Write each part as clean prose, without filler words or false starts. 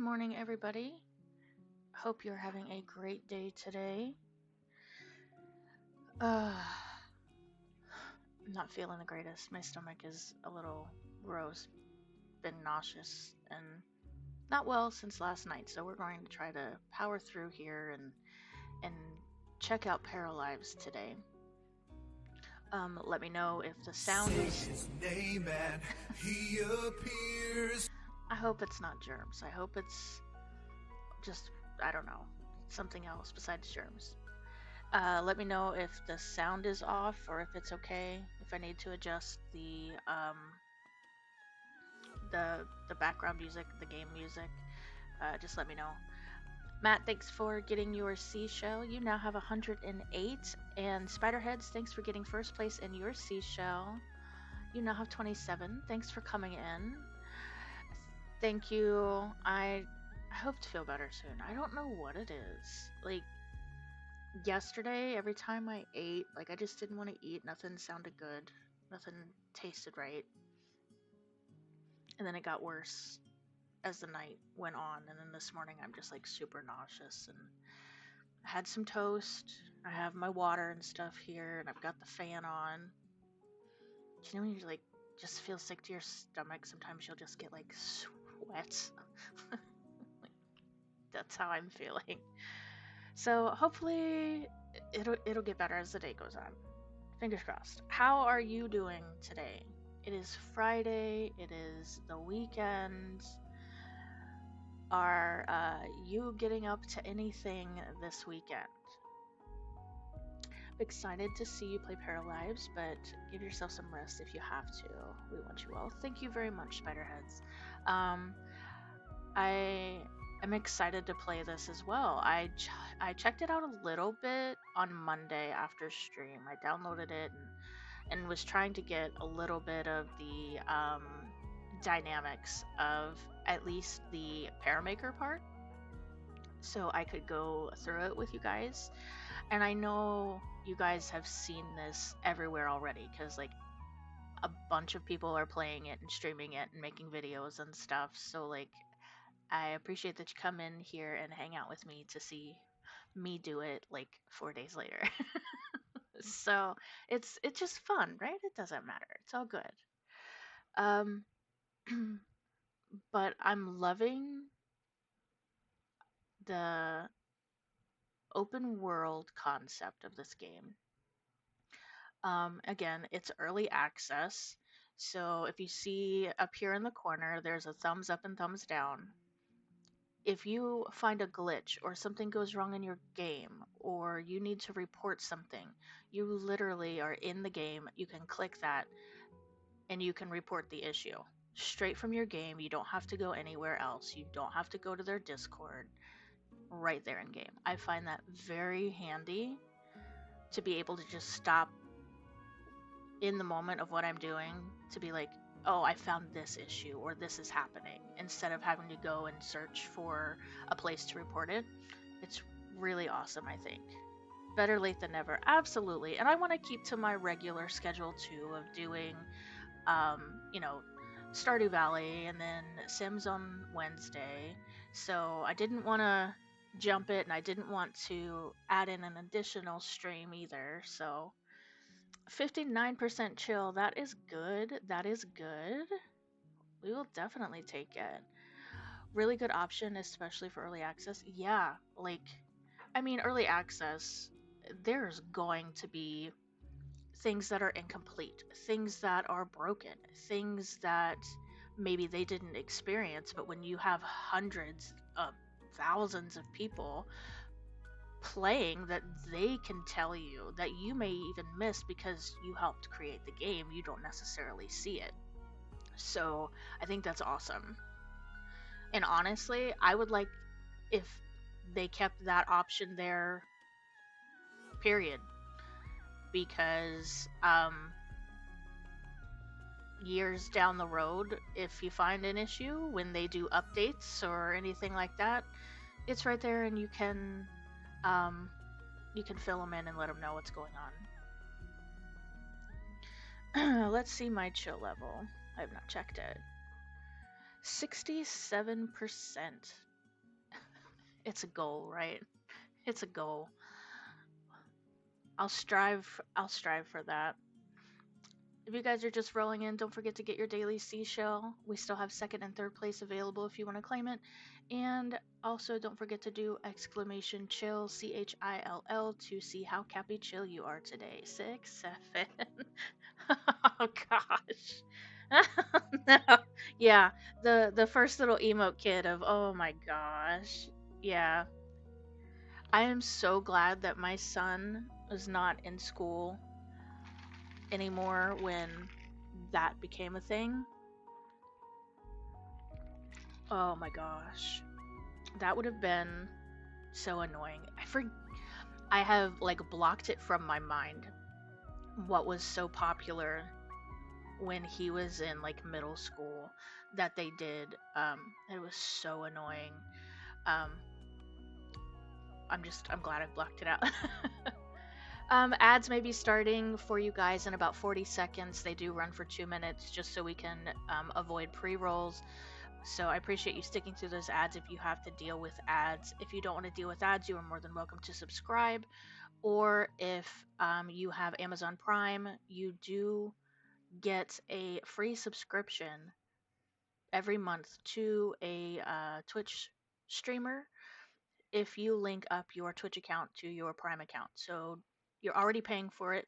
morning, everybody. Hope you're having a great day today. I'm not feeling the greatest. My stomach is a little gross, been nauseous, and not well since last night. So we're going to try to power through here and check out Paralives today. Let me know if the sound is. His name and he appears. I hope it's not germs. I hope it's just, I don't know, something else besides germs. Let me know if the sound is off or if it's okay. If I need to adjust the background music, the game music, just let me know. Matt, thanks for getting your seashell. You now have 108. And Spiderheads, thanks for getting first place in your seashell. You now have 27. Thanks for coming in. Thank you. I hope to feel better soon. I don't know what it is. Like, yesterday, every time I ate, I just didn't want to eat. Nothing sounded good. Nothing tasted right. And then it got worse as the night went on. And then this morning, I'm just super nauseous. And I had some toast. I have my water and stuff here. And I've got the fan on. You know when you just feel sick to your stomach? Sometimes you'll just get sweat. That's how I'm feeling. So hopefully it'll get better as the day goes on. Fingers crossed. How are you doing today? It is Friday. It is the weekend. Are you getting up to anything this weekend? I'm excited to see you play Paralives, but give yourself some rest if you have to. We want you well. Thank you very much, Spiderheads. I'm excited to play this as well. I checked it out a little bit on Monday after stream. I downloaded it and was trying to get a little bit of the dynamics of at least the Paramaker part, so I could go through it with you guys. And I know you guys have seen this everywhere already, because a bunch of people are playing it and streaming it and making videos and stuff. So I appreciate that you come in here and hang out with me to see me do it 4 days later. So it's just fun, right? It doesn't matter. It's all good. Um, but I'm loving the open world concept of this game. Again, it's early access. So if you see up here in the corner, there's a thumbs up and thumbs down. If you find a glitch or something goes wrong in your game, or you need to report something, you literally are in the game. You can click that and you can report the issue straight from your game. You don't have to go anywhere else. You don't have to go to their Discord. Right there in game. I find that very handy to be able to just stop in the moment of what I'm doing to be like, oh, I found this issue or this is happening, instead of having to go and search for a place to report it. It's really awesome, I think. Better late than never, absolutely. And I want to keep to my regular schedule too of doing, Stardew Valley and then Sims on Wednesday. So I didn't want to jump it, and I didn't want to add in an additional stream either. So 59% chill, that is good. That is good. We will definitely take it. Really good option, especially for early access. Yeah, early access, there's going to be things that are incomplete, things that are broken, things that maybe they didn't experience. But when you have hundreds of thousands of people playing, that they can tell you that you may even miss because you helped create the game, you don't necessarily see it. So I think that's awesome. And honestly, I would like if they kept that option there, period. Because years down the road, if you find an issue when they do updates or anything like that, it's right there, and you can fill them in and let them know what's going on. Let's see my chill level. I have not checked it. 67%. It's a goal, right? It's a goal. I'll strive for that. If you guys are just rolling in, don't forget to get your daily seashell. We still have second and third place available if you want to claim it. And also, don't forget to do exclamation chill, CHILL, to see how cappy chill you are today. 6, 7. Oh gosh. No. Yeah, the first little emote kid of oh my gosh. Yeah. I am so glad that my son is not in school anymore when that became a thing. Oh my gosh. That would have been so annoying. I have like blocked it from my mind what was so popular when he was in like middle school that they did. It was so annoying. Um I'm glad I blocked it out. Ads may be starting for you guys in about 40 seconds. They do run for 2 minutes just so we can avoid pre rolls. So I appreciate you sticking through those ads if you have to deal with ads. If you don't want to deal with ads, you are more than welcome to subscribe. Or if you have Amazon Prime, you do get a free subscription every month to a Twitch streamer if you link up your Twitch account to your Prime account. So you're already paying for it.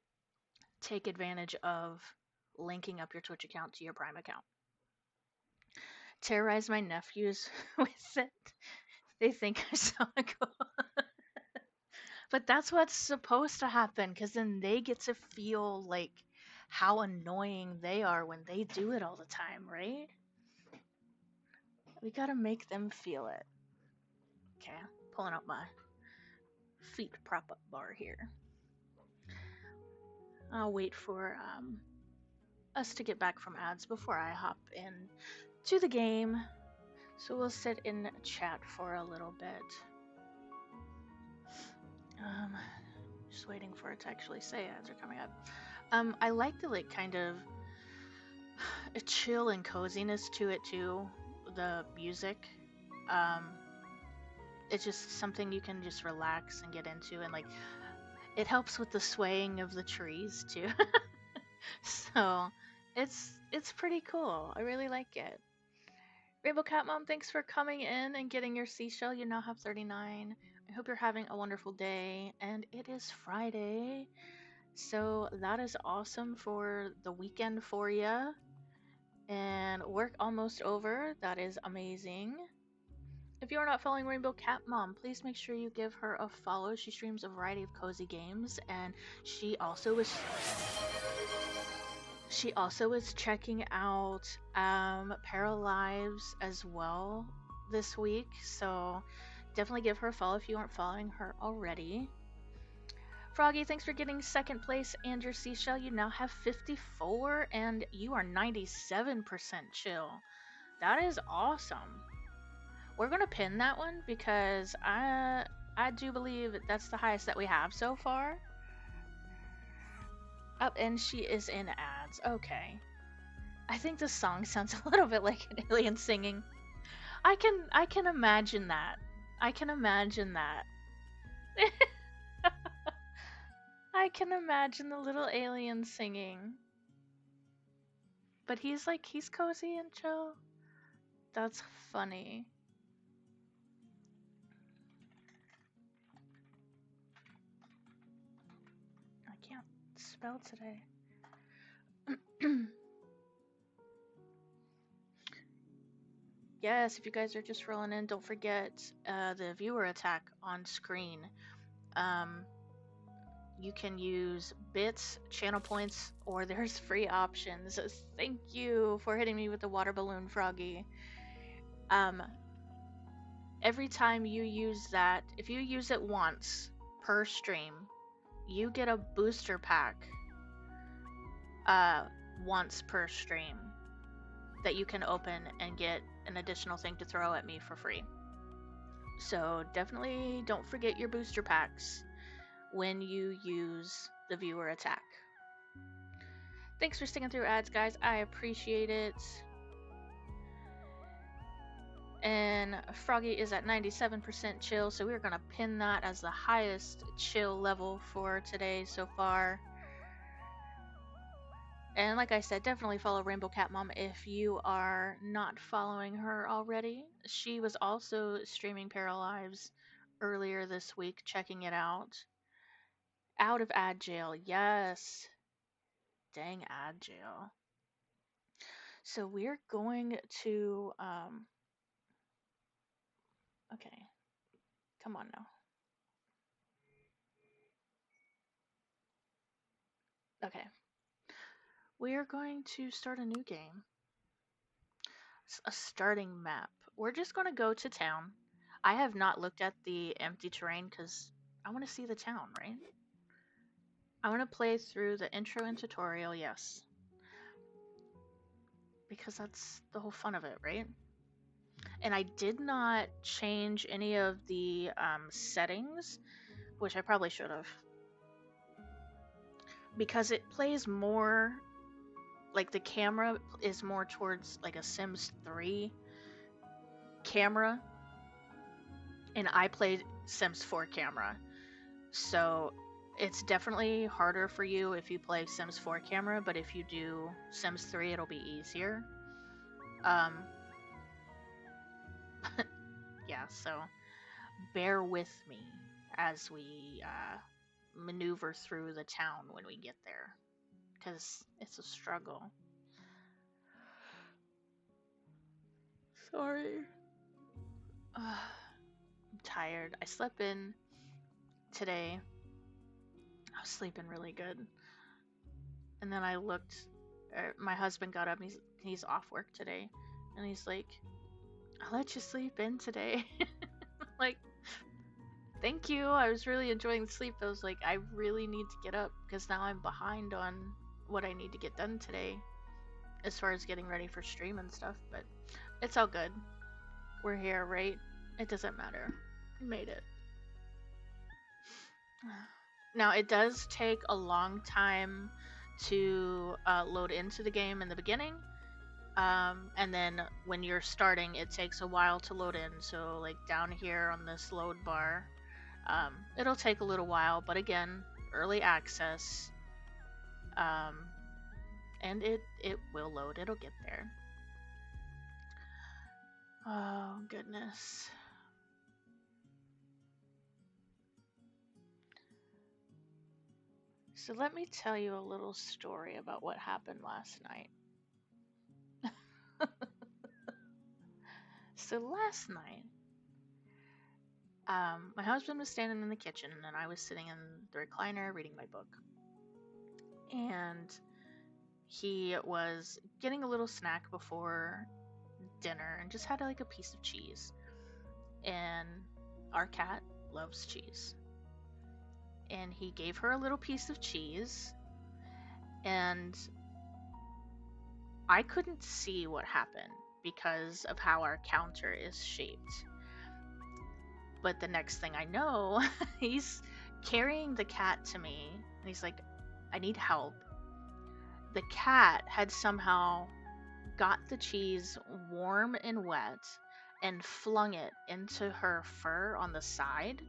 Take advantage of linking up your Twitch account to your Prime account. Terrorize my nephews with it. They think I'm so cool. But that's what's supposed to happen because then they get to feel like how annoying they are when they do it all the time, right? We gotta make them feel it. Okay, pulling up my feet prop up bar here. I'll wait for us to get back from ads before I hop in to the game. So we'll sit in chat for a little bit. Um, just waiting for it to actually say ads are coming up. I like the like kind of a chill and coziness to it too. The music, um, it's just something you can just relax and get into, and like it helps with the swaying of the trees too. So it's pretty cool. I really like it. Rainbow Cat Mom, thanks for coming in and getting your seashell. You now have 39. I hope you're having a wonderful day, and it is Friday. So that is awesome for the weekend for you. And work almost over. That is amazing. If you are not following Rainbow Cat Mom, please make sure you give her a follow. She streams a variety of cozy games, and she also is checking out Paralives as well this week. So definitely give her a follow if you aren't following her already. Froggy, thanks for getting second place and your seashell. You now have 54 and you are 97% chill. That is awesome. We're gonna pin that one because I do believe that's the highest that we have so far. Up and she is in ads. Okay. I think the song sounds a little bit like an alien singing. I can imagine that. I can imagine that. I can imagine the little alien singing. But he's cozy and chill. That's funny. I can't spell today. Yes, if you guys are just rolling in, don't forget the viewer attack on screen. Um, you can use bits, channel points, or there's free options. Thank you for hitting me with the water balloon, Froggy. Um, every time you use that, if you use it once per stream, you get a booster pack uh, once per stream that you can open and get an additional thing to throw at me for free. So definitely don't forget your booster packs when you use the viewer attack. Thanks for sticking through ads, guys. I appreciate it. And Froggy is at 97% chill, so we're going to pin that as the highest chill level for today so far. And like I said, definitely follow Rainbow Cat Mom if you are not following her already. She was also streaming Paralives earlier this week, checking it out. Out of ad jail, yes. Dang ad jail. So we're going to, okay, come on now. Okay, we are going to start a new game. It's a starting map. We're just going to go to town. I have not looked at the empty terrain because I want to see the town, right? I want to play through the intro and tutorial, yes. Because that's the whole fun of it, right? And I did not change any of the settings, which I probably should have. Because it plays more, like the camera is more towards like a Sims 3 camera. And I played Sims 4 camera. So it's definitely harder for you if you play Sims 4 camera, but if you do Sims 3, it'll be easier. Yeah, so bear with me as we maneuver through the town when we get there, because it's a struggle. Sorry. I'm tired. I slept in today. I was sleeping really good. And then I looked, my husband got up and he's off work today. And he's like, I'll let you sleep in today. Like, thank you. I was really enjoying the sleep. I was like, I really need to get up because now I'm behind on what I need to get done today as far as getting ready for stream and stuff. But it's all good. We're here, right? It doesn't matter. We made it. Now, it does take a long time to load into the game in the beginning. And then when you're starting, it takes a while to load in. So, like down here on this load bar, it'll take a little while, but again, early access. And it will load. It'll get there. Oh, goodness. So let me tell you a little story about what happened last night. So last night, my husband was standing in the kitchen and I was sitting in the recliner reading my book. And he was getting a little snack before dinner and just had like a piece of cheese. And our cat loves cheese. And he gave her a little piece of cheese, and I couldn't see what happened because of how our counter is shaped. But the next thing I know, he's carrying the cat to me, and he's like, I need help. The cat had somehow got the cheese warm and wet and flung it into her fur on the side,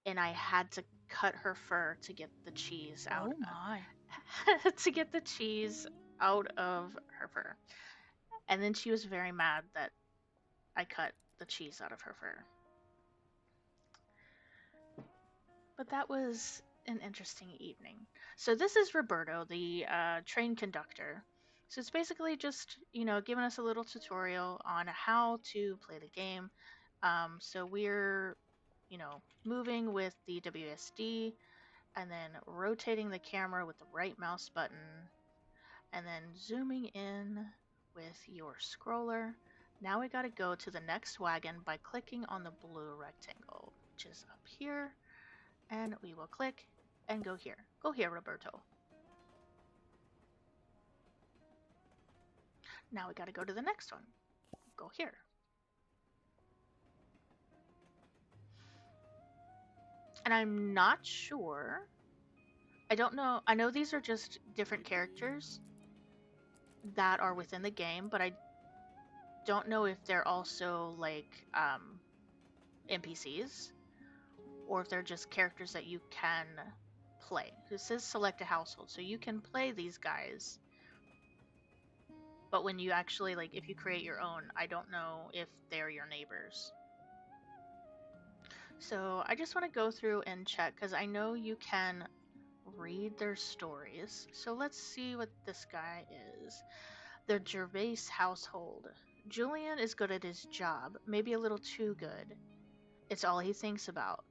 and I had to cut her fur to get the cheese out. Oh my. To get the cheese out of her fur. And then she was very mad that I cut the cheese out of her fur. But that was an interesting evening. So this is Roberto, the train conductor. So it's basically just, giving us a little tutorial on how to play the game. So we're, moving with the WSD and then rotating the camera with the right mouse button and then zooming in with your scroller. Now we gotta go to the next wagon by clicking on the blue rectangle, which is up here, and we will click and go here. Go here, Roberto. Now we gotta go to the next one. Go here. And I'm not sure. I don't know. I know these are just different characters that are within the game, but don't know if they're also like NPCs or if they're just characters that you can play. It says select a household, so you can play these guys. But when you actually like, if you create your own, I don't know if they're your neighbors. So I just want to go through and check because I know you can read their stories. So let's see what this guy is. The Gervais household. Julian is good at his job, maybe a little too good. It's all he thinks about.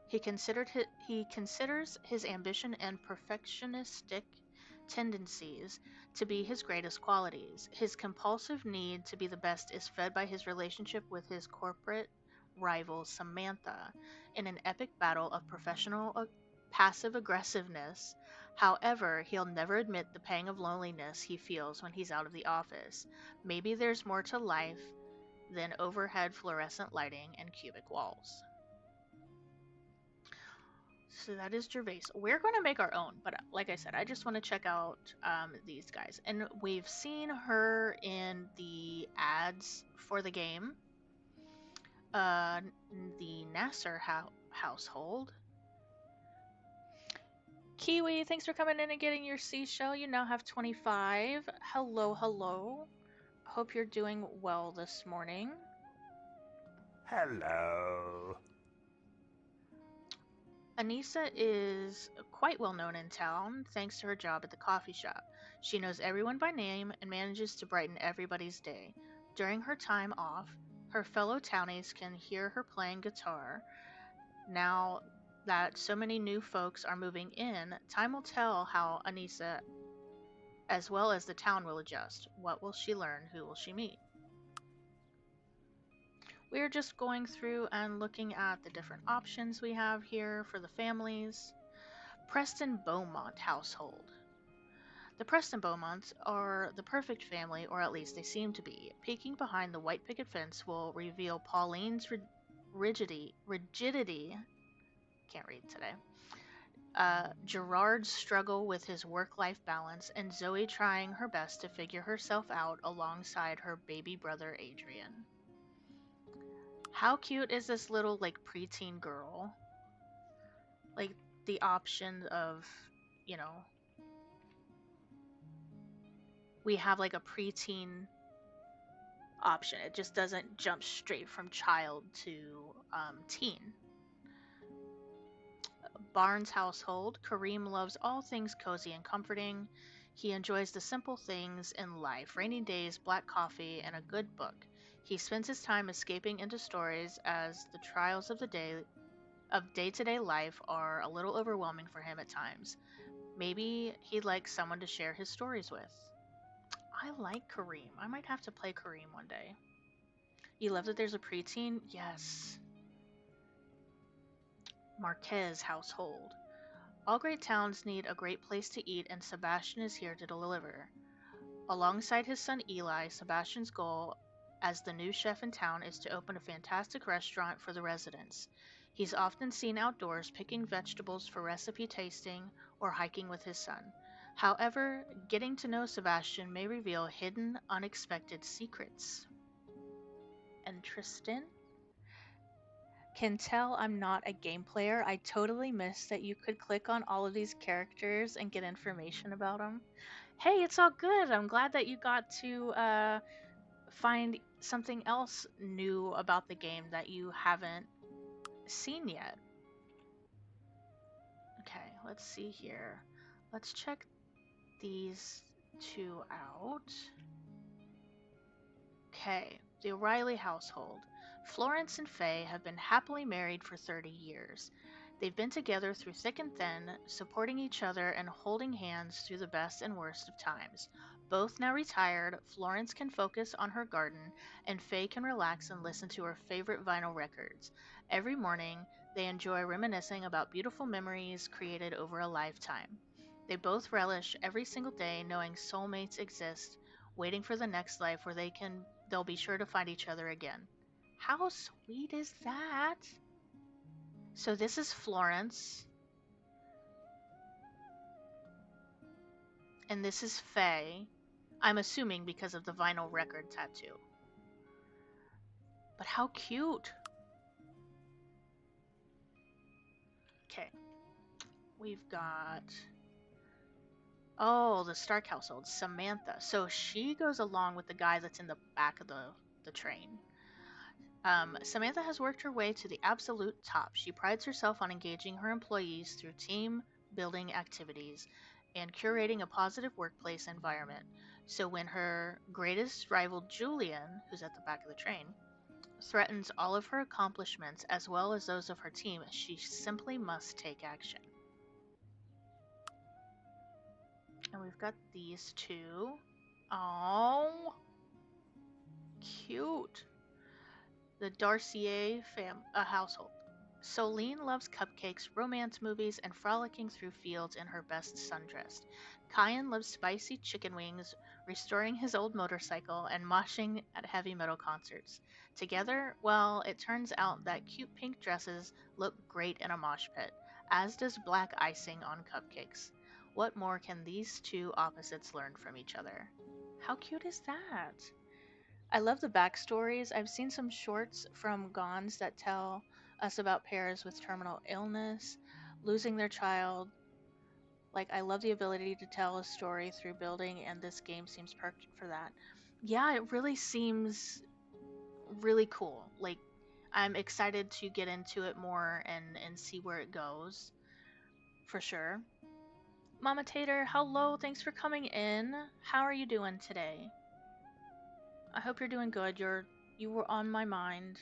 He considers his ambition and perfectionistic tendencies to be his greatest qualities. His compulsive need to be the best is fed by his relationship with his corporate rival Samantha in an epic battle of professional passive aggressiveness. However, he'll never admit the pang of loneliness he feels when he's out of the office. Maybe there's more to life than overhead fluorescent lighting and cubic walls. So that is Gervais. We're going to make our own, but like I said, I just want to check out these guys. And we've seen her in the ads for the game. Uh, the Nasser household. Kiwi, thanks for coming in and getting your seashell. You now have 25. Hello, hello. Hope you're doing well this morning. Hello. Anissa is quite well known in town thanks to her job at the coffee shop. She knows everyone by name and manages to brighten everybody's day. During her time off, her fellow townies can hear her playing guitar. Now that so many new folks are moving in, time will tell how Anissa, as well as the town, will adjust. What will she learn? Who will she meet? We're just going through and looking at the different options we have here for the families. Preston Beaumont household. The Preston Beaumonts are the perfect family, or at least they seem to be. Peeking behind the white picket fence will reveal Pauline's rigidity, can't read today, Gerard's struggle with his work-life balance, and Zoe trying her best to figure herself out alongside her baby brother Adrian. How cute is this little, like, preteen girl? Like, the option of, you know, we have like a preteen option. It just doesn't jump straight from child to teen. Barnes household. Kareem loves all things cozy and comforting. He enjoys the simple things in life: rainy days, black coffee, and a good book. He spends his time escaping into stories as the trials of day-to-day life are a little overwhelming for him at times. Maybe he'd like someone to share his stories with. I like Kareem. I might have to play Kareem one day. You love that there's a preteen? Yes. Marquez household. All great towns need a great place to eat, and Sebastian is here to deliver. Alongside his son Eli, Sebastian's goal as the new chef in town is to open a fantastic restaurant for the residents. He's often seen outdoors picking vegetables for recipe tasting or hiking with his son. However, getting to know Sebastian may reveal hidden, unexpected secrets. And Tristan? Can tell I'm not a game player. I totally missed that you could click on all of these characters and get information about them. Hey, it's all good. I'm glad that you got to find something else new about the game that you haven't seen yet. Okay, let's see here. Let's check these two out. Okay, the O'Reilly household. Florence and Faye have been happily married for 30 years. They've been together through thick and thin, supporting each other and holding hands through the best and worst of times. Both now retired, Florence can focus on her garden, and Faye can relax and listen to her favorite vinyl records. Every morning, they enjoy reminiscing about beautiful memories created over a lifetime. They both relish every single day knowing soulmates exist, waiting for the next life where they'll be sure to find each other again. How sweet is that? So this is Florence, and this is Faye. I'm assuming because of the vinyl record tattoo. But how cute. Okay, we've got oh, the Stark household, Samantha. So she goes along with the guy that's in the back of the train. Samantha has worked her way to the absolute top. She prides herself on engaging her employees through team building activities and curating a positive workplace environment. So when her greatest rival, Julian, who's at the back of the train, threatens all of her accomplishments as well as those of her team, she simply must take action. And we've got these two. Oh, cute. The Darcier household. Solene loves cupcakes, romance movies, and frolicking through fields in her best sundress. Kyan loves spicy chicken wings, restoring his old motorcycle, and moshing at heavy metal concerts. Together, well, it turns out that cute pink dresses look great in a mosh pit, as does black icing on cupcakes. What more can these two opposites learn from each other? How cute is that? I love the backstories. I've seen some shorts from Gons that tell us about pairs with terminal illness, losing their child. Like, I love the ability to tell a story through building, and this game seems perfect for that. Yeah, it really seems really cool. Like, I'm excited to get into it more and see where it goes, for sure. Mama Tater, hello, thanks for coming in. How are you doing today? I hope you're doing good. You were on my mind.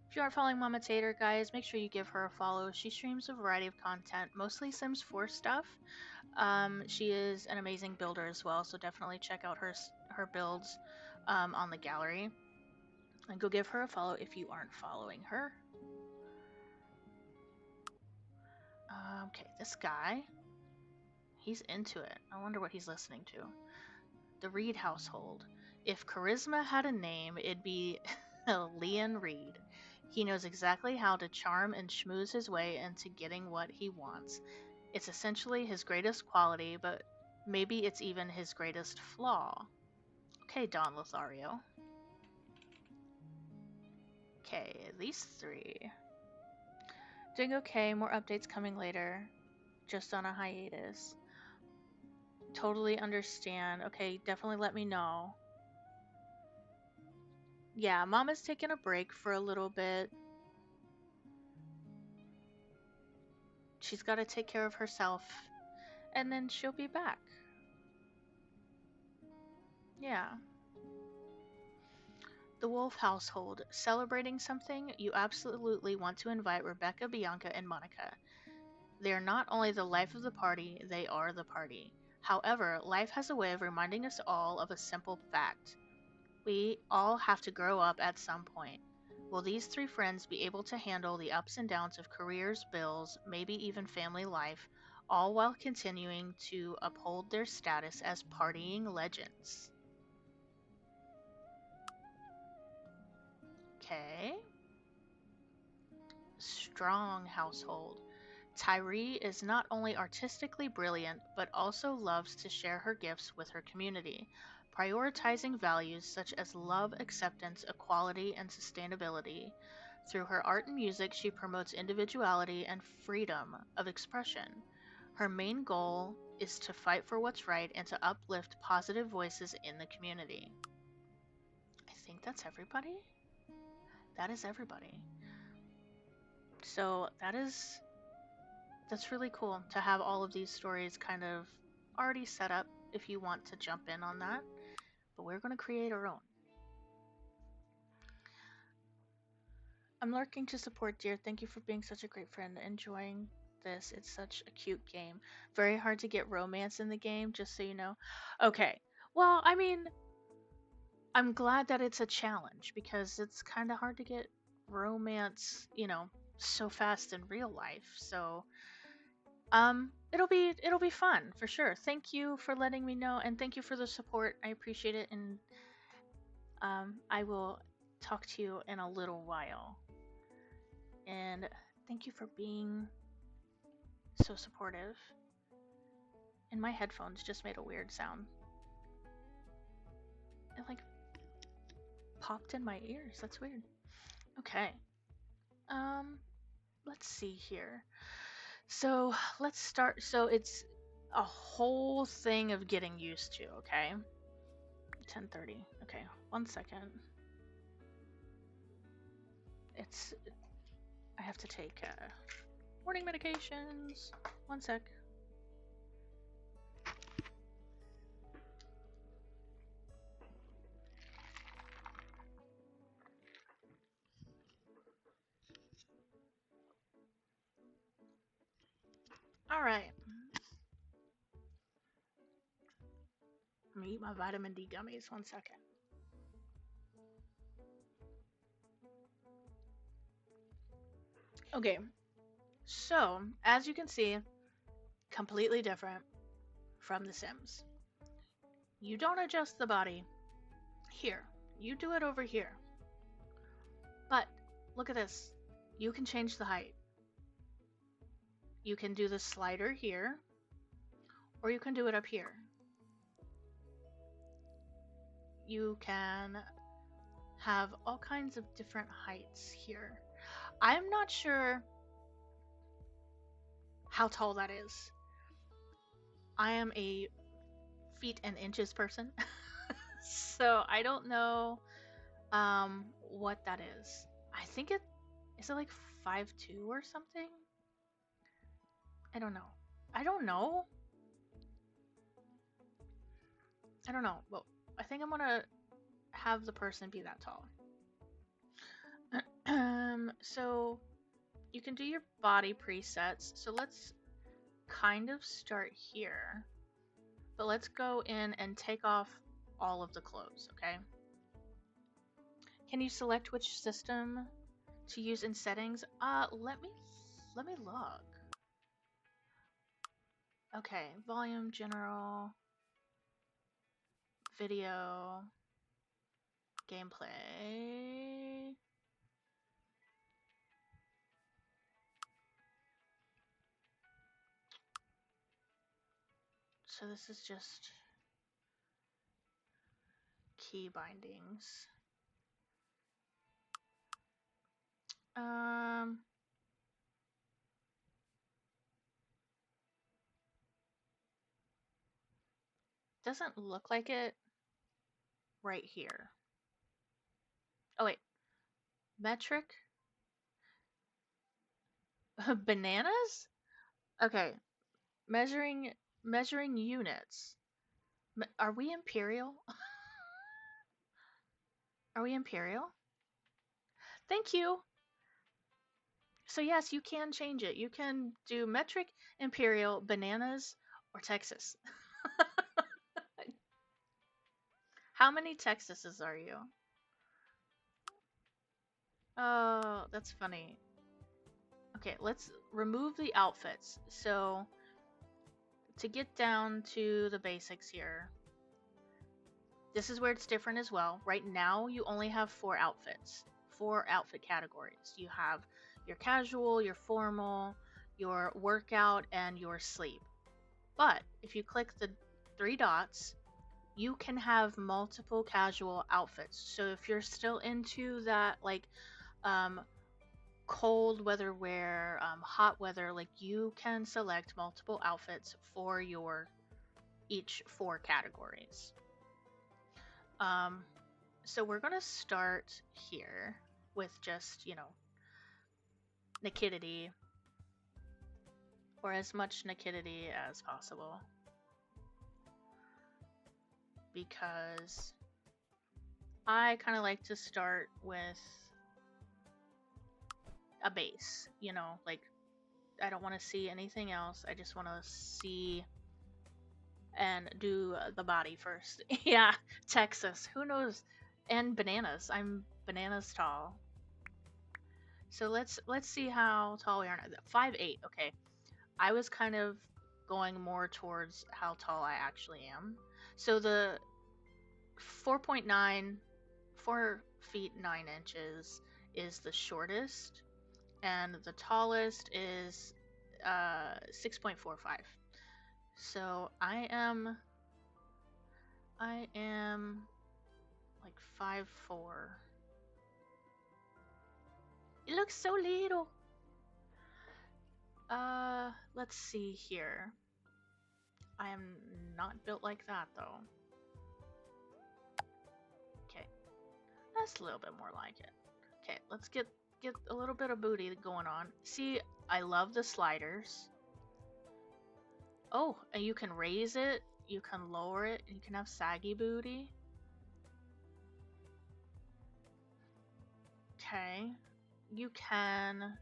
If you aren't following Mama Tater, guys, make sure you give her a follow. She streams a variety of content, mostly Sims 4 stuff. She is an amazing builder as well, so definitely check out her builds on the gallery. And go give her a follow if you aren't following her. Okay, this guy, he's into it. I wonder what he's listening to. The Reed household. If charisma had a name, it'd be Leon Reed. He knows exactly how to charm and schmooze his way into getting what he wants. It's essentially his greatest quality, but maybe it's even his greatest flaw. Okay, Don Lothario. Okay, these three. Doing okay, more updates coming later. Just on a hiatus. Totally understand. Okay, definitely let me know. Yeah, Mama's taking a break for a little bit. She's got to take care of herself, and then she'll be back. Yeah. The Wolf household. Celebrating something? You absolutely want to invite Rebecca, Bianca, and Monica. They are not only the life of the party, they are the party. However, life has a way of reminding us all of a simple fact. We all have to grow up at some point. Will these three friends be able to handle the ups and downs of careers, bills, maybe even family life, all while continuing to uphold their status as partying legends? Okay. Strong household. Tyree is not only artistically brilliant, but also loves to share her gifts with her community, prioritizing values such as love, acceptance, equality, and sustainability. Through her art and music, she promotes individuality and freedom of expression. Her main goal is to fight for what's right and to uplift positive voices in the community. I think that's everybody. That is everybody. So that's really cool to have all of these stories kind of already set up if you want to jump in on that. But we're going to create our own. I'm lurking to support, dear. Thank you for being such a great friend. Enjoying this. It's such a cute game. Very hard to get romance in the game, just so you know. Okay. Well, I mean, I'm glad that it's a challenge because it's kind of hard to get romance, so fast in real life. So, it'll be fun for sure. Thank you for letting me know, and thank you for the support. I appreciate it, and I will talk to you in a little while. And thank you for being so supportive. And my headphones just made a weird sound. It like popped in my ears. That's weird. Okay. Let's see here. So let's start. So it's a whole thing of getting used to. Okay. 10:30. Okay. 1 second. It's. I have to take morning medications. 1 sec. All right. I'm gonna eat my vitamin D gummies. 1 second. Okay. So as you can see, completely different from The Sims. You don't adjust the body here. You do it over here. But look at this. You can change the height. You can do the slider here, or you can do it up here. You can have all kinds of different heights here. I'm not sure how tall that is. I am a feet and inches person, so I don't know what that is. I think it is it like 5'2" or something? I don't know. I don't know. I don't know. Well, I think I'm gonna have the person be that tall. So you can do your body presets. So let's kind of start here, but let's go in and take off all of the clothes, okay? Can you select which system to use in settings? Let me look. Okay, volume, general, video, gameplay. So this is just key bindings. Um, doesn't look like it right here. Oh wait, metric bananas? Okay, measuring units. Are we imperial? Are we imperial? Thank you. So yes, you can change it. You can do metric, imperial, bananas, or Texas. How many Texases are you? Oh, that's funny. Okay, let's remove the outfits. So to get down to the basics here, this is where it's different as well. Right now, you only have 4 outfits, 4 outfit categories. You have your casual, your formal, your workout, and your sleep. But if you click the 3 dots, you can have multiple casual outfits. So if you're still into that, like, cold weather wear, hot weather, like you can select multiple outfits for your each 4 categories. So we're gonna start here with just, nakedity, or as much nakedity as possible, because I kind of like to start with a base, like I don't want to see anything else. I just want to see and do the body first. Yeah, Texas. Who knows? And bananas. I'm bananas tall. So let's see how tall we are now. 5'8". Okay, I was kind of going more towards how tall I actually am. So the 4.9, 4 feet 9 inches is the shortest, and the tallest is 6.45. So I am like 5'4". It looks so little. Let's see here. I am not built like that though. Okay, that's a little bit more like it. Okay, let's get a little bit of booty going on. See, I love the sliders. Oh, and you can raise it, you can lower it, and you can have saggy booty. Okay, you can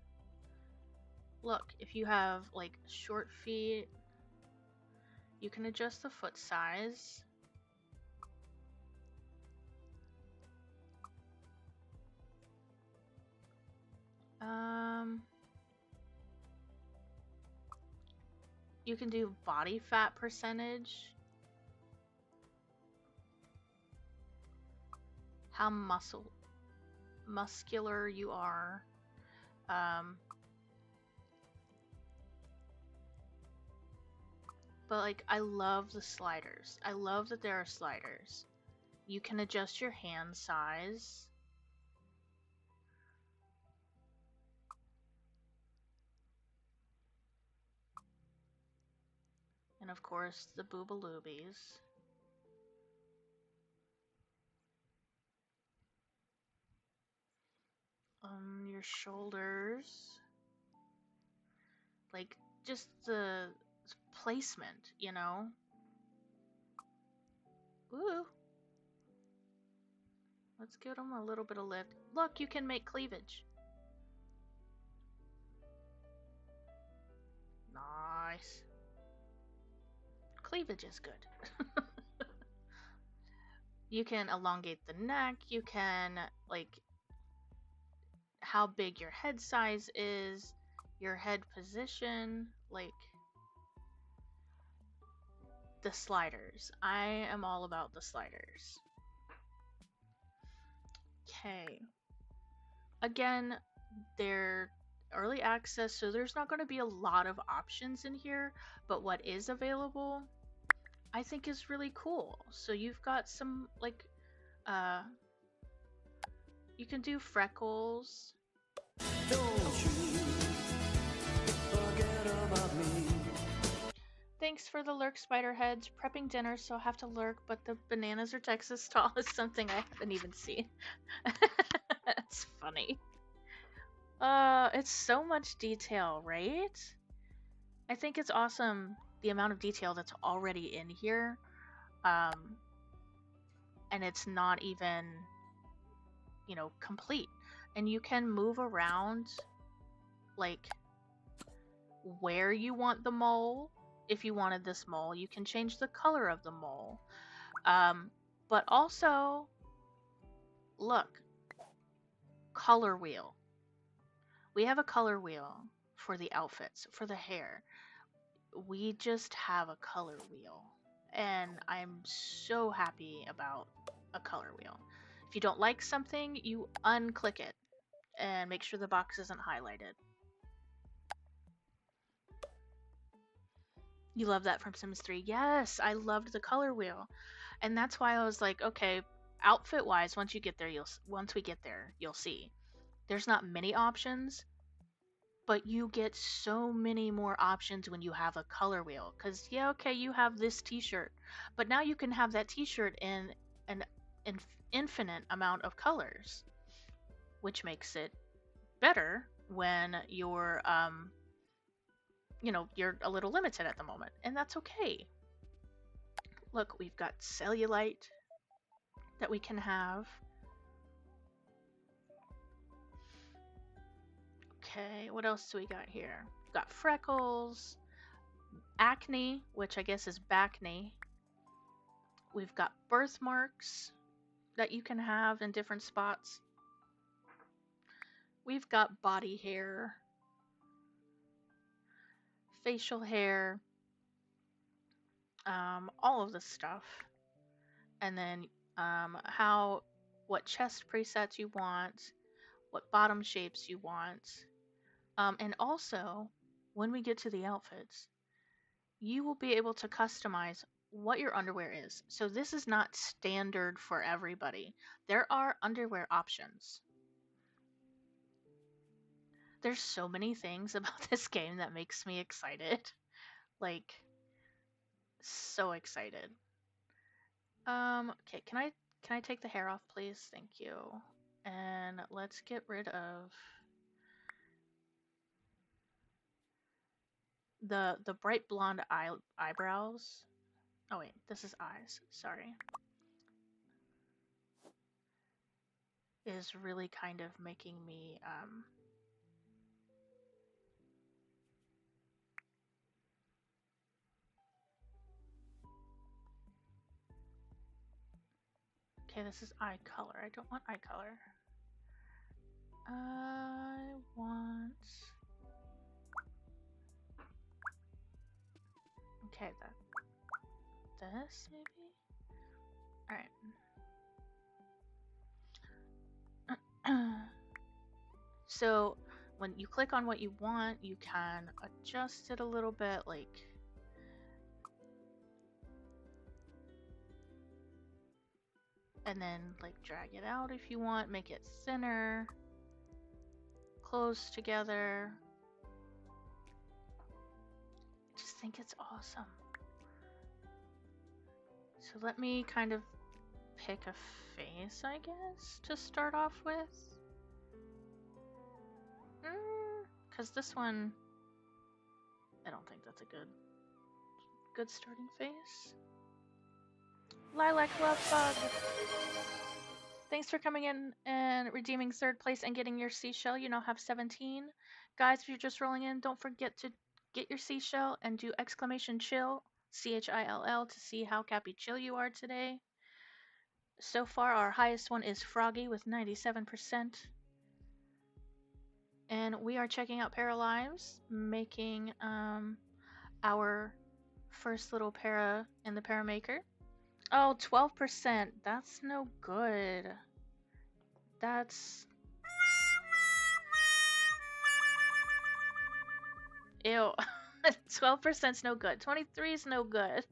look if you have like short feet, you can adjust the foot size. You can do body fat percentage, how muscular you are. But like, I love the sliders. I love that there are sliders. You can adjust your hand size. And of course, the boobaloobies. Your shoulders. Like, just the placement, you know? Ooh. Let's give them a little bit of lift. Look, you can make cleavage. Nice. Cleavage is good. You can elongate the neck. You can, like, how big your head size is, your head position, like, the sliders. I am all about the sliders. Okay. Again, they're early access, so there's not going to be a lot of options in here, but what is available I think is really cool. So you've got some like you can do freckles. Don't you forget about me. Thanks for the lurk, spider heads. Prepping dinner, so I have to lurk, but the bananas are Texas tall is something I haven't even seen. That's funny. It's so much detail, right? I think it's awesome the amount of detail that's already in here. And it's not even, you know, complete. And you can move around like where you want the mole. If you wanted this mole, you can change the color of the mole. But also, look, color wheel. We have a color wheel for the outfits, for the hair. We just have a color wheel. And I'm so happy about a color wheel. If you don't like something, you unclick it and make sure the box isn't highlighted. You love that from Sims 3? Yes, I loved the color wheel. And that's why I was like, okay, outfit wise, once we get there, you'll see. There's not many options, but you get so many more options when you have a color wheel. Cuz yeah, okay, you have this t-shirt, but now you can have that t-shirt in an infinite amount of colors, which makes it better when you're you're a little limited at the moment, and that's okay. Look, we've got cellulite that we can have. Okay, what else do we got here? We've got freckles, acne, which I guess is backne. We've got birthmarks that you can have in different spots. We've got body hair, facial hair, all of this stuff. And then what chest presets you want, what bottom shapes you want. And also, when we get to the outfits, you will be able to customize what your underwear is. So this is not standard for everybody. There are underwear options. There's so many things about this game that makes me excited. Like, so excited. Okay, can I take the hair off, please? Thank you. And let's get rid of the bright blonde eyebrows. Oh wait, this is eyes. Sorry. Is really kind of making me okay, this is eye color. I don't want eye color. I want okay, this maybe? Alright. So when you click on what you want, you can adjust it a little bit, like and then like drag it out if you want, make it thinner, close together. I just think it's awesome. So let me kind of pick a face, I guess, to start off with. Because this one, I don't think that's a good starting face. Lilac Love Bug. Thanks for coming in and redeeming third place and getting your seashell. You now have 17. Guys, if you're just rolling in, don't forget to get your seashell and do exclamation chill, CHILL, to see how cappy chill you are today. So far, our highest one is Froggy with 97%. And we are checking out Paralives, making our first little para in the Paramaker. Oh, 12%. That's no good. That's... Ew. 12%'s no good. 23 is no good.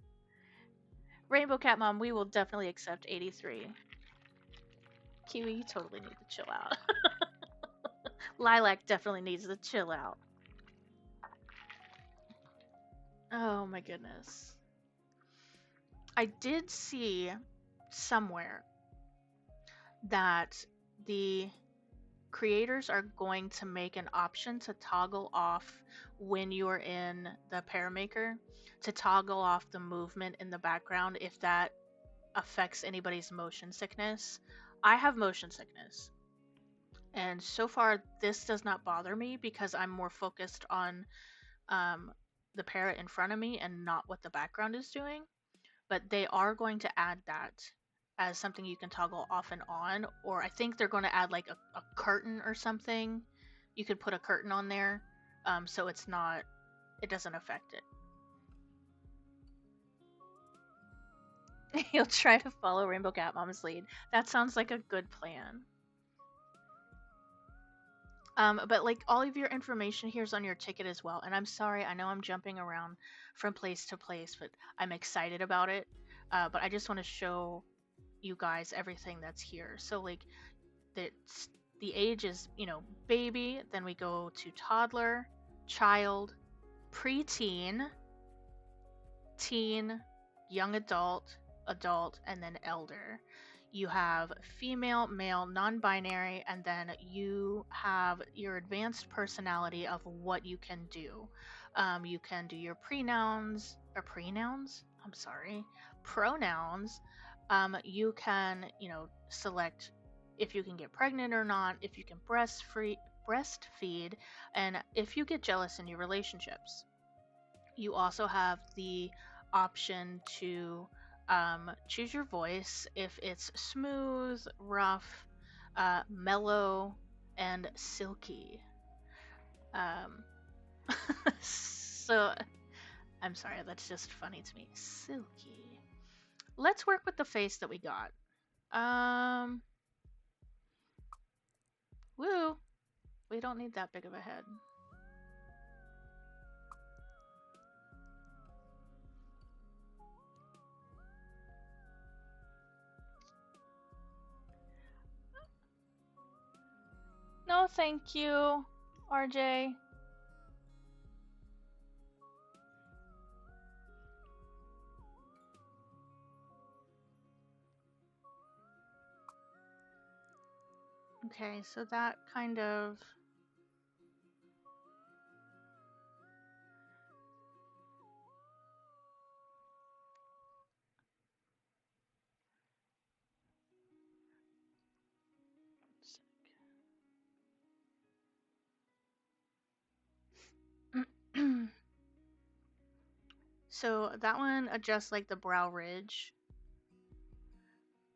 Rainbow Cat Mom, we will definitely accept 83. Kiwi, you totally need to chill out. Lilac definitely needs to chill out. Oh my goodness. I did see somewhere that the creators are going to make an option to toggle off when you're in the Paramaker, to toggle off the movement in the background if that affects anybody's motion sickness. I have motion sickness, and so far this does not bother me because I'm more focused on the parrot in front of me and not what the background is doing. But they are going to add that as something you can toggle off and on, or I think they're going to add like a curtain or something. You could put a curtain on there, so it doesn't affect it. You'll try to follow Rainbow Cat Mom's lead. That sounds like a good plan. But like all of your information here is on your ticket as well. And I'm sorry, I know I'm jumping around from place to place, but I'm excited about it. But I just want to show you guys everything that's here. So like the age is, baby, then we go to toddler, child, preteen, teen, young adult, adult, and then elder. You have female, male, non-binary, and then you have your advanced personality of what you can do. You can do your pronouns. I'm sorry, pronouns. You can, select if you can get pregnant or not, if you can breastfeed, and if you get jealous in your relationships. You also have the option to choose your voice if it's smooth, rough, mellow, and silky. Um, so, I'm sorry, that's just funny to me. Silky. Let's work with the face that we got. Woo! We don't need that big of a head. thank you, RJ. Okay, so that kind of. So that one adjusts like the brow ridge.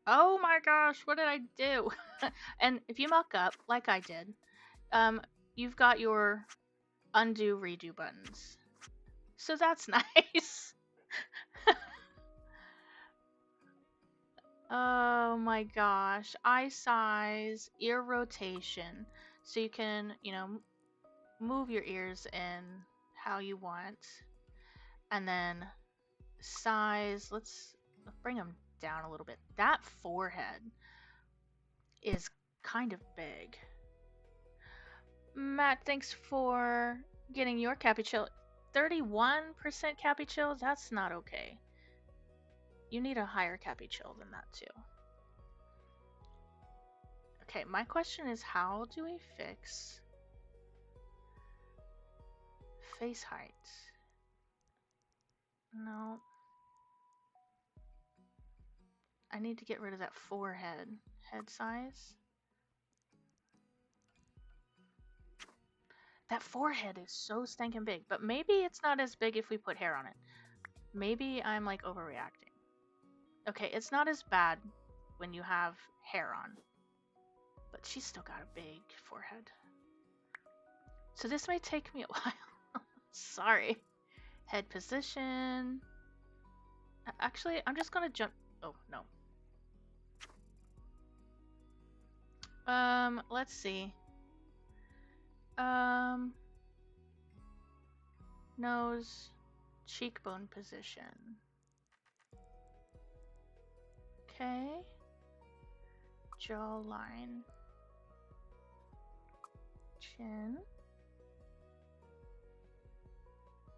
Oh my gosh, what did I do? And if you muck up, like I did, you've got your undo redo buttons. So that's nice. Oh my gosh. Eye size, ear rotation. So you can, move your ears in how you want. And then size, let's bring them down a little bit. That forehead is kind of big. Matt, thanks for getting your Cappy Chill. 31% Cappy Chill? That's not okay. You need a higher Cappy Chill than that, too. Okay, my question is how do we fix face height? No. I need to get rid of that forehead. Head size? That forehead is so stinking big, but maybe it's not as big if we put hair on it. Maybe I'm like overreacting. Okay, it's not as bad when you have hair on, but she's still got a big forehead. So this may take me a while. Sorry. Head position. Actually, I'm just gonna jump. Oh, no. Let's see. Nose, cheekbone position. Okay. Jawline. Chin.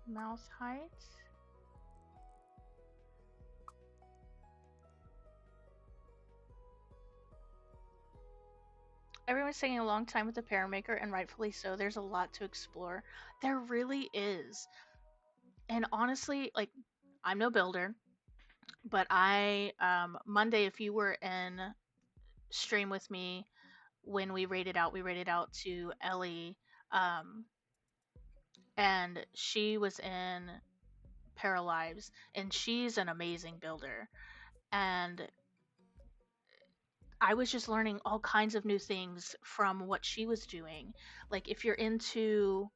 Mouth height. Everyone's taking a long time with the Paramaker, and rightfully so. There's a lot to explore. There really is. And honestly, like, I'm no builder, but Monday, if you were in stream with me when we rated out to Ellie, um, and she was in Paralives, and she's an amazing builder. And I was just learning all kinds of new things from what she was doing. Like, if you're into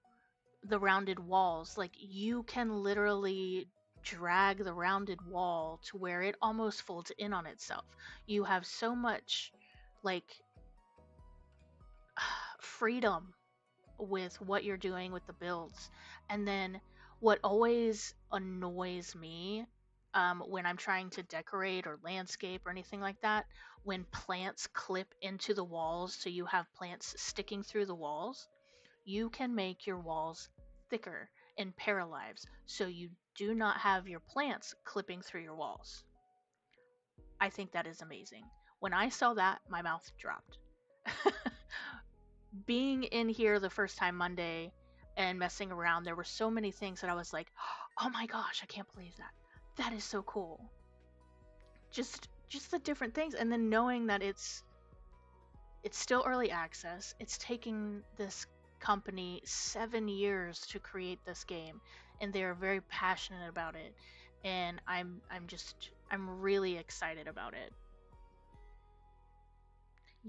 the rounded walls, like, you can literally drag the rounded wall to where it almost folds in on itself. You have so much, like, freedom with what you're doing with the builds. And then what always annoys me, when I'm trying to decorate or landscape or anything like that, when plants clip into the walls, so you have plants sticking through the walls, you can make your walls thicker in Paralives so you do not have your plants clipping through your walls. I think that is amazing. When I saw that, my mouth dropped. Being in here the first time Monday and messing around, there were so many things that I was like, "Oh my gosh, I can't believe that. That is so cool." Just the different things, and then knowing that it's still early access. It's taking this company 7 years to create this game, and they are very passionate about it. And I'm really excited about it.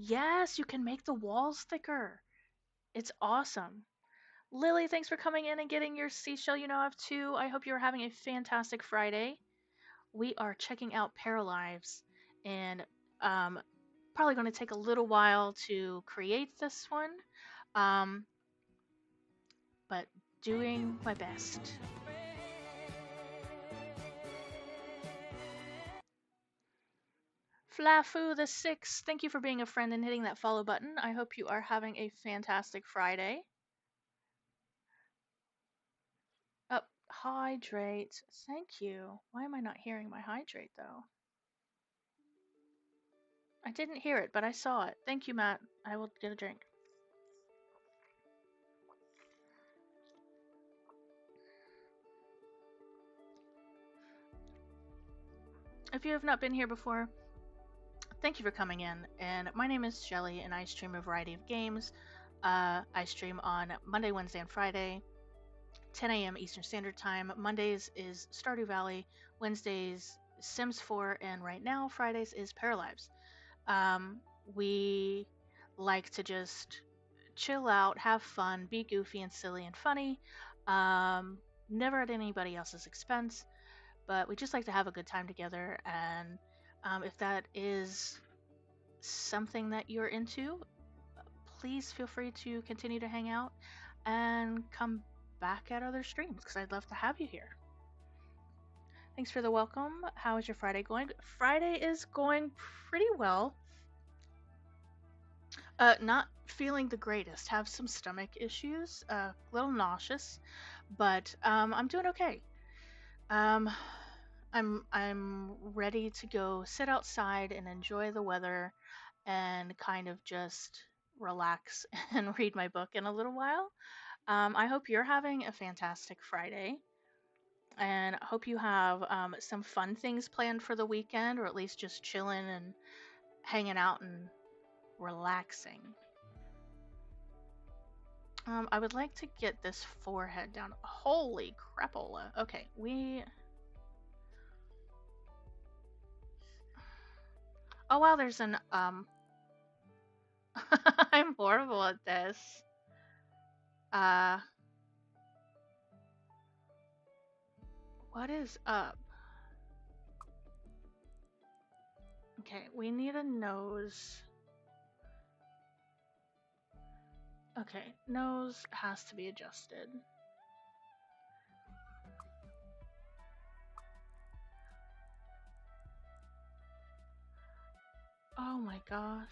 Yes, you can make the walls thicker. It's awesome. Lily, thanks for coming in and getting your seashell. You know, I have two. I hope you're having a fantastic Friday. We are checking out Paralives, and um, probably going to take a little while to create this one, um, but doing my best. Flafu the Six, thank you for being a friend and hitting that follow button. I hope you are having a fantastic Friday. Up, hydrate. Thank you. Why am I not hearing my hydrate though? I didn't hear it, but I saw it. Thank you, Matt. I will get a drink. If you have not been here before, thank you for coming in. And my name is Shelly, and I stream a variety of games. I stream on Monday, Wednesday, and Friday, 10 a.m. Eastern Standard Time. Mondays is Stardew Valley. Wednesdays, Sims 4. And right now, Fridays is Paralives. We like to just chill out, have fun, be goofy and silly and funny. Never at anybody else's expense, but we just like to have a good time together. And if that is something that you're into, please feel free to continue to hang out and come back at other streams because I'd love to have you here. Thanks for the welcome. How is your Friday going? Friday is going pretty well. Not feeling the greatest. Have some stomach issues. A little nauseous, but I'm doing okay. I'm ready to go sit outside and enjoy the weather, and kind of just relax and read my book in a little while. I hope you're having a fantastic Friday, and I hope you have some fun things planned for the weekend, or at least just chilling and hanging out and relaxing. I would like to get this forehead down. Holy crapola. Okay, oh wow, there's an, I'm horrible at this. Uh, what is up? Okay, we need a nose. Okay, nose has to be adjusted. Oh my gosh.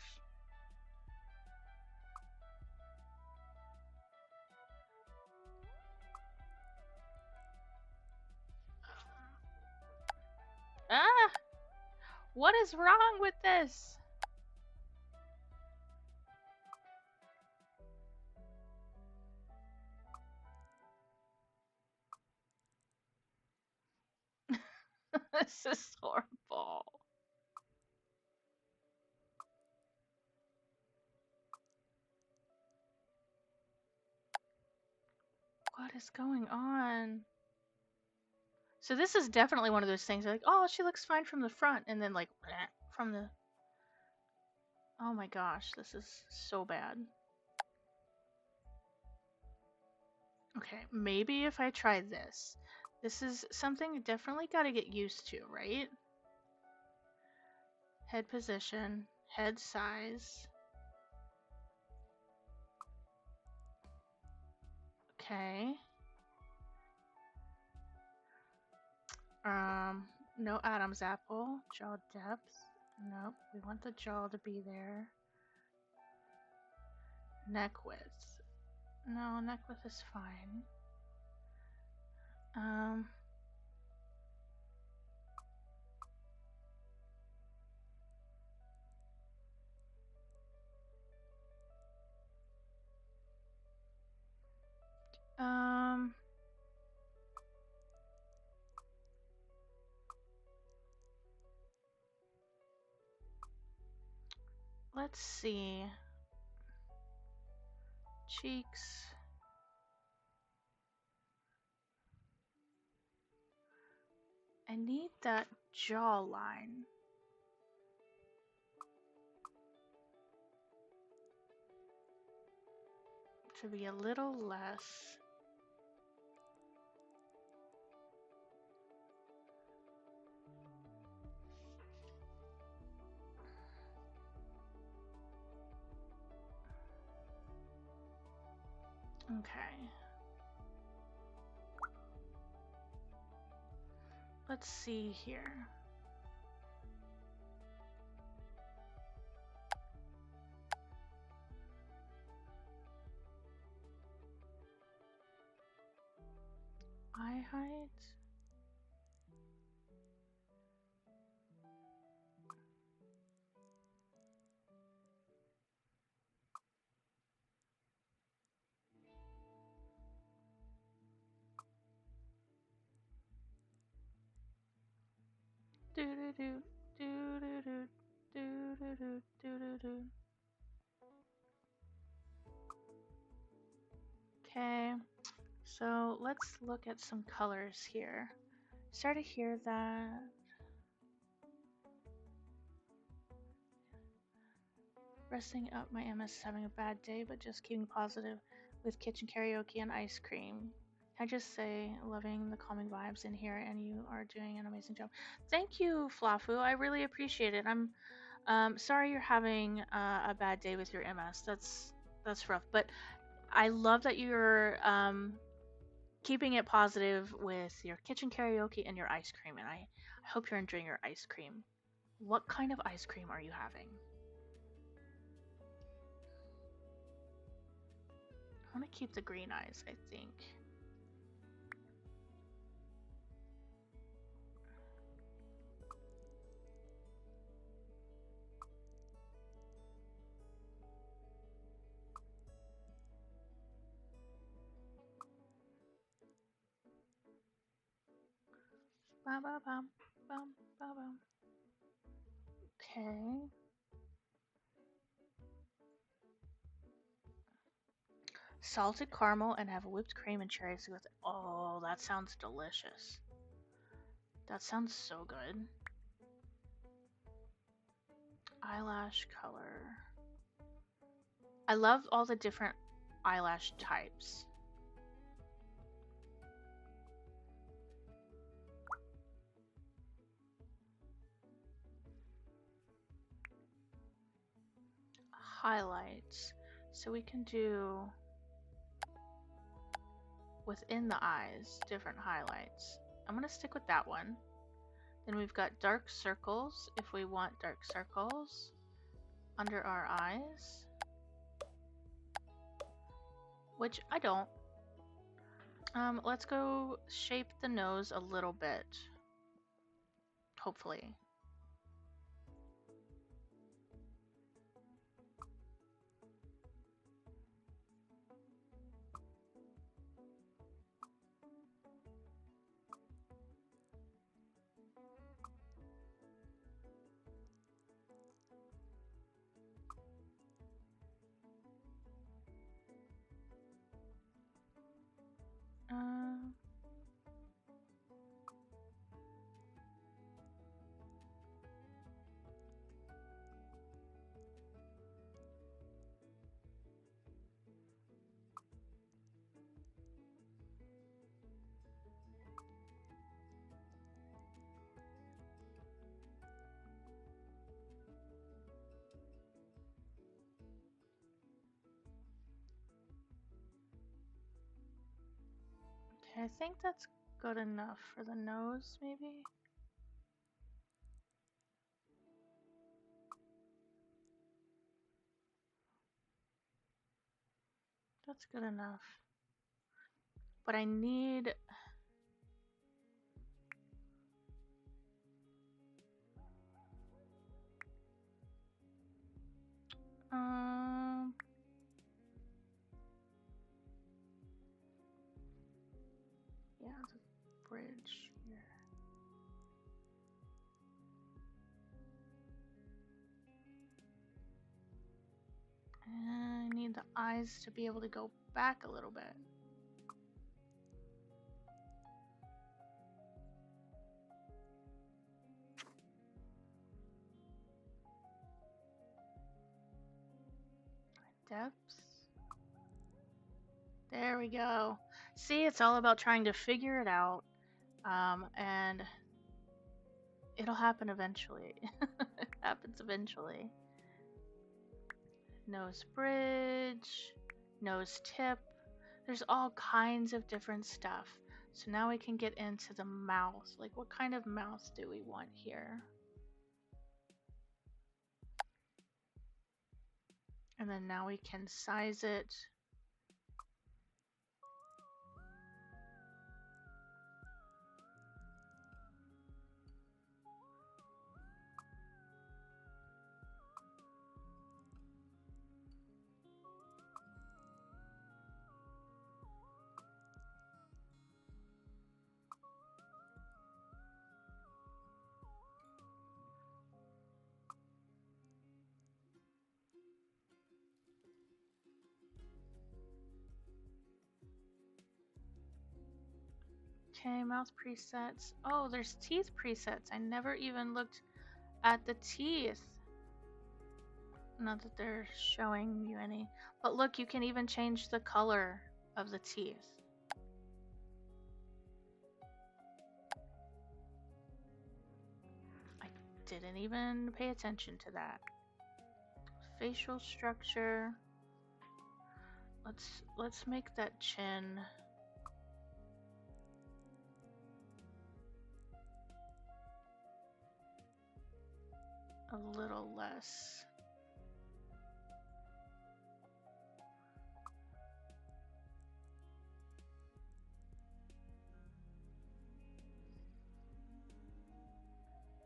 Ah! What is wrong with this? This is horrible. What is going on? So this is definitely one of those things like, oh, she looks fine from the front, and then like from the. Oh my gosh, this is so bad. Okay, maybe if I try this. This is something I definitely got to get used to, right? Head position, head size. Okay. No Adam's apple. Jaw depth. Nope, we want the jaw to be there. Neck width. No, neck width is fine. Um, um, let's see. Cheeks. I need that jawline to be a little less. Okay. Let's see here. eye height. Do do do do do do do do do do do. Okay, so let's look at some colors here. Start to hear that. Resting up, my MS is having a bad day, but just keeping positive with kitchen karaoke and ice cream. I just say, loving the calming vibes in here, and you are doing an amazing job. Thank you, Flafu. I really appreciate it. I'm sorry you're having a bad day with your MS. That's rough, but I love that you're keeping it positive with your kitchen karaoke and your ice cream, and I hope you're enjoying your ice cream. What kind of ice cream are you having? I want to keep the green eyes, I think. Bum, bum, bum, bum, bum, bum. Okay. Salted caramel and have whipped cream and cherries with it. Oh, that sounds delicious. That sounds so good. Eyelash color. I love all the different eyelash types. Highlights. So we can do within the eyes, different highlights. I'm going to stick with that one. Then we've got dark circles if we want dark circles under our eyes, which I don't. Let's go shape the nose a little bit, hopefully. Um, okay, I think that's good enough for the nose, maybe. That's good enough. But I need um yeah, the bridge here. And I need the eyes to be able to go back a little bit. Depths. There we go. See, it's all about trying to figure it out. And it'll happen eventually. It happens eventually. Nose bridge, nose tip. There's all kinds of different stuff. So now we can get into the mouth. Like, what kind of mouth do we want here? And then now we can size it. Okay, mouth presets. Oh, there's teeth presets. I never even looked at the teeth. Not that they're showing you any. But look, you can even change the color of the teeth. I didn't even pay attention to that. Facial structure. Let's make that chin a little less.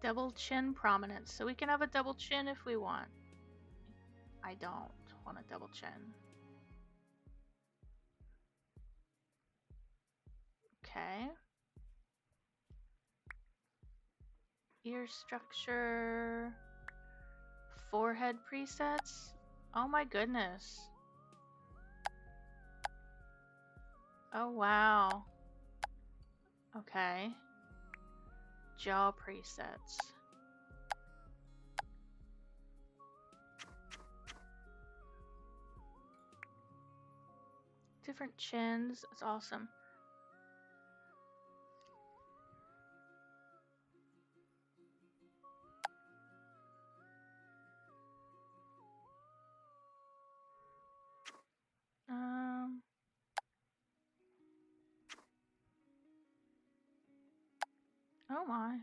Double chin prominence. So we can have a double chin if we want. I don't want a double chin. Okay. Ear structure. Forehead presets. Oh my goodness. Oh wow. Okay. Jaw presets. Different chins. It's awesome. Oh my.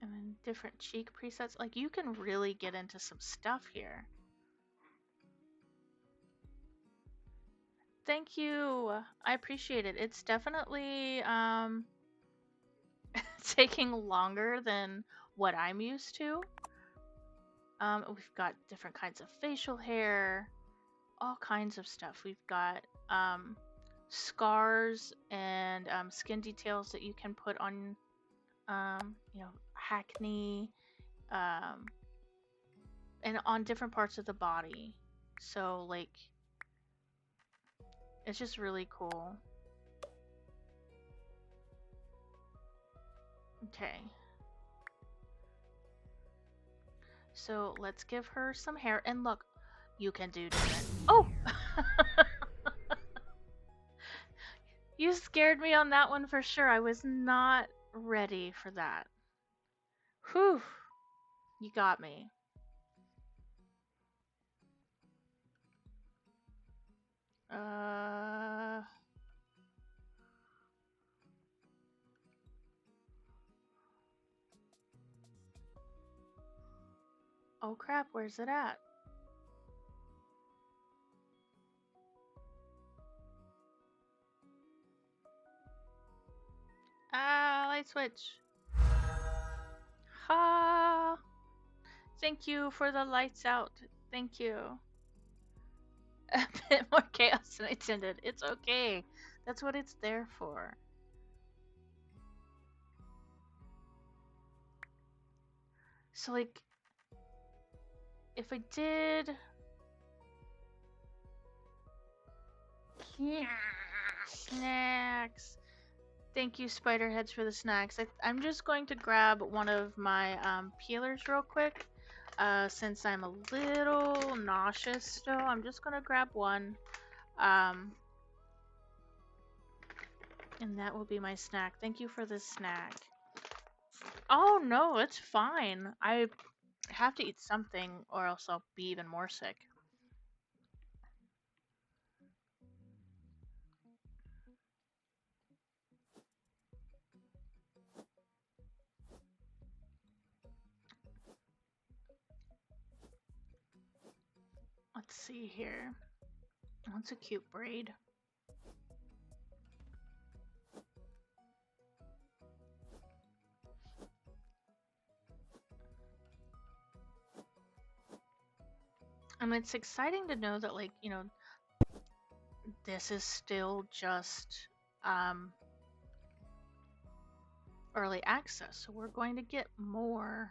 And then different cheek presets. Like, you can really get into some stuff here. Thank you. I appreciate it. It's definitely taking longer than what I'm used to. We've got different kinds of facial hair, all kinds of stuff. We've got scars and skin details that you can put on, acne, and on different parts of the body. So, like, it's just really cool. Okay. So let's give her some hair. And look, you can do different. Oh! You scared me on that one for sure. I was not ready for that. Whew. You got me. Oh crap, where's it at? Ah, light switch. Ha! Thank you for the lights out. Thank you. A bit more chaos than I intended. It's okay. That's what it's there for. So, like, if I did... Snacks. Thank you, Spiderheads, for the snacks. I'm just going to grab one of my peelers real quick. Since I'm a little nauseous still, I'm just going to grab one. And that will be my snack. Thank you for the snack. Oh, no, it's fine. I have to eat something or else I'll be even more sick. Let's see here. That's a cute braid. And it's exciting to know that, like, this is still just early access. So we're going to get more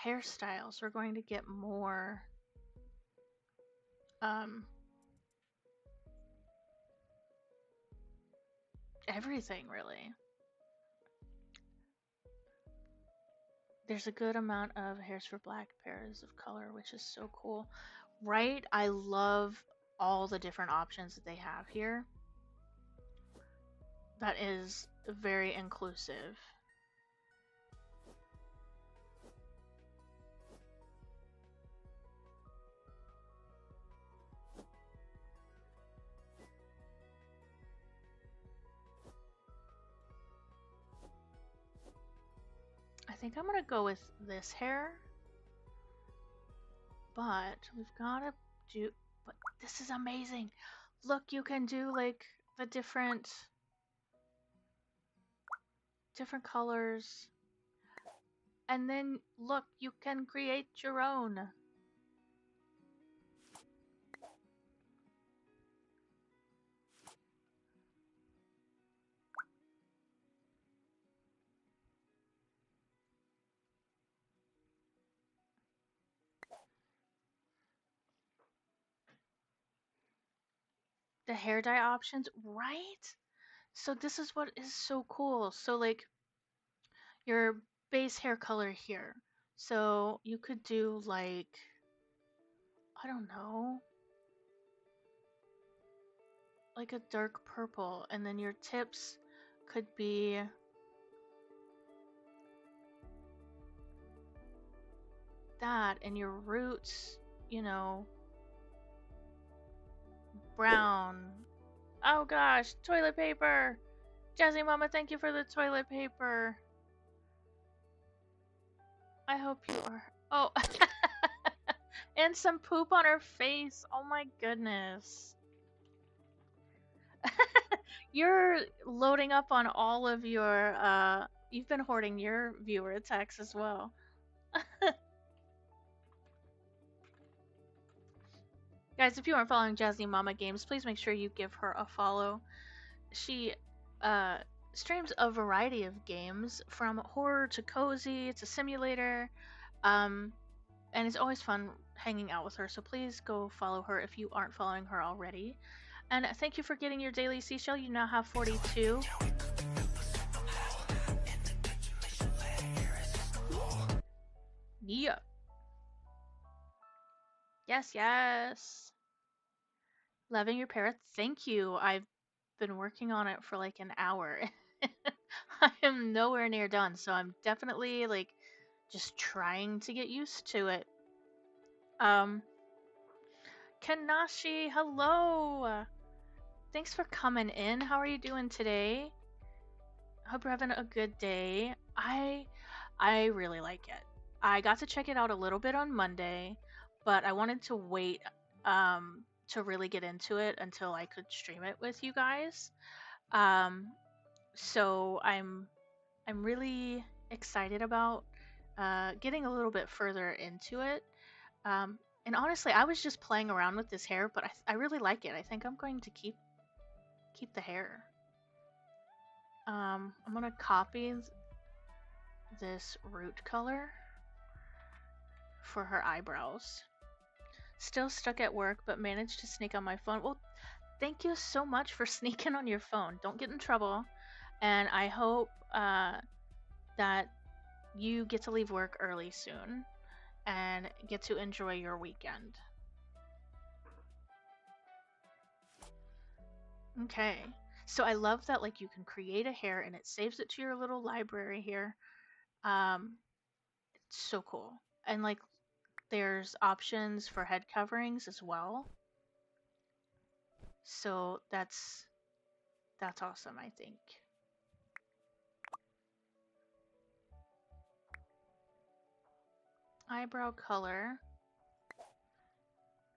hairstyles. We're going to get more everything, really. There's a good amount of hairs for black pairs of color, which is so cool. Right? I love all the different options that they have here. That is very inclusive. I think I'm gonna go with this hair, but we've gotta do. But this is amazing. Look, you can do like the different colors, and then look, you can create your own. The hair dye options, right? So this is what is so cool. So like your base hair color here. So you could do like, I don't know, like a dark purple, and then your tips could be that, and your roots, you know, brown. Oh gosh, toilet paper! Jazzy Mama, thank you for the toilet paper. I hope you are. Oh, and some poop on her face. Oh my goodness. You're loading up on all of your, you've been hoarding your viewer attacks as well. Guys, if you aren't following Jazzy Mama Games, please make sure you give her a follow. She uh, streams a variety of games, from horror to cozy to simulator, and it's always fun hanging out with her. So please go follow her if you aren't following her already. And thank you for getting your daily seashell. You now have 42. Yeah. Yes, yes. Loving your parrot. Thank you. I've been working on it for like an hour. I am nowhere near done, so I'm definitely like just trying to get used to it. Um, Kanashi, hello. Thanks for coming in. How are you doing today? Hope you're having a good day. I really like it. I got to check it out a little bit on Monday, but I wanted to wait to really get into it until I could stream it with you guys. Um so I'm really excited about getting a little bit further into it. And honestly, I was just playing around with this hair, but I really like it. I think I'm going to keep the hair. I'm gonna copy this root color for her eyebrows. Still stuck at work, but managed to sneak on my phone. Well, thank you so much for sneaking on your phone. Don't get in trouble. And I hope that you get to leave work early soon and get to enjoy your weekend. Okay. So I love that like you can create a hair and it saves it to your little library here. It's so cool. And like there's options for head coverings as well. So that's awesome, I think. Eyebrow color.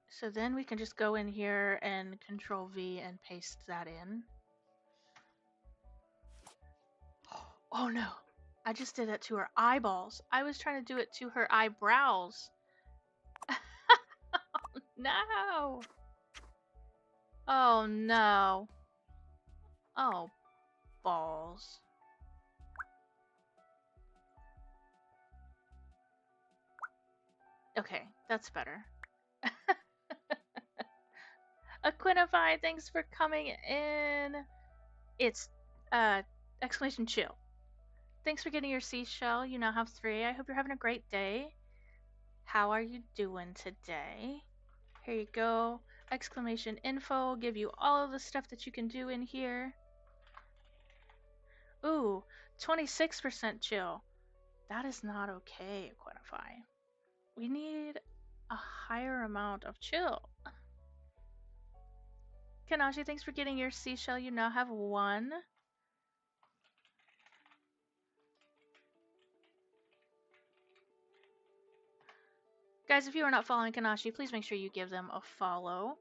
So then we can just go in here and Control V and paste that in. Oh no, I just did that to her eyeballs. I was trying to do it to her eyebrows. No. Oh no. Oh, balls. Okay, that's better. Aquinify, thanks for coming in. It's Uh, exclamation chill. Thanks for getting your seashell. You now have 3. I hope you're having a great day. How are you doing today? Here you go. Exclamation info. Give you all of the stuff that you can do in here. Ooh, 26% chill. That is not okay, Equinify. We need a higher amount of chill. Kanashi, thanks for getting your seashell. You now have 1. Guys, if you are not following Kanashi, please make sure you give them a follow.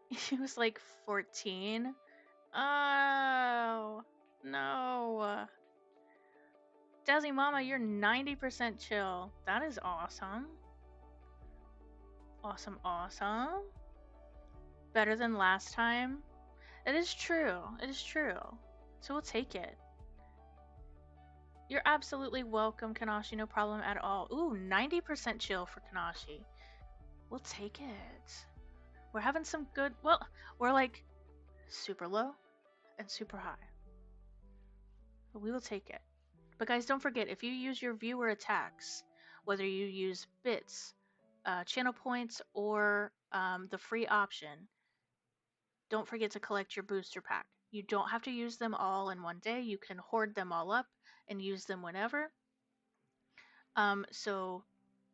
He was like 14. Oh, no. Desi Mama, you're 90% chill. That is awesome. Awesome, awesome. Better than last time. It is true. It is true. So we'll take it. You're absolutely welcome, Kanashi. No problem at all. Ooh, 90% chill for Kanashi. We'll take it. We're having some good... Well, we're like super low and super high. But we will take it. But guys, don't forget, if you use your viewer attacks, whether you use bits, channel points, or the free option, don't forget to collect your booster pack. You don't have to use them all in one day. You can hoard them all up and use them whenever. So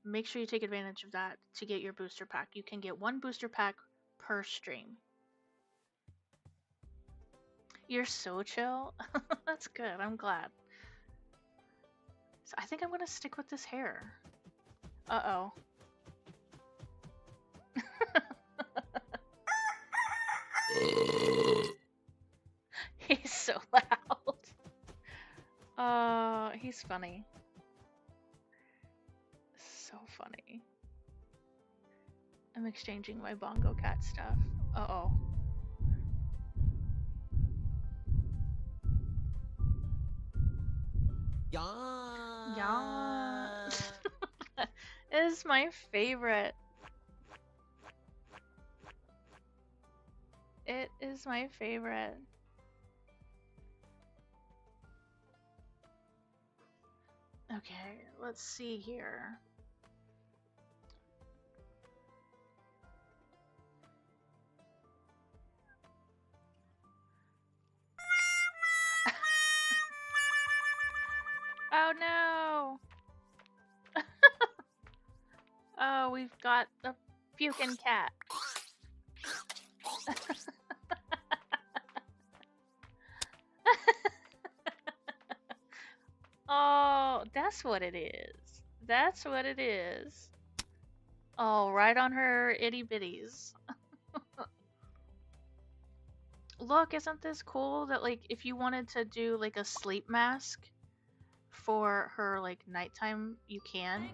make sure you take advantage of that to get your booster pack. You can get 1 booster pack per stream. You're so chill. That's good. I'm glad. So I think I'm going to stick with this hair. Uh-oh. He's so loud. He's funny. So funny. I'm exchanging my bongo cat stuff. Uh-oh. Yeah. It is my favorite. It is my favorite. Okay, let's see here. Oh no! Oh, we've got the puking cat. Oh, that's what it is. That's what it is. Oh, right on her itty bitties. Look, isn't this cool that, like, if you wanted to do, like, a sleep mask for her, like, nighttime, you can.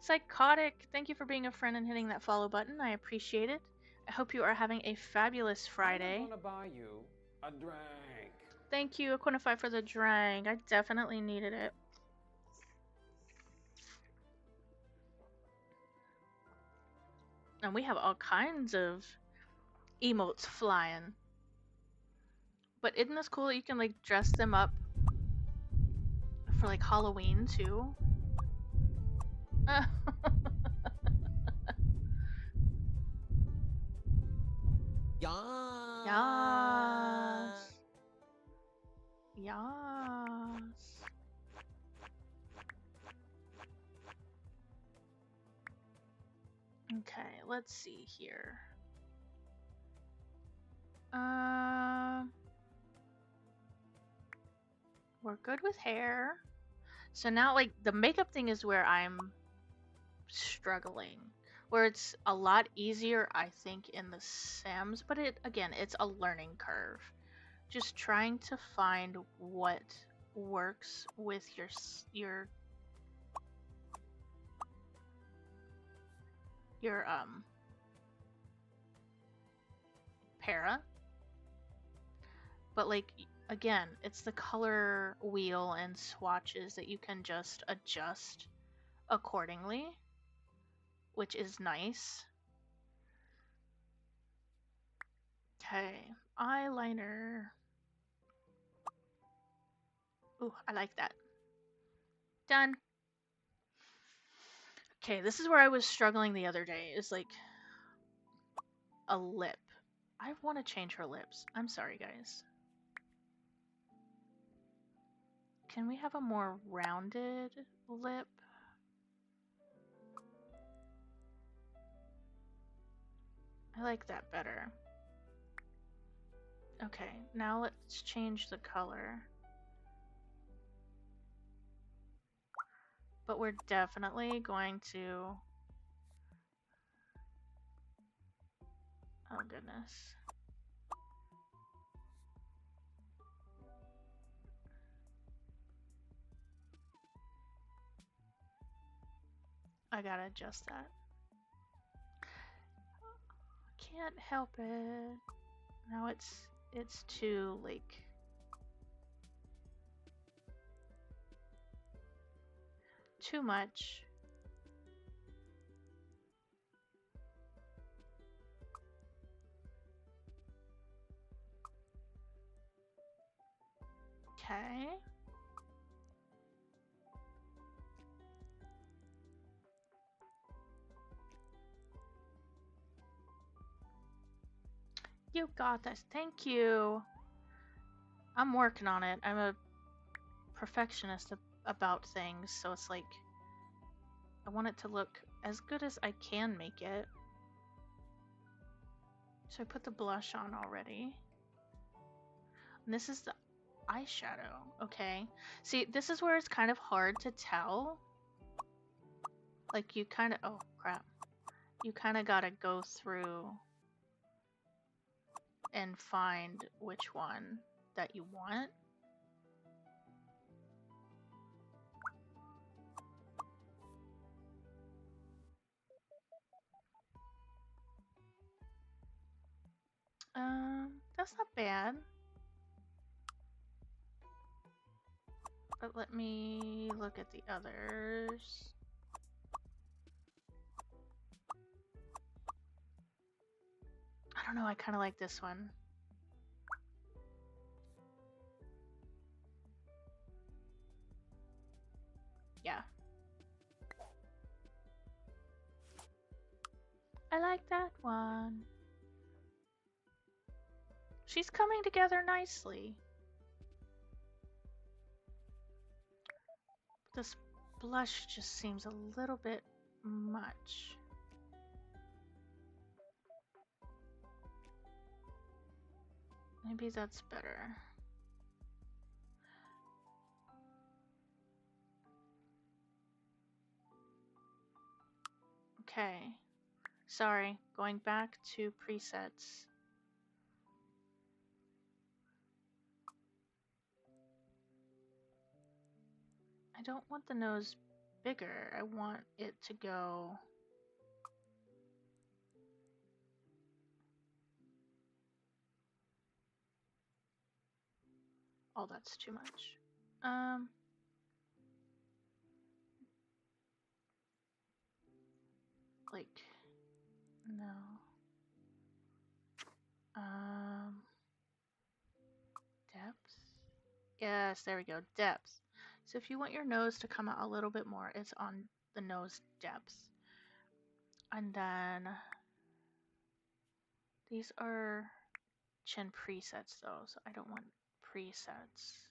Psychotic, thank you for being a friend and hitting that follow button. I appreciate it. I hope you are having a fabulous Friday. I'm gonna buy you a drink. Thank you, Equinify, for the drink. I definitely needed it. And we have all kinds of emotes flying. But isn't this cool that you can, like, dress them up for, like, Halloween, too? Yes. Yes. Okay, let's see here. We're good with hair. So now, like, the makeup thing is where I'm struggling. Where it's a lot easier, I think, in the Sims, but it's a learning curve. Just trying to find what works with your para. But, like, again, it's the color wheel and swatches that you can just adjust accordingly, which is nice. Okay, eyeliner. Ooh, I like that. Done. Okay, this is where I was struggling the other day. Is like a lip. I want to change her lips. I'm sorry, guys. Can we have a more rounded lip? I like that better. Okay, now let's change the color. But we're definitely going to... Oh, goodness. I gotta adjust that. Can't help it. Now it's too, like... too much. Okay. You got this. Thank you. I'm working on it. I'm a perfectionist about things, so it's like I want it to look as good as I can make it. So I put the blush on already. And this is the eyeshadow, okay? See, this is where it's kind of hard to tell. Like you kind of, oh crap. You kind of gotta go through and find which one that you want. That's not bad. But let me look at the others. I don't know, I kind of like this one. Yeah. I like that one. She's coming together nicely. This blush just seems a little bit much. Maybe that's better. Okay. Sorry, going back to presets. I don't want the nose bigger. I want it to go... Oh, that's too much. Like, no. Depth? Yes, there we go, depth. So if you want your nose to come out a little bit more, it's on the nose depth. And then these are chin presets though, so I don't want presets.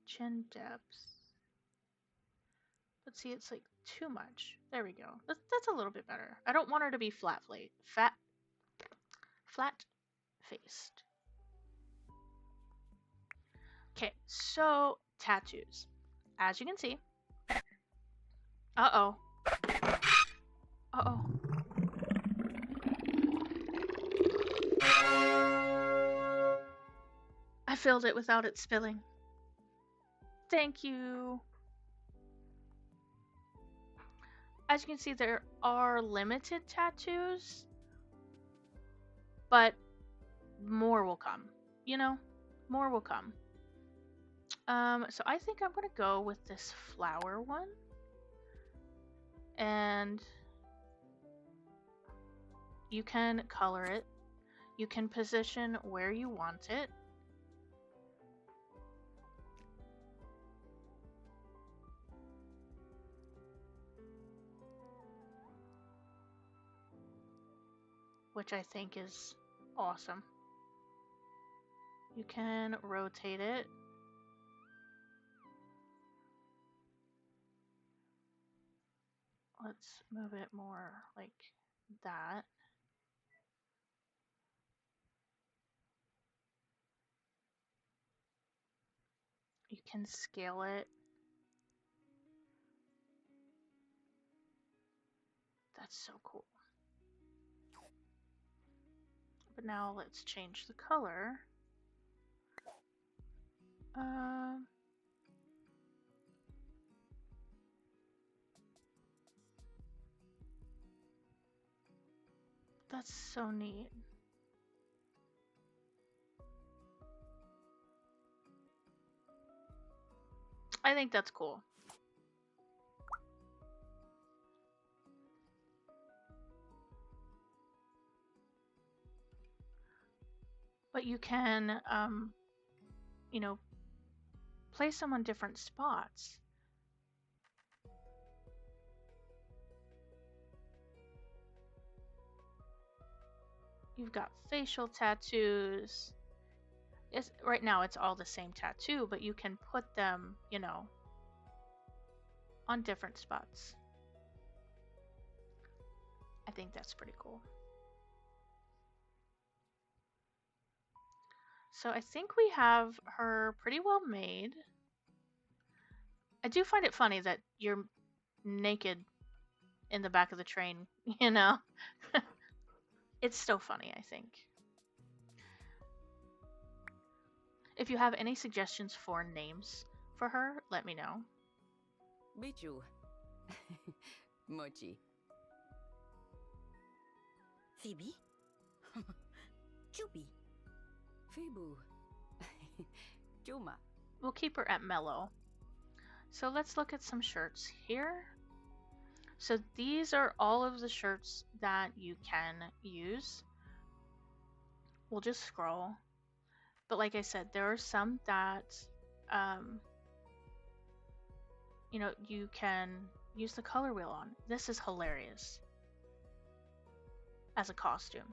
Chin depth. But see, it's like too much. There we go. That's a little bit better. I don't want her to be flat faced. Okay, so tattoos. As you can see. Uh-oh. Uh-oh. I filled it without it spilling. Thank you. As you can see, there are limited tattoos, but more will come. You know, more will come. So I think I'm gonna go with this flower one. And you can color it. You can position where you want it. Which I think is awesome. You can rotate it. Let's move it more like that. You can scale it. That's so cool. But now let's change the color. That's so neat. I think that's cool. But you can, you know, place them on different spots. You've got facial tattoos. Right now it's all the same tattoo, but you can put them, you know, on different spots. I think that's pretty cool. So I think we have her pretty well made. I do find it funny that you're naked in the back of the train, you know? It's still funny, I think. If you have any suggestions for names for her, let me know. Bichu. Mochi. Phoebe? Chubby. Fibu. Juma. We'll keep her at mellow. So let's look at some shirts here. So these are all of the shirts that you can use. We'll just scroll. But like I said, there are some that, you know, you can use the color wheel on. This is hilarious as a costume.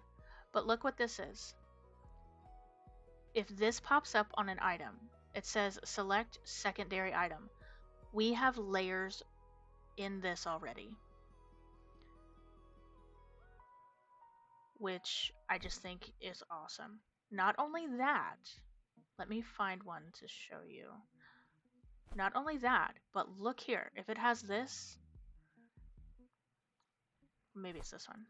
But look what this is. If this pops up on an item, it says select secondary item. We have layers in this already, which I just think is awesome. Not only that, let me find one to show you. Not only that, but look here. If it has this, maybe it's this one.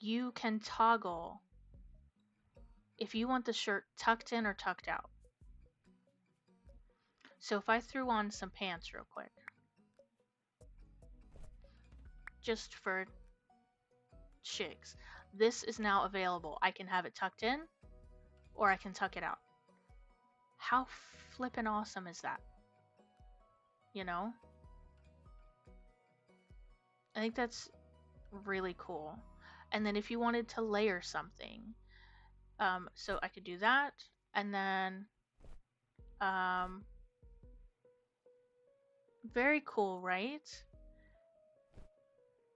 You can toggle if you want the shirt tucked in or tucked out. So if I threw on some pants real quick, just for shigs, this is now available. I can have it tucked in or I can tuck it out. How flippin' awesome is that? You know? I think that's really cool. And then if you wanted to layer something, so I could do that, and then very cool, right?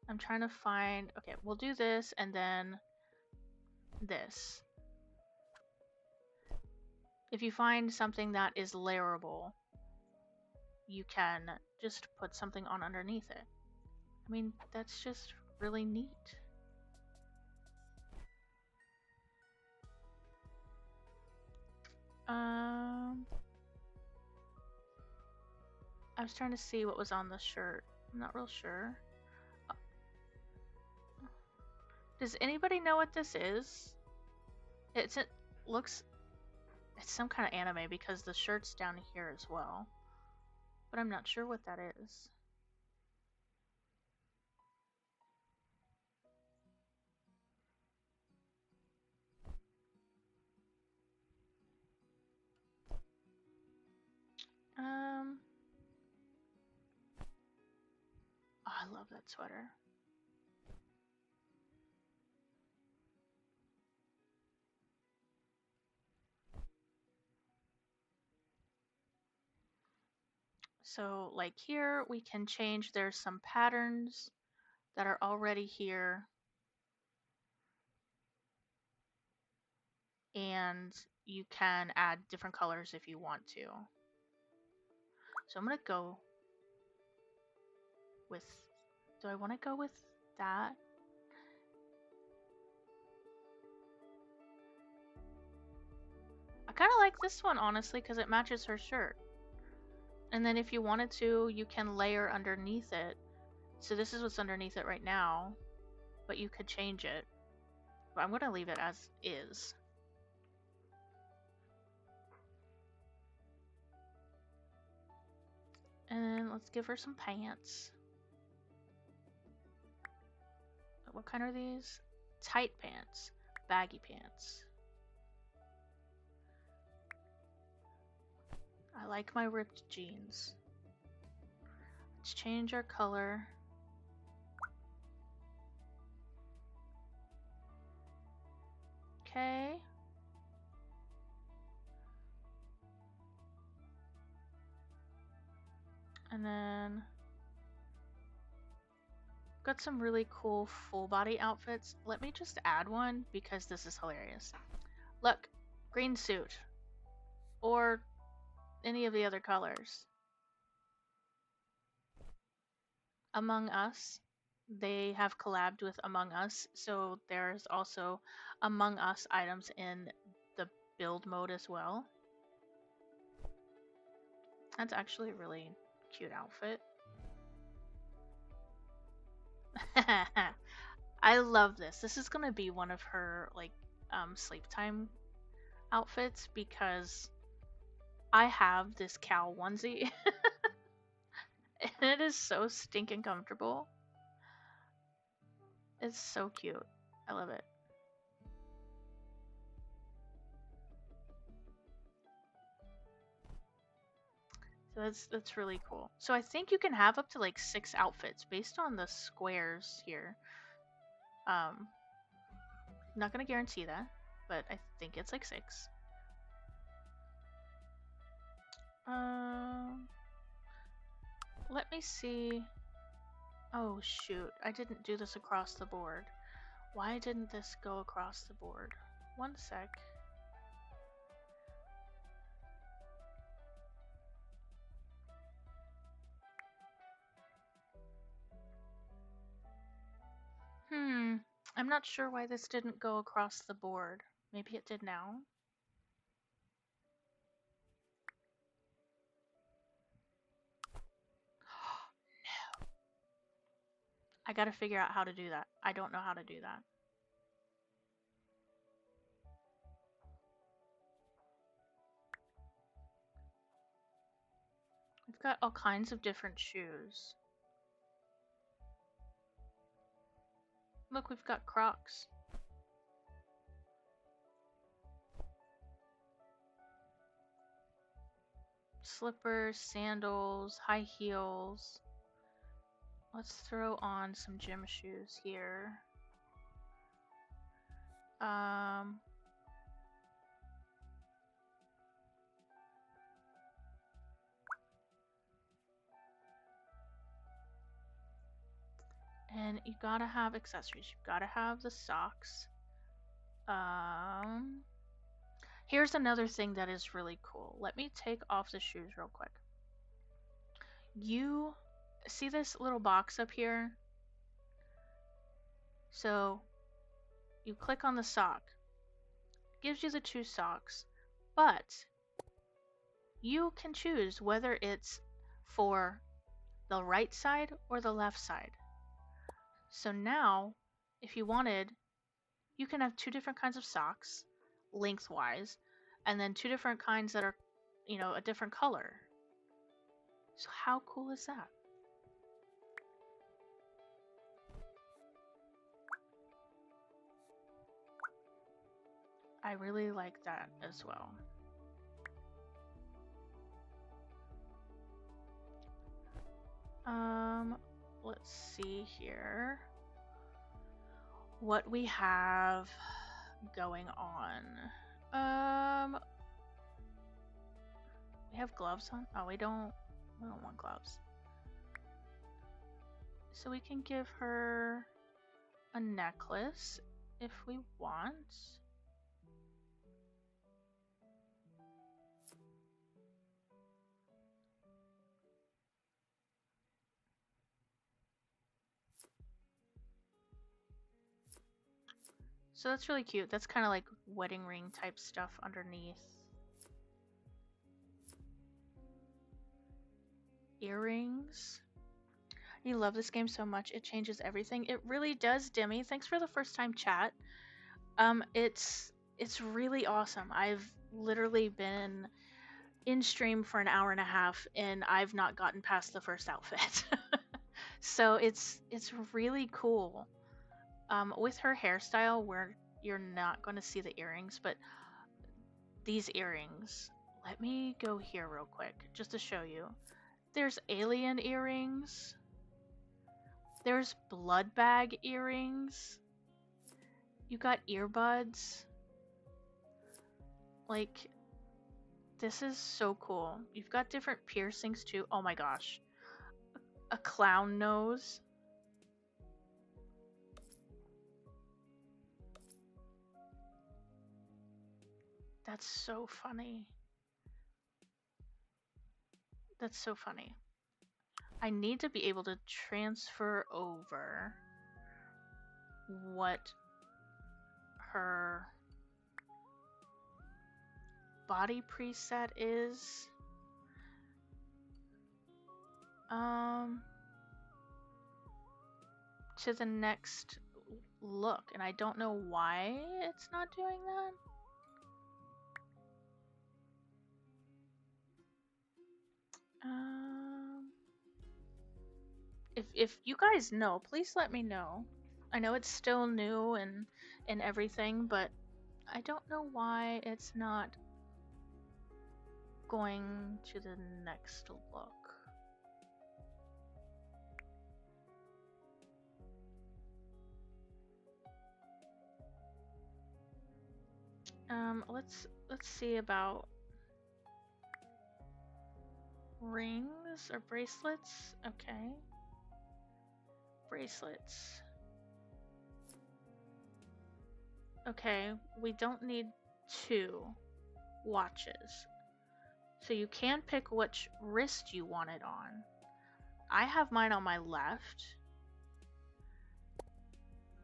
I'm trying to find, okay, we'll do this and then this. If you find something that is layerable, you can just put something on underneath it. I mean, that's just really neat. I was trying to see what was on the shirt. I'm not real sure. Does anybody know what this is? It looks, it's some kind of anime because the shirt's down here as well. But I'm not sure what that is. Oh, I love that sweater. So like here we can change, there's some patterns that are already here. And you can add different colors if you want to. So I'm gonna go with, do I want to go with that? I kind of like this one, honestly, because it matches her shirt. And then if you wanted to, you can layer underneath it. So this is what's underneath it right now, but you could change it. But I'm going to leave it as is. And then let's give her some pants. What kind are these? Tight pants, baggy pants. I like my ripped jeans. Let's change our color. Okay. And then got some really cool full body outfits. Let me just add one because this is hilarious. Look, green suit. Or any of the other colors. Among Us. They have collabed with Among Us, so there's also Among Us items in the build mode as well. That's actually a really cute outfit. I love this. This is gonna be one of her like sleep time outfits because I have this cow onesie and it is so stinking comfortable. It's so cute. I love it. So that's really cool. So I think you can have up to like 6 outfits based on the squares here. I'm not gonna guarantee that, but I think it's like 6. Um, let me see. Oh shoot, I didn't do this across the board. Why didn't this go across the board? One sec. I'm not sure why this didn't go across the board. Maybe it did now. No. I gotta figure out how to do that. I don't know how to do that. We've got all kinds of different shoes. Look, we've got Crocs. Slippers, sandals, high heels. Let's throw on some gym shoes here. And you gotta have accessories. You gotta have the socks. Here's another thing that is really cool. Let me take off the shoes real quick. You see this little box up here? So you click on the sock. It gives you the 2 socks, but you can choose whether it's for the right side or the left side. So now, if you wanted, you can have 2 different kinds of socks, lengthwise, and then 2 different kinds that are, a different color. So how cool is that? I really like that as well. Let's see here what we have going on. We have gloves on. Oh, we don't We don't want gloves. So we can give her a necklace if we want. So that's really cute. That's kind of like wedding ring type stuff underneath. Earrings. You love this game so much, it changes everything. It really does, Demi. Thanks for the first time chat. It's really awesome. I've literally been in stream for an hour and a half and I've not gotten past the first outfit. So it's really cool. With her hairstyle where you're not going to see the earrings, but these earrings. Let me go here real quick just to show you. There's alien earrings. There's blood bag earrings. You got earbuds. Like, this is so cool. You've got different piercings too. Oh my gosh. A clown nose. That's so funny. That's so funny. I need to be able to transfer over what her body preset is. To the next look, and I don't know why it's not doing that. If you guys know, please let me know. I know it's still new and everything, but I don't know why it's not going to the next look. Let's see about rings or bracelets. Okay. Bracelets. Okay, we don't need 2 watches. So you can pick which wrist you want it on. I have mine on my left,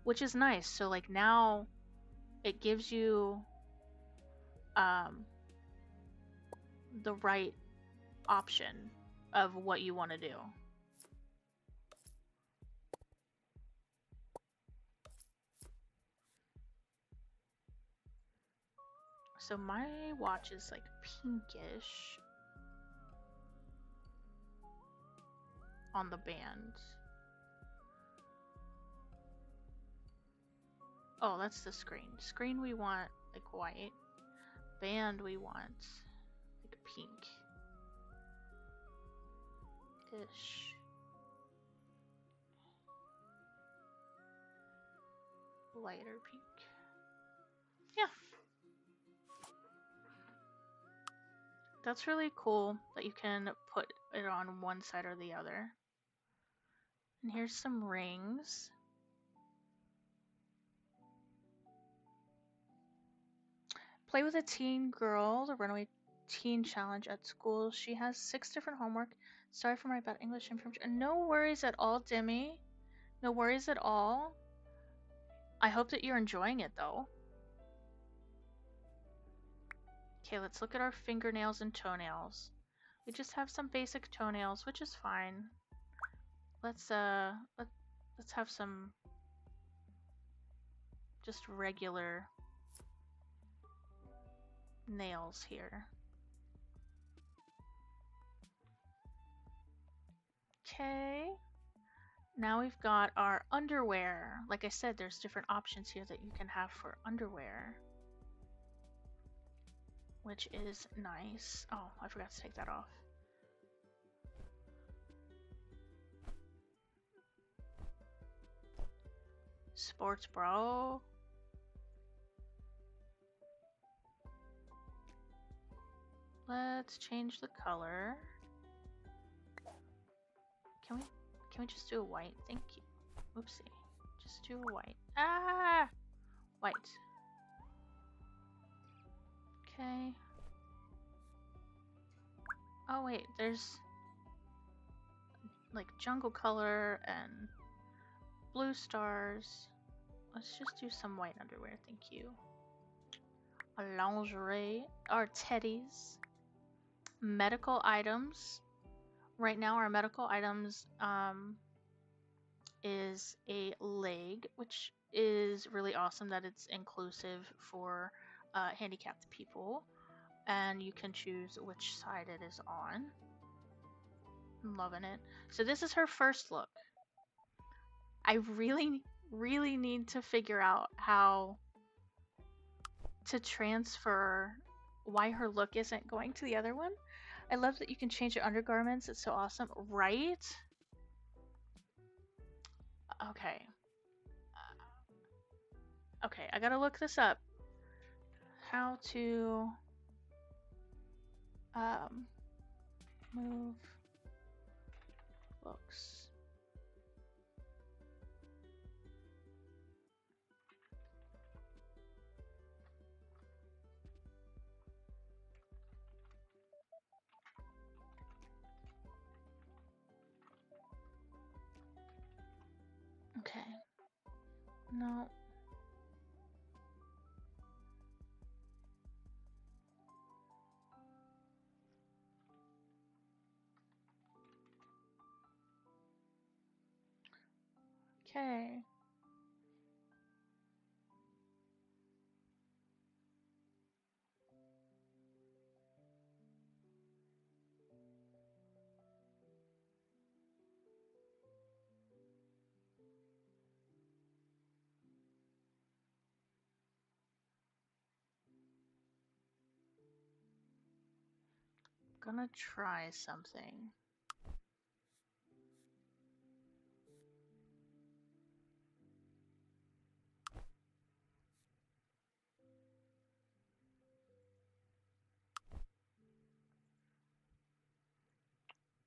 which is nice. So like now it gives you the right option of what you want to do. So my watch is like pinkish on the band. Oh, that's the screen. Screen we want like white. Band we want like pink. Ish. Lighter pink. Yeah. That's really cool that you can put it on one side or the other. And here's some rings. Play with a teen girl, the runaway teen challenge at school. She has 6 different homework. Sorry for my bad English information. No worries at all, Demi. No worries at all. I hope that you're enjoying it though. Okay, let's look at our fingernails and toenails. We just have some basic toenails, which is fine. Let's have some just regular nails here. Okay. Now we've got our underwear. Like I said, there's different options here that you can have for underwear, which is nice. Oh, I forgot to take that off. Sports bra. Let's change the color. Can we just do a white? Thank you. Oopsie. Just do a white. Ah! White. Okay. Oh wait, there's like jungle color and blue stars. Let's just do some white underwear, thank you. A lingerie, our teddies. Medical items. Right now our medical items is a leg, which is really awesome that it's inclusive for handicapped people. And you can choose which side it is on. I'm loving it. So this is her first look. I really need to figure out how to transfer why her look isn't going to the other one. I love that you can change your undergarments. It's so awesome, right? Okay. Okay, I gotta look this up. How to move looks. Okay. No. Okay. Gonna try something.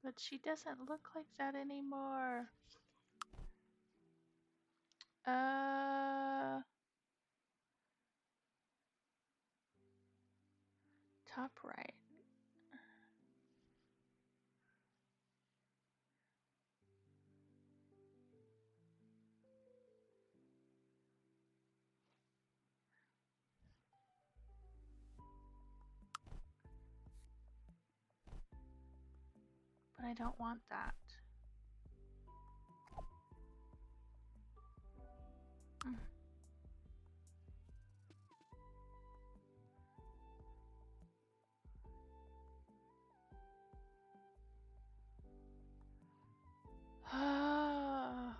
But she doesn't look like that anymore. Top right. But I don't want that.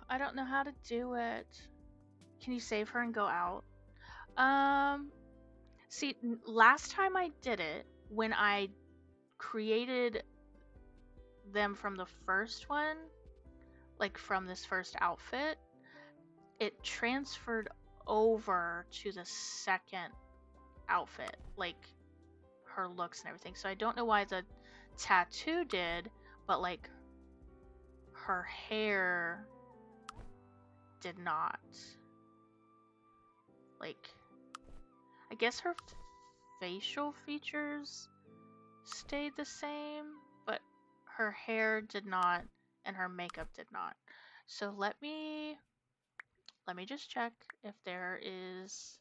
I don't know how to do it. Can you save her and go out? See, last time I did it, when I created them from the first one, like from this first outfit, it transferred over to the second outfit, like her looks and everything. So I don't know why the tattoo did, but like her hair did not. Like, I guess her facial features stayed the same, but her hair did not and her makeup did not. So let me just check if there is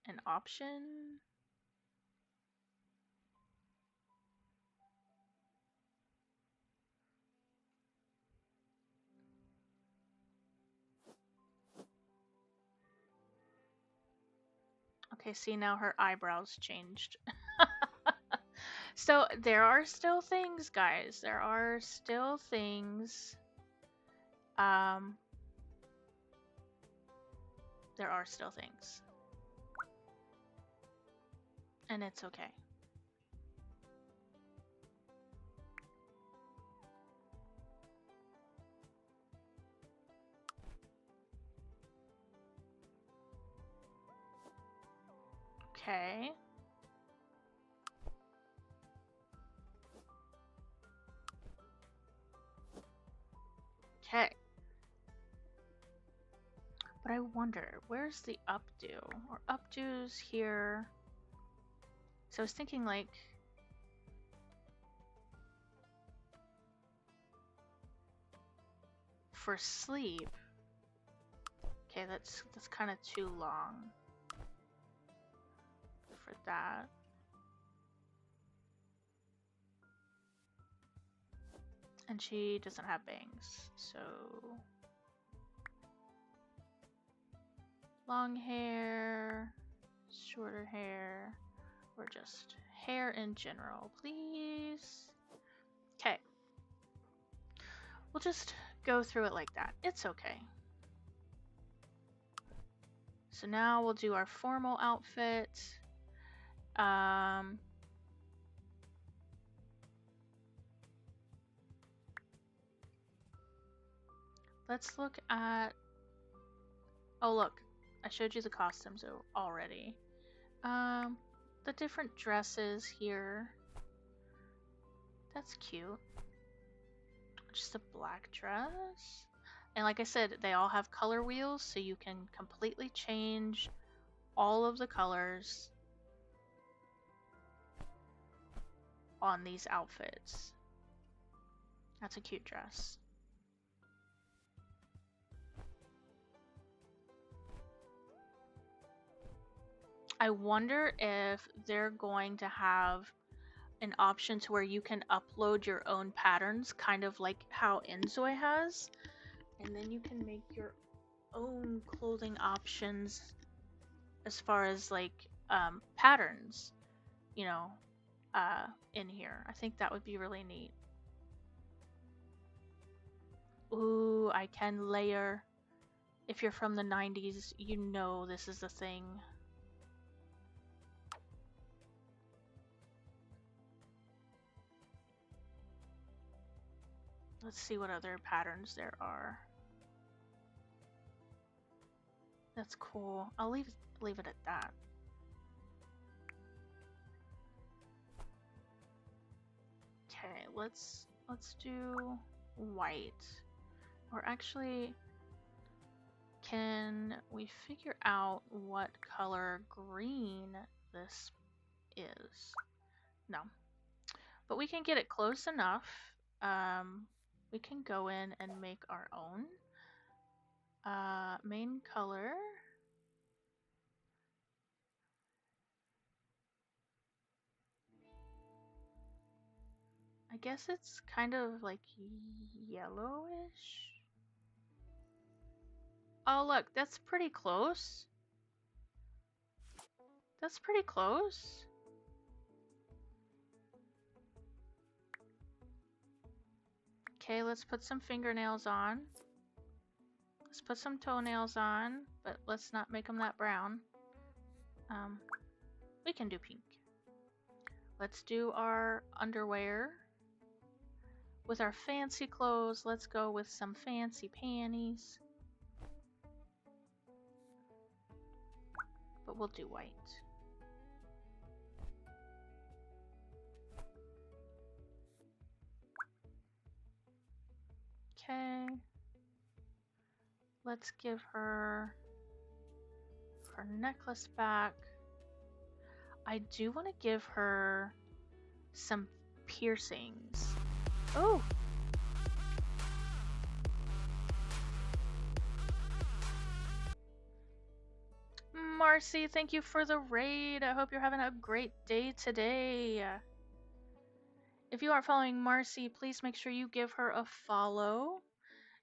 an option. Okay, see, now her eyebrows changed. So there are still things, guys. There are still things. There are still things. And it's okay. Okay. Okay. But I wonder, where's the updo? Or updo's here. So I was thinking like for sleep. Okay, that's kind of too long for that. And she doesn't have bangs, so long hair, shorter hair, or just hair in general, please. Okay. We'll just go through it like that. It's okay. So now we'll do our formal outfit. Let's look at... Oh, look. I showed you the costumes already. The different dresses here. That's cute. Just a black dress. And like I said, they all have color wheels, so you can completely change all of the colors on these outfits. That's a cute dress. I wonder if they're going to have an option to where you can upload your own patterns, kind of like how Enzoi has, and then you can make your own clothing options as far as like patterns, you know, in here. I think that would be really neat. Ooh, I can layer. If you're from the 90s, you know this is a thing. Let's see what other patterns there are. That's cool. I'll leave it at that. Okay, let's do white. Or actually, can we figure out what color green this is? No. But we can get it close enough. We can go in and make our own. Main color. I guess it's kind of like yellowish. Oh look, that's pretty close. That's pretty close. Okay, let's put some fingernails on. Let's put some toenails on, but let's not make them that brown. We can do pink. Let's do our underwear. With our fancy clothes, let's go with some fancy panties. But we'll do white. Okay. Let's give her her necklace back. I do want to give her some piercings. Oh! Marcy, thank you for the raid. I hope you're having a great day today. If you aren't following Marcy, please make sure you give her a follow.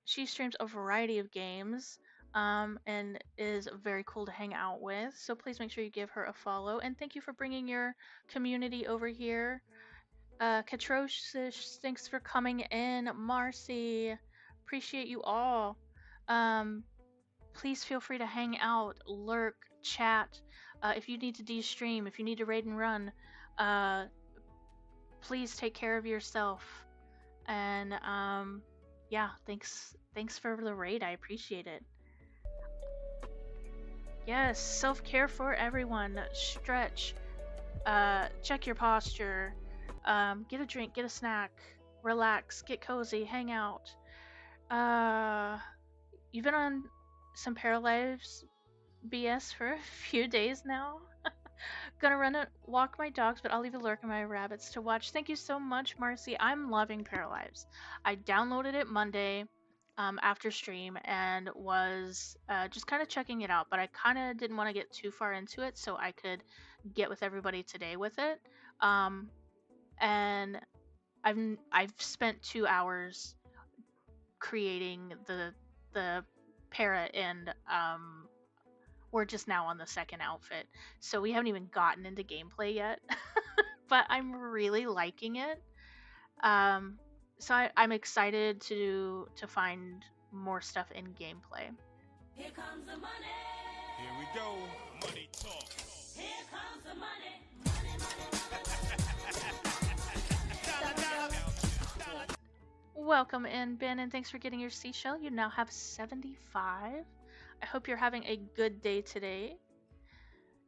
She streams a variety of games and is very cool to hang out with. So please make sure you give her a follow. And thank you for bringing your community over here. Katrocious, thanks for coming in. Marcy, appreciate you all. Please feel free to hang out, lurk, chat. If you need to de-stream, if you need to raid and run, please take care of yourself. And yeah, thanks for the raid. I appreciate it. Yes, self-care for everyone. Stretch, check your posture, get a drink, get a snack, relax, get cozy, hang out. Uh, you've been on some Paralives BS for a few days now. Gonna run and walk my dogs, but I'll leave a lurk and my rabbits to watch. Thank you so much, Marcy. I'm loving Paralives. I downloaded it Monday after stream and was just kind of checking it out, but I kind of didn't want to get too far into it so I could get with everybody today with it. Um, and I've spent 2 hours creating the para, and we're just now on the second outfit, so we haven't even gotten into gameplay yet. But I'm really liking it. So I'm excited to find more stuff in gameplay. Here comes the money. Here we go. Money talk. Here comes the money. Welcome in, Ben, and thanks for getting your seashell. You now have 75. I hope you're having a good day today.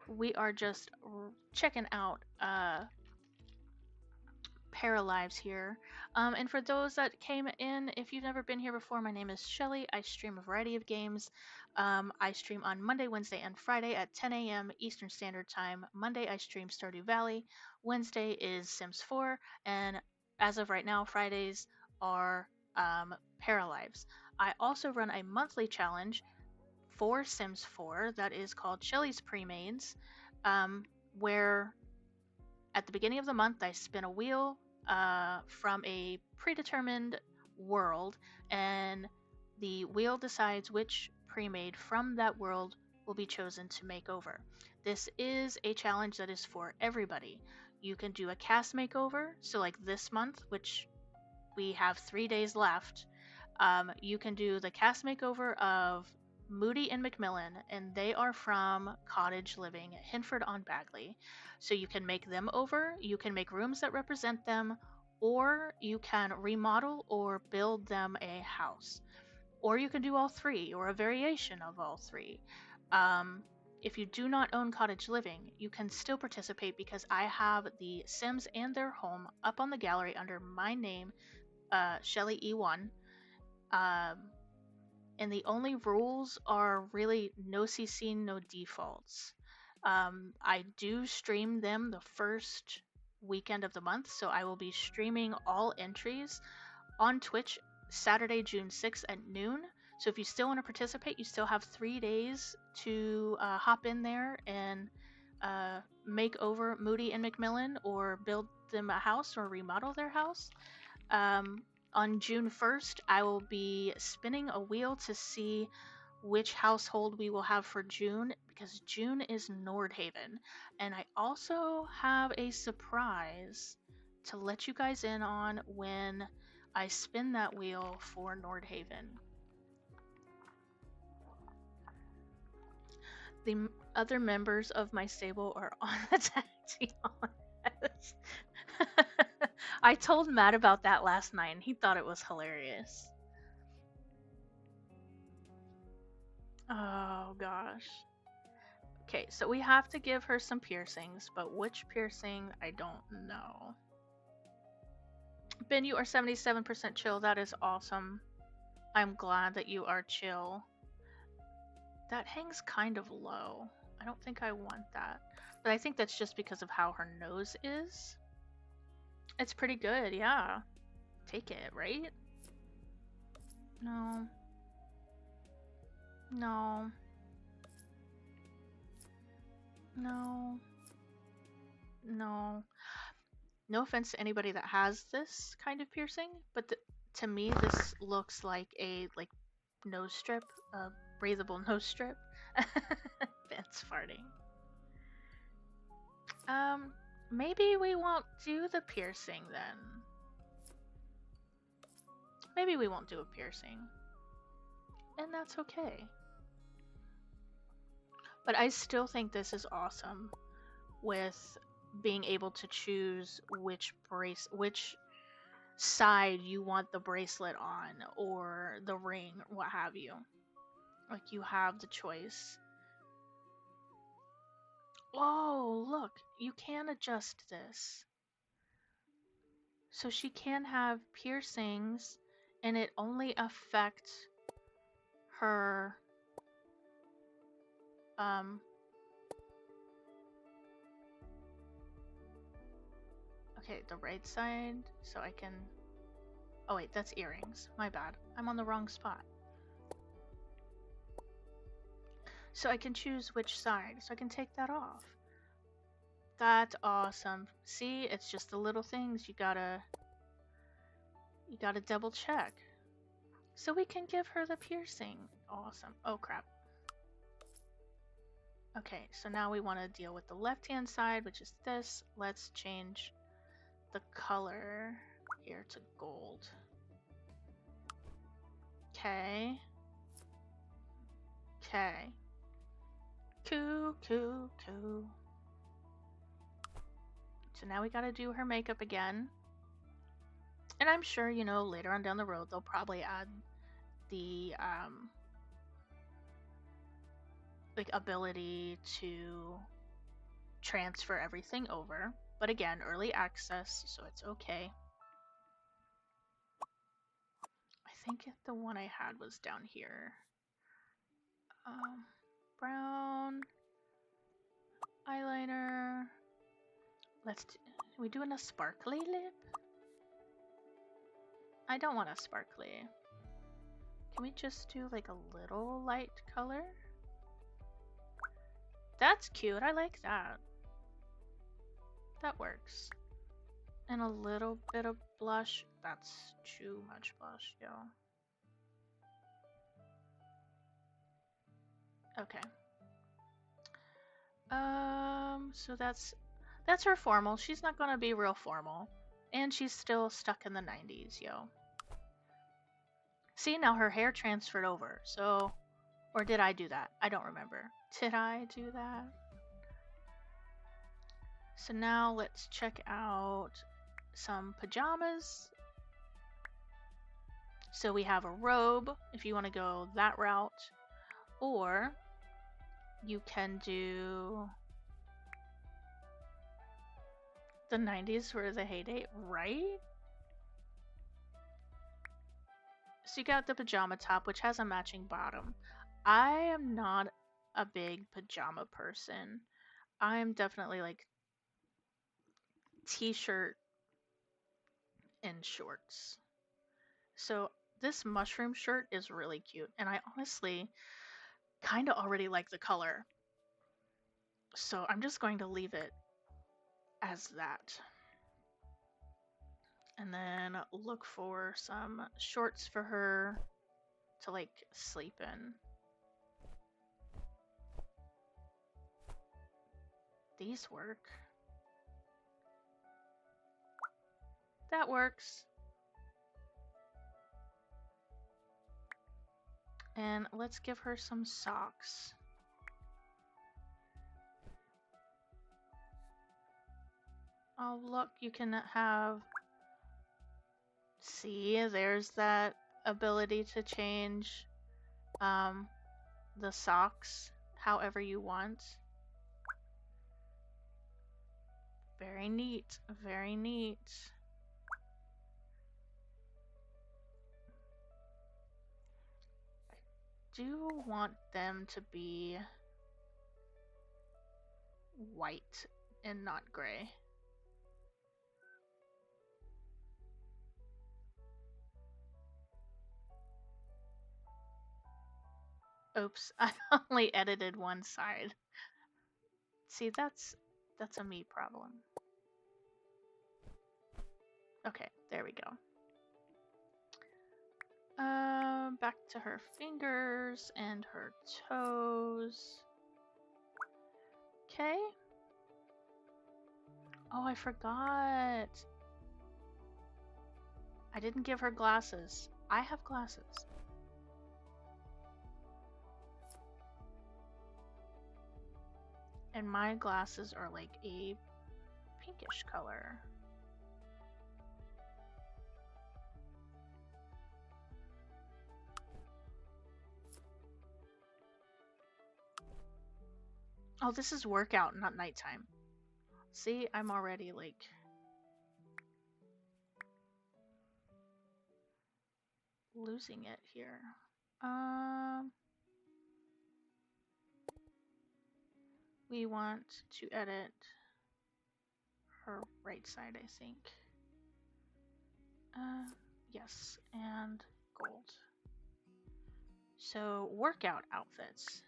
We are just checking out Paralives here. And for those that came in, if you've never been here before, my name is Shelly. I stream a variety of games. I stream on Monday, Wednesday, and Friday at 10 a.m. Eastern Standard Time. Monday, I stream Stardew Valley. Wednesday is Sims 4. And as of right now, Fridays are Paralives. I also run a monthly challenge for Sims 4 that is called Shelly's Pre-Mades, where at the beginning of the month, I spin a wheel from a predetermined world, and the wheel decides which pre-made from that world will be chosen to make over. This is a challenge that is for everybody. You can do a cast makeover, so like this month, which we have 3 days left, you can do the cast makeover of Moody and Macmillan, and they are from Cottage Living, Hinford on Bagley. So you can make them over, you can make rooms that represent them, or you can remodel or build them a house. Or you can do all three, or a variation of all three. If you do not own Cottage Living, you can still participate because I have the Sims and their home up on the gallery under my name, Shelly E1. And the only rules are really no CC, no defaults. I do stream them the first weekend of the month, so I will be streaming all entries on Twitch Saturday, June 6th at noon. So if you still want to participate, you still have 3 days to hop in there and make over Moody and Macmillan, or build them a house or remodel their house. On June 1st, I will be spinning a wheel to see which household we will have for June, because June is Nordhaven. And I also have a surprise to let you guys in on when I spin that wheel for Nordhaven. The other members of my stable are on the tag team on this. I told Matt about that last night and he thought it was hilarious. Oh gosh. Okay, so we have to give her some piercings, but which piercing, I don't know. Ben, you are 77% chill. That is awesome. I'm glad that you are chill. That hangs kind of low. I don't think I want that. But I think that's just because of how her nose is. It's pretty good, yeah. Take it, right? No. No. No. No. No offense to anybody that has this kind of piercing, but to me this looks like a nose strip, a breathable nose strip. Ben's farting. Maybe we won't do the piercing then. Maybe we won't do a piercing. And that's okay. But I still think this is awesome with being able to choose which side you want the bracelet on, or the ring, or what have you. Like, you have the choice. Oh, look, you can adjust this. So she can have piercings and it only affects her okay, the right side, so I can, oh wait, that's earrings, my bad, I'm on the wrong spot. So I can choose which side, so I can take that off. That's awesome. See, it's just the little things you gotta double check. So we can give her the piercing. Awesome. Oh crap. Okay, so now we want to deal with the left-hand side, which is this. Let's change the color here to gold. Okay. Okay. Cool. So now we gotta do her makeup again. And I'm sure, you know, later on down the road, they'll probably add the, like, ability to transfer everything over. But again, early access, so it's okay. I think the one I had was down here. Brown eyeliner. Are we doing a sparkly lip? I don't want a sparkly. Can we just do like a little light color? That's cute. I like that. That works. And a little bit of blush. That's too much blush, yo. Okay. So that's her formal. She's not gonna be real formal. And she's still stuck in the 90s, yo. See, now her hair transferred over, so... Or did I do that? I don't remember. Did I do that? So now let's check out some pajamas. So we have a robe, if you want to go that route. Or you can do... The 90s were the heyday, right? So you got the pajama top, which has a matching bottom. I am not a big pajama person. I'm definitely like t-shirt and shorts. So this mushroom shirt is really cute, and I honestly kind of already like the color. So I'm just going to leave it as that. And then look for some shorts for her to like sleep in. These work. That works. And let's give her some socks. Oh, look, you can have... See, there's that ability to change the socks however you want. Very neat, very neat. I do want them to be white and not gray. Oops, I only edited one side. See, that's a me problem. Okay, there we go. Back to her fingers and her toes. Okay. Oh, I forgot. I didn't give her glasses. I have glasses. And my glasses are like a pinkish color. Oh, this is workout, not nighttime. See, I'm already like... losing it here. We want to edit her right side, I think. Yes, and gold. So, workout outfits.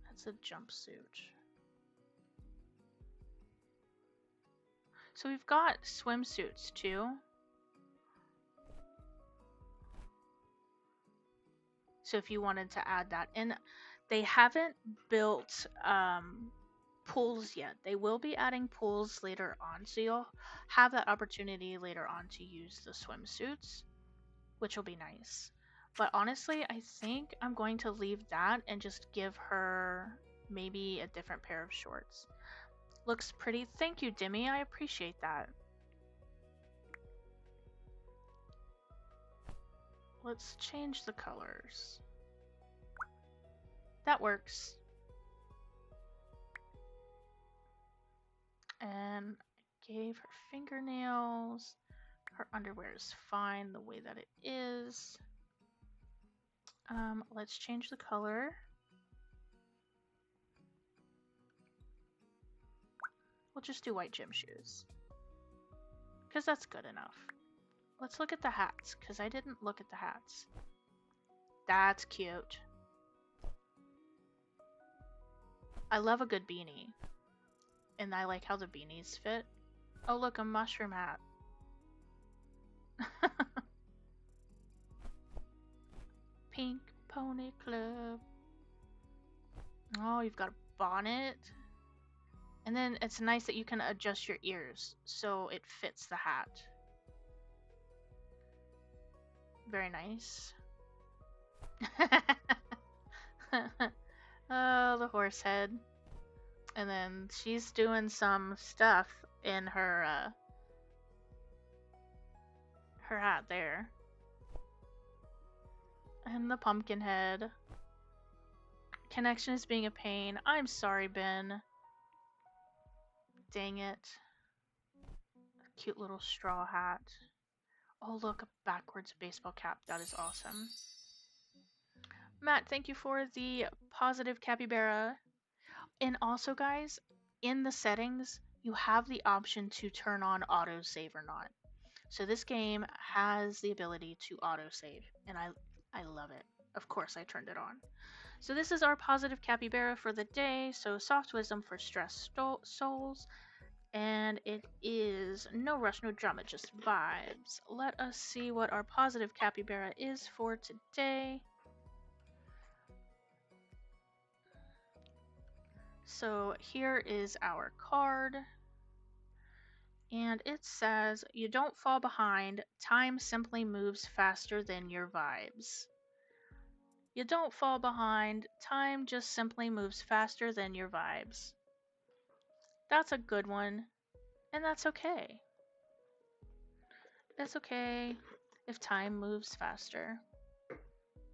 That's a jumpsuit. So we've got swimsuits too. So if you wanted to add that in, they haven't built pools yet. They will be adding pools later on, so you'll have that opportunity later on to use the swimsuits, which will be nice. But honestly, I think I'm going to leave that and just give her maybe a different pair of shorts. Looks pretty. Thank you, Dimmy. I appreciate that. Let's change the colors. That works. And I gave her fingernails. Her underwear is fine the way that it is. Let's change the color. We'll just do white gym shoes. Because that's good enough. Let's look at the hats, because I didn't look at the hats. That's cute. I love a good beanie. And I like how the beanies fit. Oh look, a mushroom hat. Pink Pony Club. Oh, you've got a bonnet. And then it's nice that you can adjust your ears so it fits the hat. Very nice. Oh, the horse head. And then she's doing some stuff in her her hat there. And the pumpkin head. Connection is being a pain. I'm sorry, Ben. Dang it. A cute little straw hat. Oh, look, a backwards baseball cap. That is awesome. Matt, thank you for the positive capybara. And also, guys, in the settings, you have the option to turn on autosave or not. So this game has the ability to autosave, and I love it. Of course, I turned it on. So this is our positive capybara for the day. So soft wisdom for stressed souls. And it is no rush, no drama, just vibes. Let us see what our positive capybara is for today. So here is our card. And it says, you don't fall behind, time simply moves faster than your vibes. You don't fall behind, time just simply moves faster than your vibes. That's a good one, and that's okay. It's okay if time moves faster.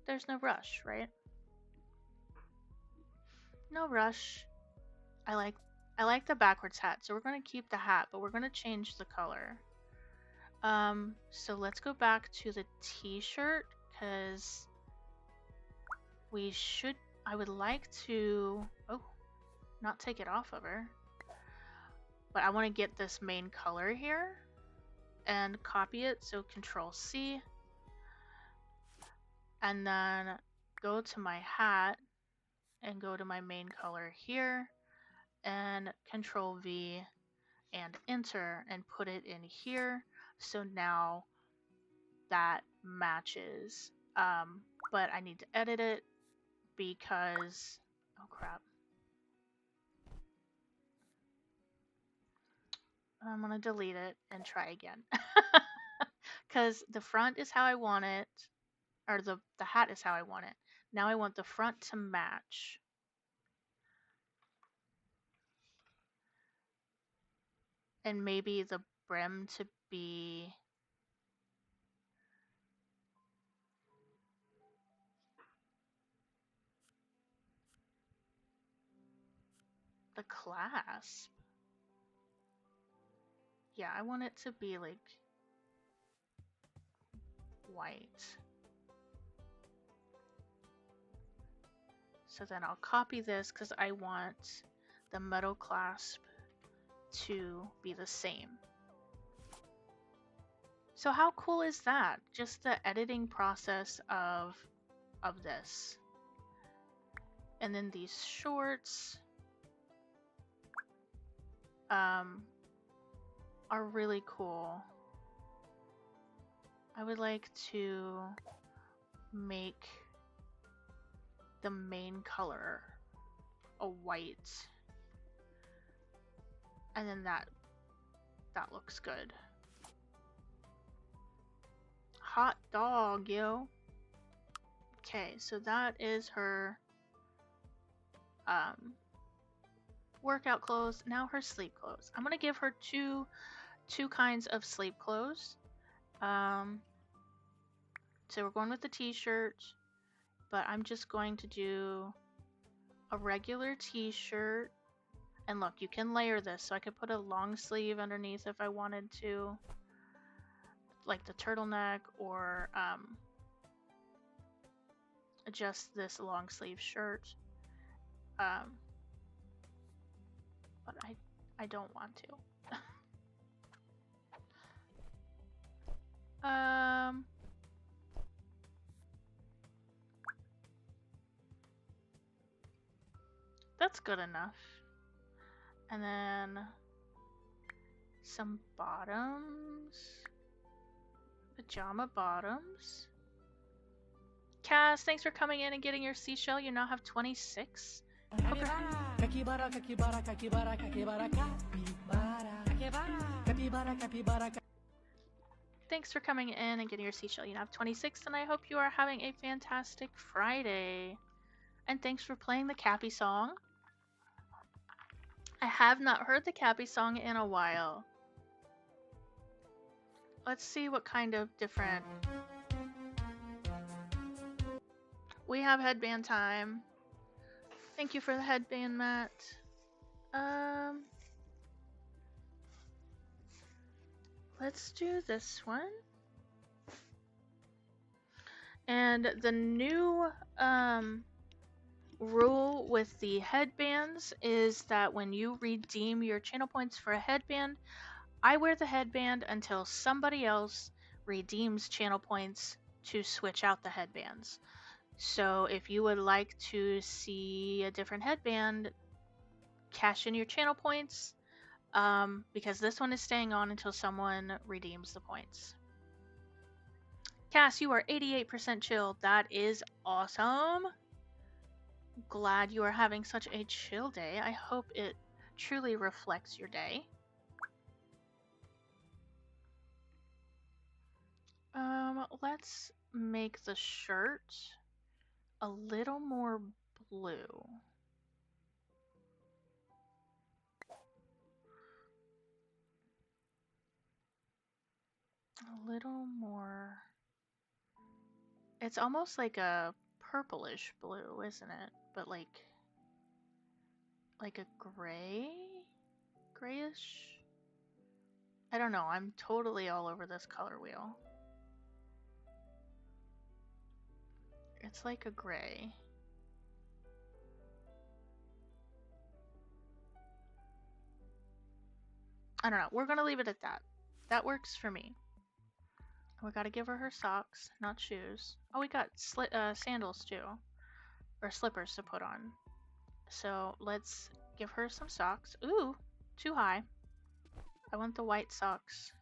There's no rush, right? No rush. I like the backwards hat, so we're going to keep the hat, but we're going to change the color. So let's go back to the t-shirt, because I would like to, not take it off of her, but I want to get this main color here and copy it, so Control C, and then go to my hat and go to my main color here and Control V and enter and put it in here. So now that matches. But I need to edit it because, oh crap. I'm gonna delete it and try again. Because the front is how I want it, or the hat is how I want it. Now I want the front to match. And maybe the brim to be the clasp. Yeah, I want it to be like white. So then I'll copy this because I want the metal clasp to be the same. So how cool is that? Just the editing process of this. And then these shorts are really cool. I would like to make the main color a white, and then that looks good. Hot dog, yo. Okay, so that is her workout clothes. Now her sleep clothes. I'm gonna give her two kinds of sleep clothes. So we're going with the t-shirt, but I'm just going to do a regular t-shirt. And look, you can layer this, so I could put a long sleeve underneath if I wanted to, like the turtleneck, or just this long sleeve shirt. But I don't want to. That's good enough. And then some bottoms. Pajama bottoms. Cass, thanks for coming in and getting your seashell. You now have 26. Okay. Thanks for coming in and getting your seashell. You now have 26, and I hope you are having a fantastic Friday. And thanks for playing the Cappy song. I have not heard the Cappy song in a while. Let's see what kind of different... We have headband time. Thank you for the headband, Matt. Let's do this one. And the new rule with the headbands is that when you redeem your channel points for a headband, I wear the headband until somebody else redeems channel points to switch out the headbands. So if you would like to see a different headband, cash in your channel points, because this one is staying on until someone redeems the points. Cass, you are 88% chill. That is awesome. Glad you are having such a chill day. I hope it truly reflects your day. Let's make the shirt a little more blue. A little more. It's almost like a purplish blue, isn't it? But like a grayish? I don't know. I'm totally all over this color wheel. It's like a gray. I don't know. We're gonna leave it at that. That works for me. We gotta give her socks, not shoes. Oh, we got sandals too. Or slippers to put on. So let's give her some socks. Ooh, too high. I want the white socks.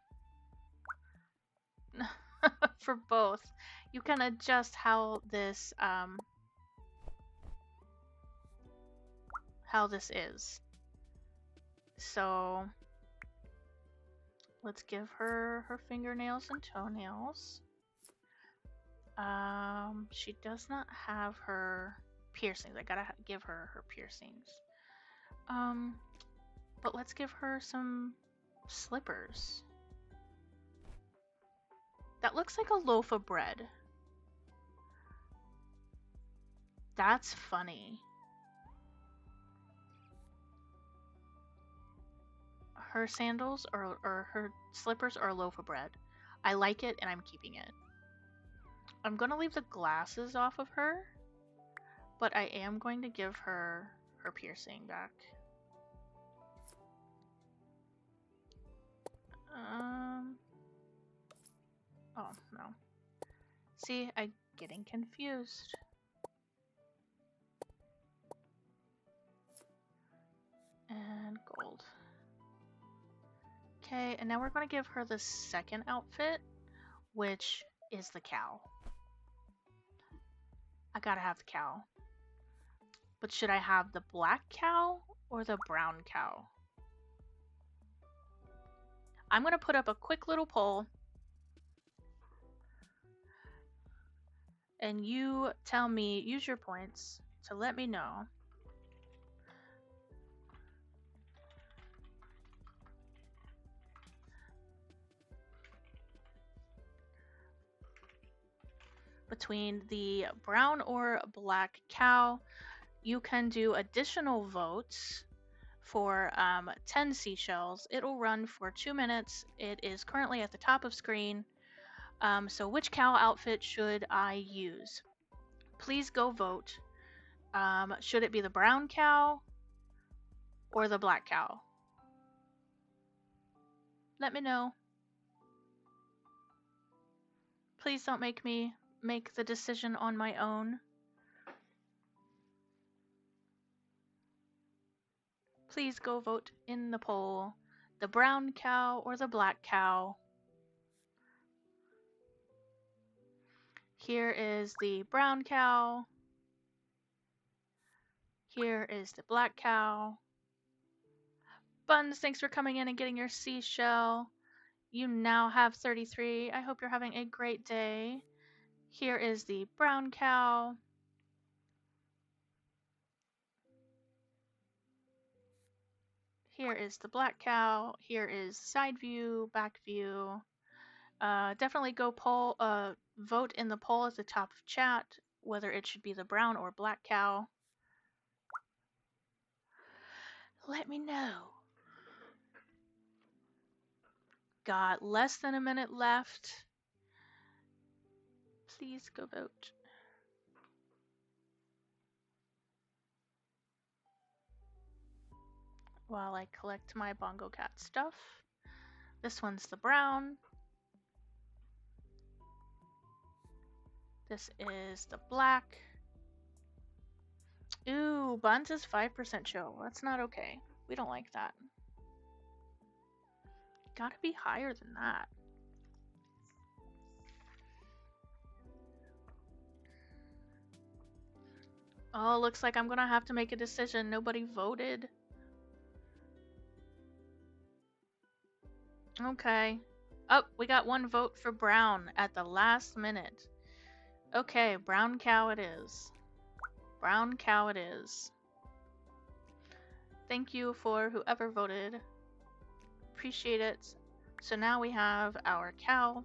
For both. You can adjust how this is. So let's give her her fingernails and toenails. She does not have her piercings. I gotta give her her piercings. But let's give her some slippers. That looks like a loaf of bread. That's funny. Her sandals or her slippers are a loaf of bread. I like it and I'm keeping it. I'm going to leave the glasses off of her, but I am going to give her her piercing back. Oh, no. See, I'm getting confused. And gold. Okay, and now we're going to give her the second outfit, which is the cow. I gotta have the cow. But should I have the black cow or the brown cow? I'm going to put up a quick little poll. And you tell me, use your points to let me know. Between the brown or black cow, you can do additional votes for 10 seashells. It'll run for 2 minutes. It is currently at the top of screen. So which cow outfit should I use? Please go vote. Should it be the brown cow or the black cow? Let me know. Please don't make me make the decision on my own. Please go vote in the poll. The brown cow or the black cow? Here is the brown cow. Here is the black cow. Buns, thanks for coming in and getting your seashell. You now have 33. I hope you're having a great day. Here is the brown cow. Here is the black cow. Here is side view, back view. Definitely go poll, vote in the poll at the top of chat whether it should be the brown or black cow. Let me know. Got less than a minute left. Please go vote. While I collect my Bongo Cat stuff. This one's the brown. This is the black. Ooh, Buns is 5% chill. That's not okay. We don't like that. Gotta be higher than that. Oh, looks like I'm gonna have to make a decision. Nobody voted. Okay. Oh, we got one vote for brown at the last minute. Okay, brown cow it is. Brown cow it is. Thank you for whoever voted. Appreciate it. So now we have our cow.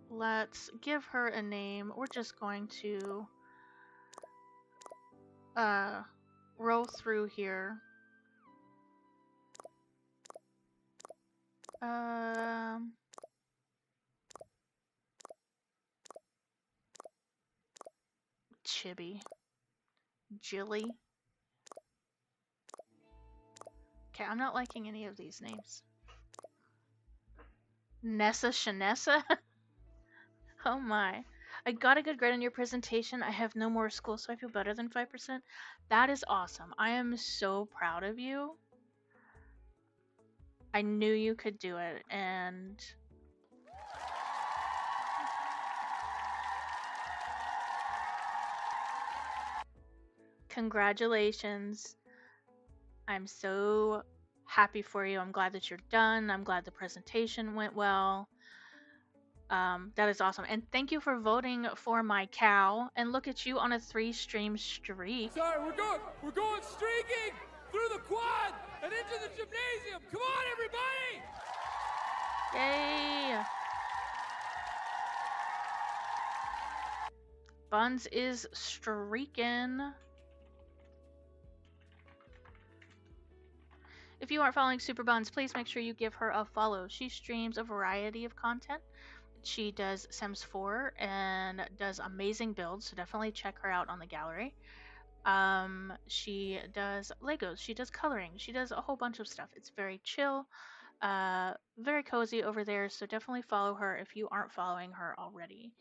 Let's give her a name. We're just going to roll through here. Chibi. Jilly. Okay, I'm not liking any of these names. Nessa Shanessa? Oh my. I got a good grade on your presentation. I have no more school, so I feel better than 5%. That is awesome. I am so proud of you. I knew you could do it, and congratulations. I'm so happy for you. I'm glad that you're done. I'm glad the presentation went well. That is awesome. And thank you for voting for my cow. And look at you on a 3-stream streak. Sorry, we're going streaking through the quad and into the gymnasium. Come on, everybody! Yay! Buns is streaking. If you aren't following Super Buns, please make sure you give her a follow. She streams a variety of content. She does Sims 4 and does amazing builds, so definitely check her out on the gallery. She does Legos, she does coloring, she does a whole bunch of stuff. It's very chill, very cozy over there, so definitely follow her if you aren't following her already.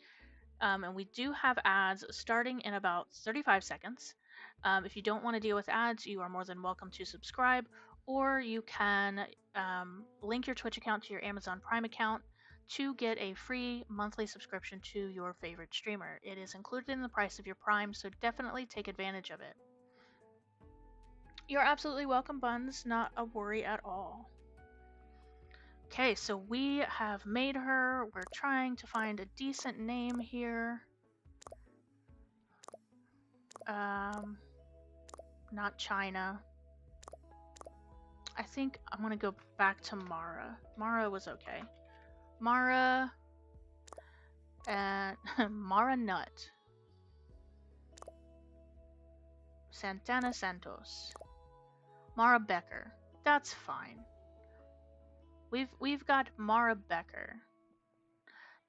And we do have ads starting in about 35 seconds. If you don't want to deal with ads, you are more than welcome to subscribe, or you can link your Twitch account to your Amazon Prime account to get a free monthly subscription to your favorite streamer. It is included in the price of your Prime, so definitely take advantage of it. You're absolutely welcome, Buns. Not a worry at all. Okay, so we have made her. We're trying to find a decent name here. Not China. I think I'm gonna go back to Mara. Mara was okay. Mara and Mara Nut. Santana Santos. Mara Becker. That's fine. We've got Mara Becker.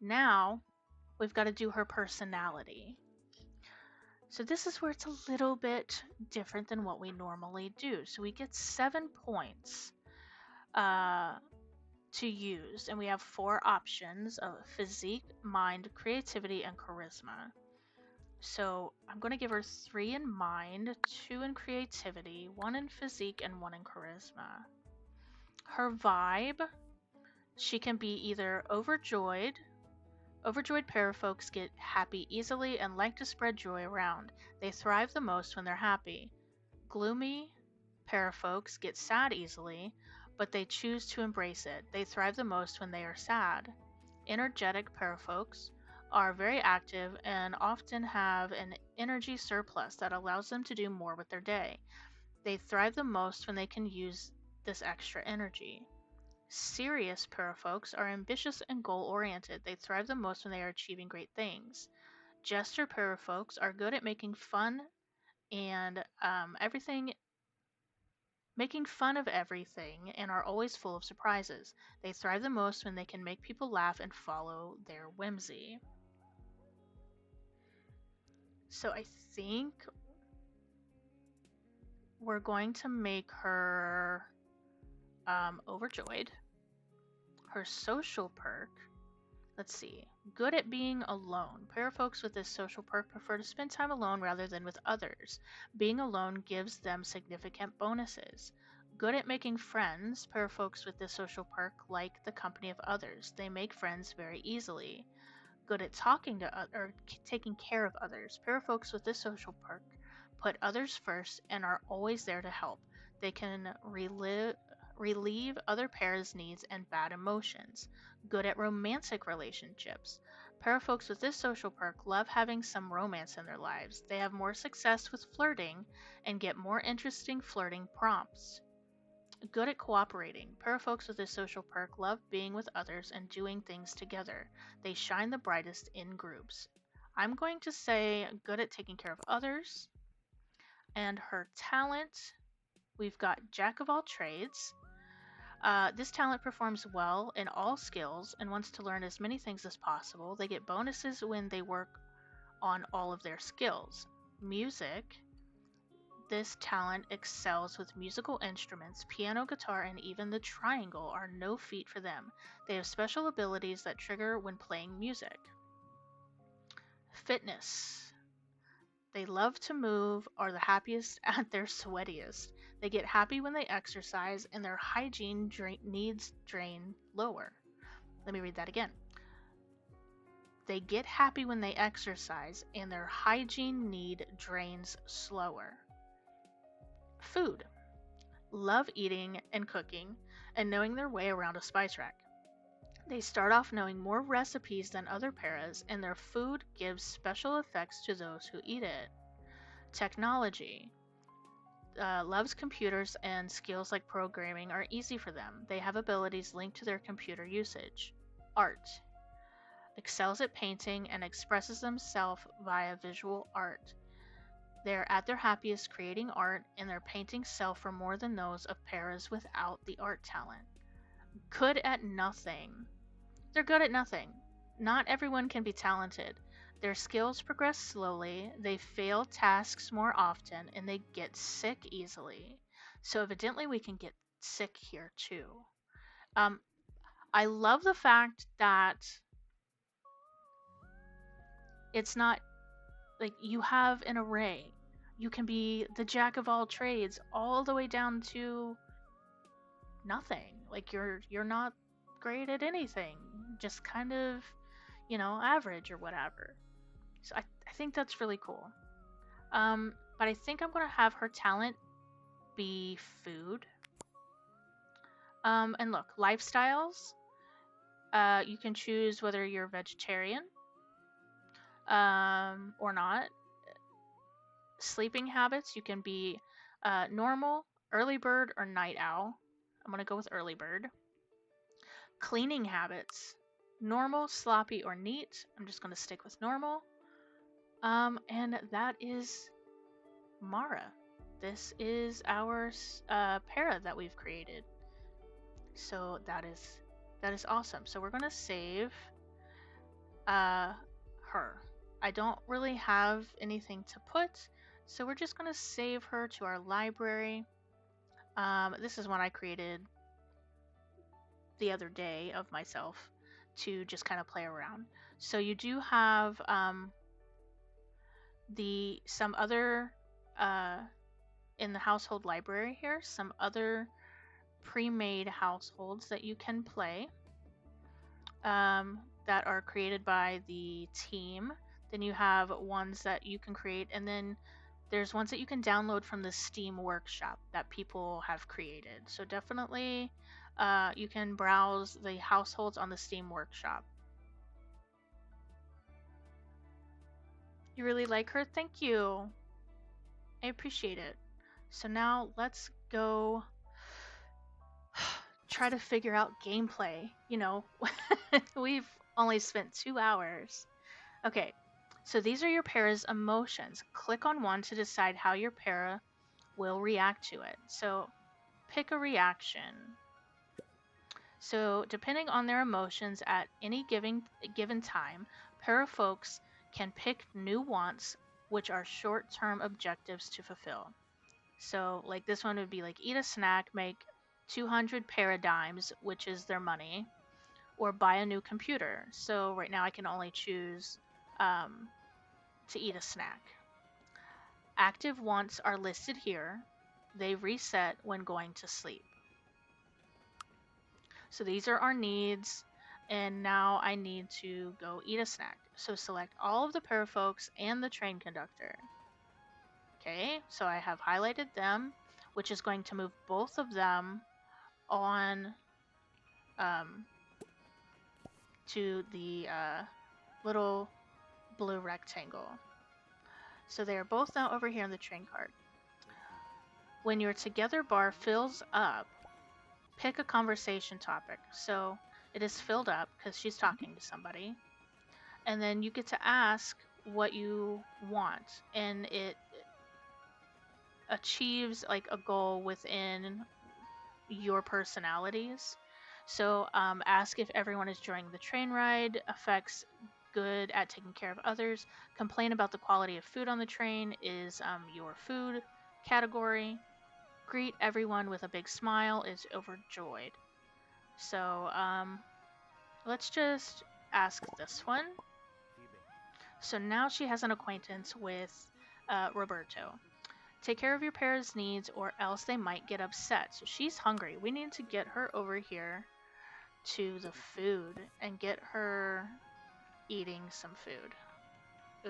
Now we've got to do her personality. So this is where it's a little bit different than what we normally do. So we get 7 points to use, and we have 4 options of physique, mind, creativity, and charisma. So I'm going to give her 3 in mind, 2 in creativity, 1 in physique, and 1 in charisma. Her vibe, she can be either overjoyed. Overjoyed parafolks get happy easily and like to spread joy around. They thrive the most when they're happy. Gloomy parafolks get sad easily, but they choose to embrace it. They thrive the most when they are sad. Energetic parafolks are very active and often have an energy surplus that allows them to do more with their day. They thrive the most when they can use this extra energy. Serious parafolks are ambitious and goal-oriented. They thrive the most when they are achieving great things. Jester parafolks are good at making fun and making fun of everything and are always full of surprises. They thrive the most when they can make people laugh and follow their whimsy. So I think we're going to make her overjoyed. Her social perk, let's see, good at being alone. Parafolks with this social perk prefer to spend time alone rather than with others. Being alone gives them significant bonuses. Good at making friends. Parafolks with this social perk like the company of others. They make friends very easily. Good at talking to or taking care of others. Parafolks with this social perk put others first and are always there to help. They can relieve other pairs' needs and bad emotions. Good at romantic relationships. Parafolks with this social perk love having some romance in their lives. They have more success with flirting and get more interesting flirting prompts. Good at cooperating. Parafolks with this social perk love being with others and doing things together. They shine the brightest in groups. I'm going to say good at taking care of others. And her talent, we've got Jack of all trades. This talent performs well in all skills and wants to learn as many things as possible. They get bonuses when they work on all of their skills. Music. This talent excels with musical instruments. Piano, guitar, and even the triangle are no feat for them. They have special abilities that trigger when playing music. Fitness. They love to move, are the happiest at their sweatiest. They get happy when they exercise, and their hygiene needs drain lower. Let me read that again. They get happy when they exercise, and their hygiene need drains slower. Food. Love eating and cooking, and knowing their way around a spice rack. They start off knowing more recipes than other paras, and their food gives special effects to those who eat it. Technology. Loves computers, and skills like programming are easy for them. They have abilities linked to their computer usage. Art. Excels at painting and expresses themselves via visual art. They're at their happiest creating art, and their paintings sell for more than those of paras without the art talent. Good at nothing. They're good at nothing. Not everyone can be talented. Their skills progress slowly, they fail tasks more often, and they get sick easily. So evidently we can get sick here too. Um, I love the fact that it's not like you have an array. You can be the jack of all trades all the way down to nothing. Like you're not great at anything. Just kind of, average or whatever. So I think that's really cool. But I think I'm gonna have her talent be food. And look, lifestyles. You can choose whether you're vegetarian, or not. Sleeping habits, you can be normal, early bird, or night owl. I'm gonna go with early bird. Cleaning habits, normal, sloppy, or neat. I'm just gonna stick with normal. And that is Mara. This is our para that we've created. So that is awesome. So we're gonna save her. I don't really have anything to put, so we're just gonna save her to our library. This is one I created the other day of myself to just kind of play around. So you do have some other in the household library here, some other pre-made households that you can play, that are created by the team. Then you have ones that you can create, and then there's ones that you can download from the Steam Workshop that people have created. So definitely you can browse the households on the Steam Workshop. You really like her? Thank you. I appreciate it. So now let's go try to figure out gameplay. We've only spent 2 hours. Okay, so these are your para's emotions. Click on one to decide how your para will react to it. So pick a reaction. So depending on their emotions at any given time, para folks can pick new wants, which are short-term objectives to fulfill. So like this one would be like eat a snack, make 200 paradigms, which is their money, or buy a new computer. So right now I can only choose to eat a snack. Active wants are listed here. They reset when going to sleep. So these are our needs, and now I need to go eat a snack. So select all of the parafolks and the train conductor. Okay, so I have highlighted them, which is going to move both of them on to the little blue rectangle. So they are both now over here in the train cart. When your together bar fills up, pick a conversation topic. So it is filled up because she's talking to somebody. And then you get to ask what you want, and it achieves like a goal within your personalities. So ask if everyone is enjoying the train ride, affects good at taking care of others, complain about the quality of food on the train is your food category, greet everyone with a big smile is overjoyed. So let's just ask this one. So now she has an acquaintance with Roberto. Take care of your para's needs or else they might get upset. So she's hungry. We need to get her over here to the food and get her eating some food.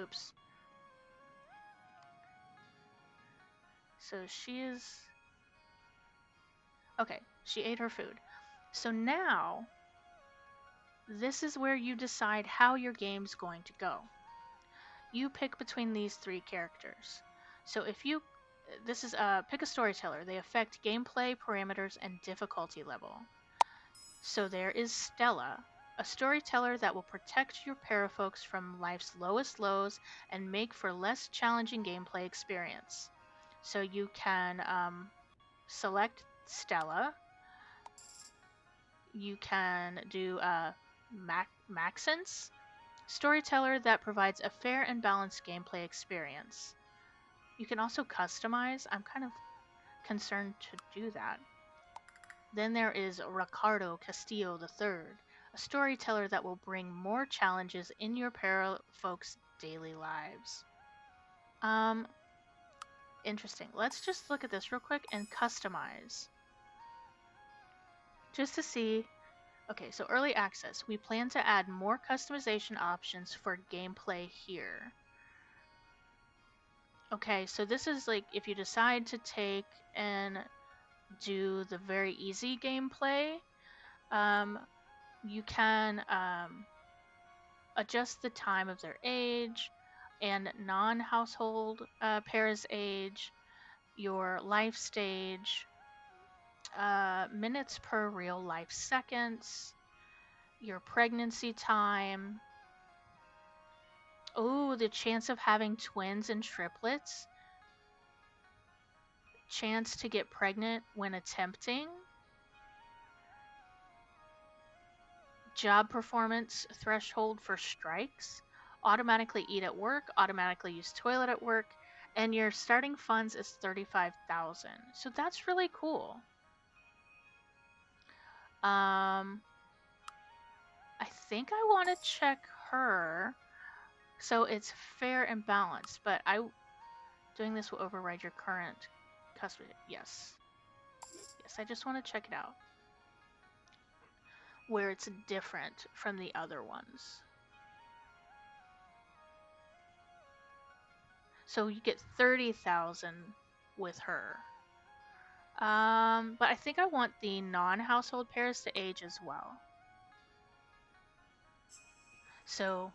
Oops. So she is... Okay, she ate her food. So now, this is where you decide how your game's going to go. You pick between these 3 characters. So if you... This is pick a storyteller. They affect gameplay, parameters, and difficulty level. So there is Stella. a storyteller that will protect your parafolks from life's lowest lows and make for less challenging gameplay experience. So you can select Stella. You can do Maxence, storyteller that provides a fair and balanced gameplay experience. You can also customize. I'm kind of concerned to do that. Then there is Ricardo Castillo III, a storyteller that will bring more challenges in your para folks' daily lives. Interesting. Let's just look at this real quick and customize. Just to see. Okay, so early access. We plan to add more customization options for gameplay here. Okay, so this is like if you decide to take and do the very easy gameplay, you can adjust the time of their age and non-household pairs age, your life stage, minutes per real life seconds, your pregnancy time. Oh, the chance of having twins and triplets. Chance to get pregnant when attempting. Job performance threshold for strikes. Automatically eat at work, automatically use toilet at work, and your starting funds is 35,000. So that's really cool. I think I want to check her. So it's fair and balanced, but doing this will override your current custody. Yes. Yes, I just want to check it out. Where it's different from the other ones. So you get 30,000 with her. But I think I want the non-household pairs to age as well. So,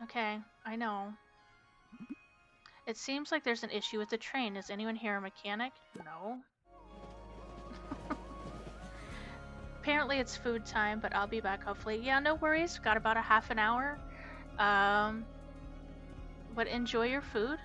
okay, I know. It seems like there's an issue with the train. Is anyone here a mechanic? No. Apparently it's food time, but I'll be back hopefully. Yeah, no worries. Got about a half an hour. But enjoy your food.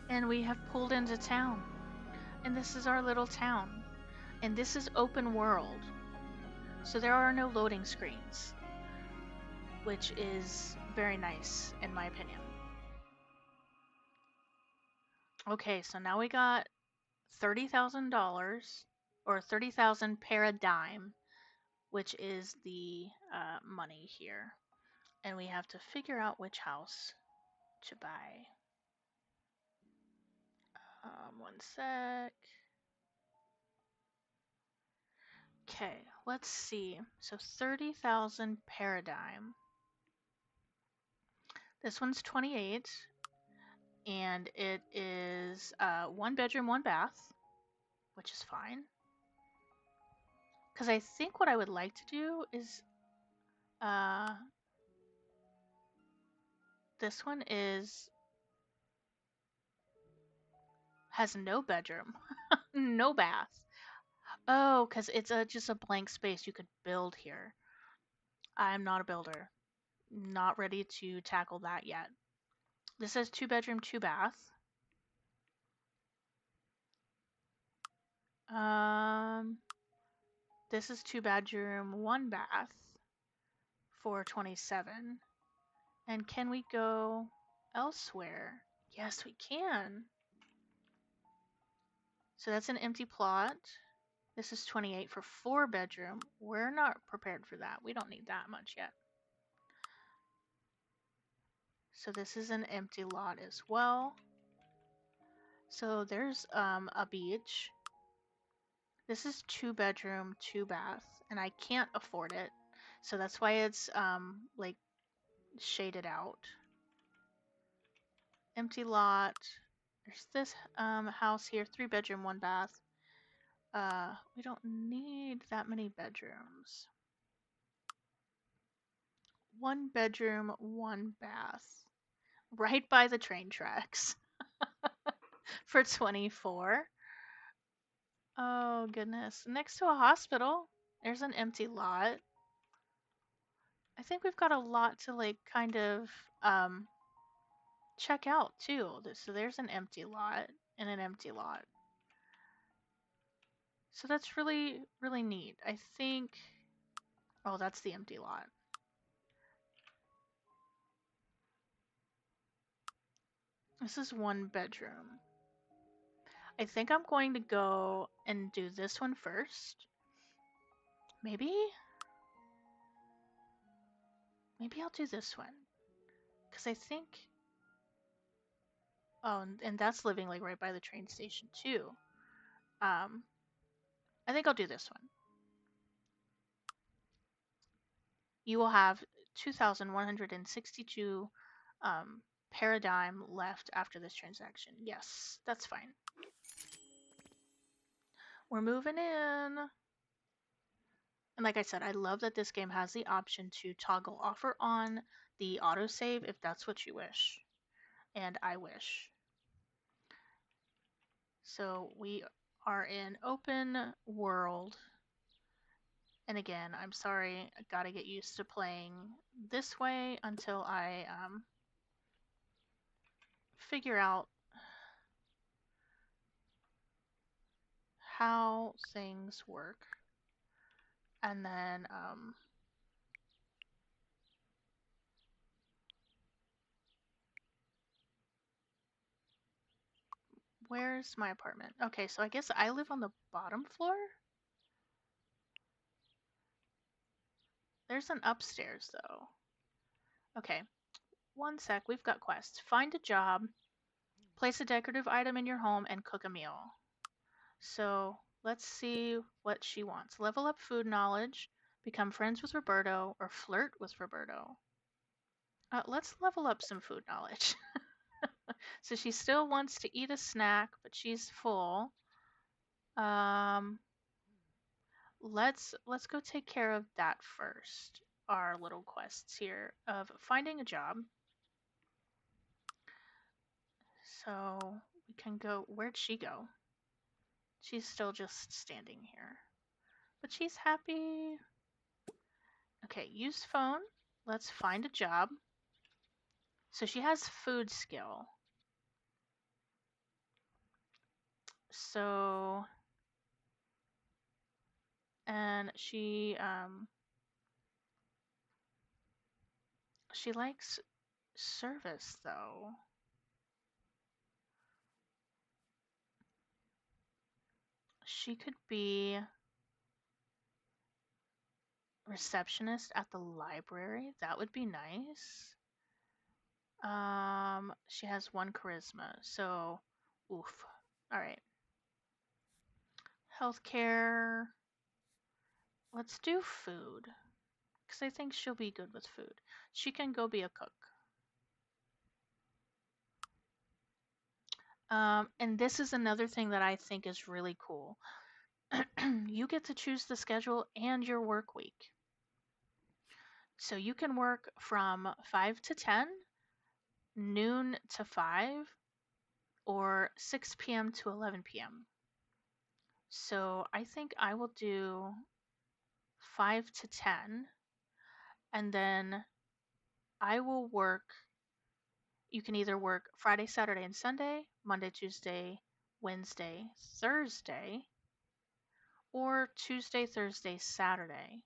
And we have pulled into town. And this is our little town. And this is open world. So there are no loading screens, which is very nice in my opinion. Okay, so now we got $30,000 or 30,000 paradigm, which is the money here. And we have to figure out which house to buy. One sec. Okay, let's see. So 30,000 paradigm. This one's 28, and it is 1 bedroom, 1 bath, which is fine. Because I think what I would like to do is this one has no bedroom, no bath. Oh, because it's just a blank space you could build here. I'm not a builder. Not ready to tackle that yet. This says 2 bedroom, 2 bath. This is 2 bedroom, 1 bath for 27. And can we go elsewhere? Yes, we can. So that's an empty plot. This is 28 for 4 bedroom. We're not prepared for that. We don't need that much yet. So this is an empty lot as well. So there's a beach. This is 2 bedroom, 2 bath, and I can't afford it. So that's why it's like shaded out. Empty lot. There's this house here, 3 bedroom, 1 bath. We don't need that many bedrooms. 1 bedroom, 1 bath. Right by the train tracks for 24. Oh goodness. Next to a hospital. There's an empty lot. I think we've got a lot to like kind of um check out too. So there's an empty lot and an empty lot. So that's really, really neat. I think. Oh, that's the empty lot. This is 1 bedroom. I think I'm going to go and do this one first. Maybe? Maybe I'll do this one. Because I think. Oh, and that's living like right by the train station too. Um, I think I'll do this one. You will have 2,162 paradigm left after this transaction. Yes, that's fine. We're moving in. And like I said, I love that this game has the option to toggle off or on the autosave if that's what you wish. And I wish. So we are in open world. And again, I'm sorry, I gotta get used to playing this way until I figure out how things work. And then where's my apartment? Okay, so I guess I live on the bottom floor? There's an upstairs though. Okay, one sec, we've got quests. Find a job, place a decorative item in your home, and cook a meal. So let's see what she wants. Level up food knowledge, become friends with Roberto, or flirt with Roberto. Let's level up some food knowledge. So she still wants to eat a snack, but she's full. Um, let's go take care of that first. Our little quests here of finding a job. So we can go. Where'd she go? She's still just standing here, but she's happy. Okay, use phone. Let's find a job. So she has food skill. So and she likes service though. She could be receptionist at the library. That would be nice. She has 1 charisma, so oof. All right. Healthcare. Let's do food because I think she'll be good with food. She can go be a cook. And this is another thing that I think is really cool. You get to choose the schedule and your work week. So you can work from 5 to 10, noon to 5, or 6 p.m. to 11 p.m. So I think I will do 5 to 10, and then I will work. You can either work Friday, Saturday, and Sunday, Monday, Tuesday, Wednesday, Thursday, or Tuesday, Thursday, Saturday.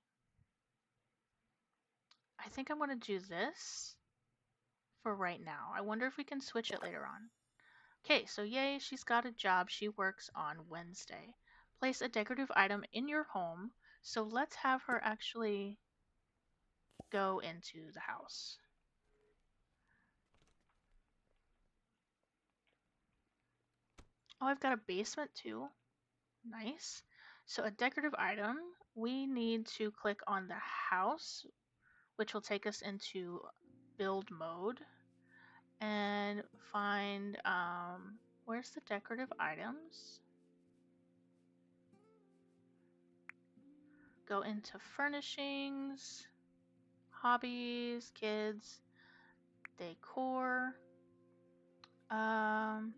I think I'm going to do this for right now. I wonder if we can switch it later on. Okay, so yay, she's got a job. She works on Wednesday. Place a decorative item in your home. So let's have her actually go into the house. Oh, I've got a basement too. Nice. So a decorative item, we need to click on the house, which will take us into build mode and find where's the decorative items? Go into furnishings, hobbies, kids, decor. Um,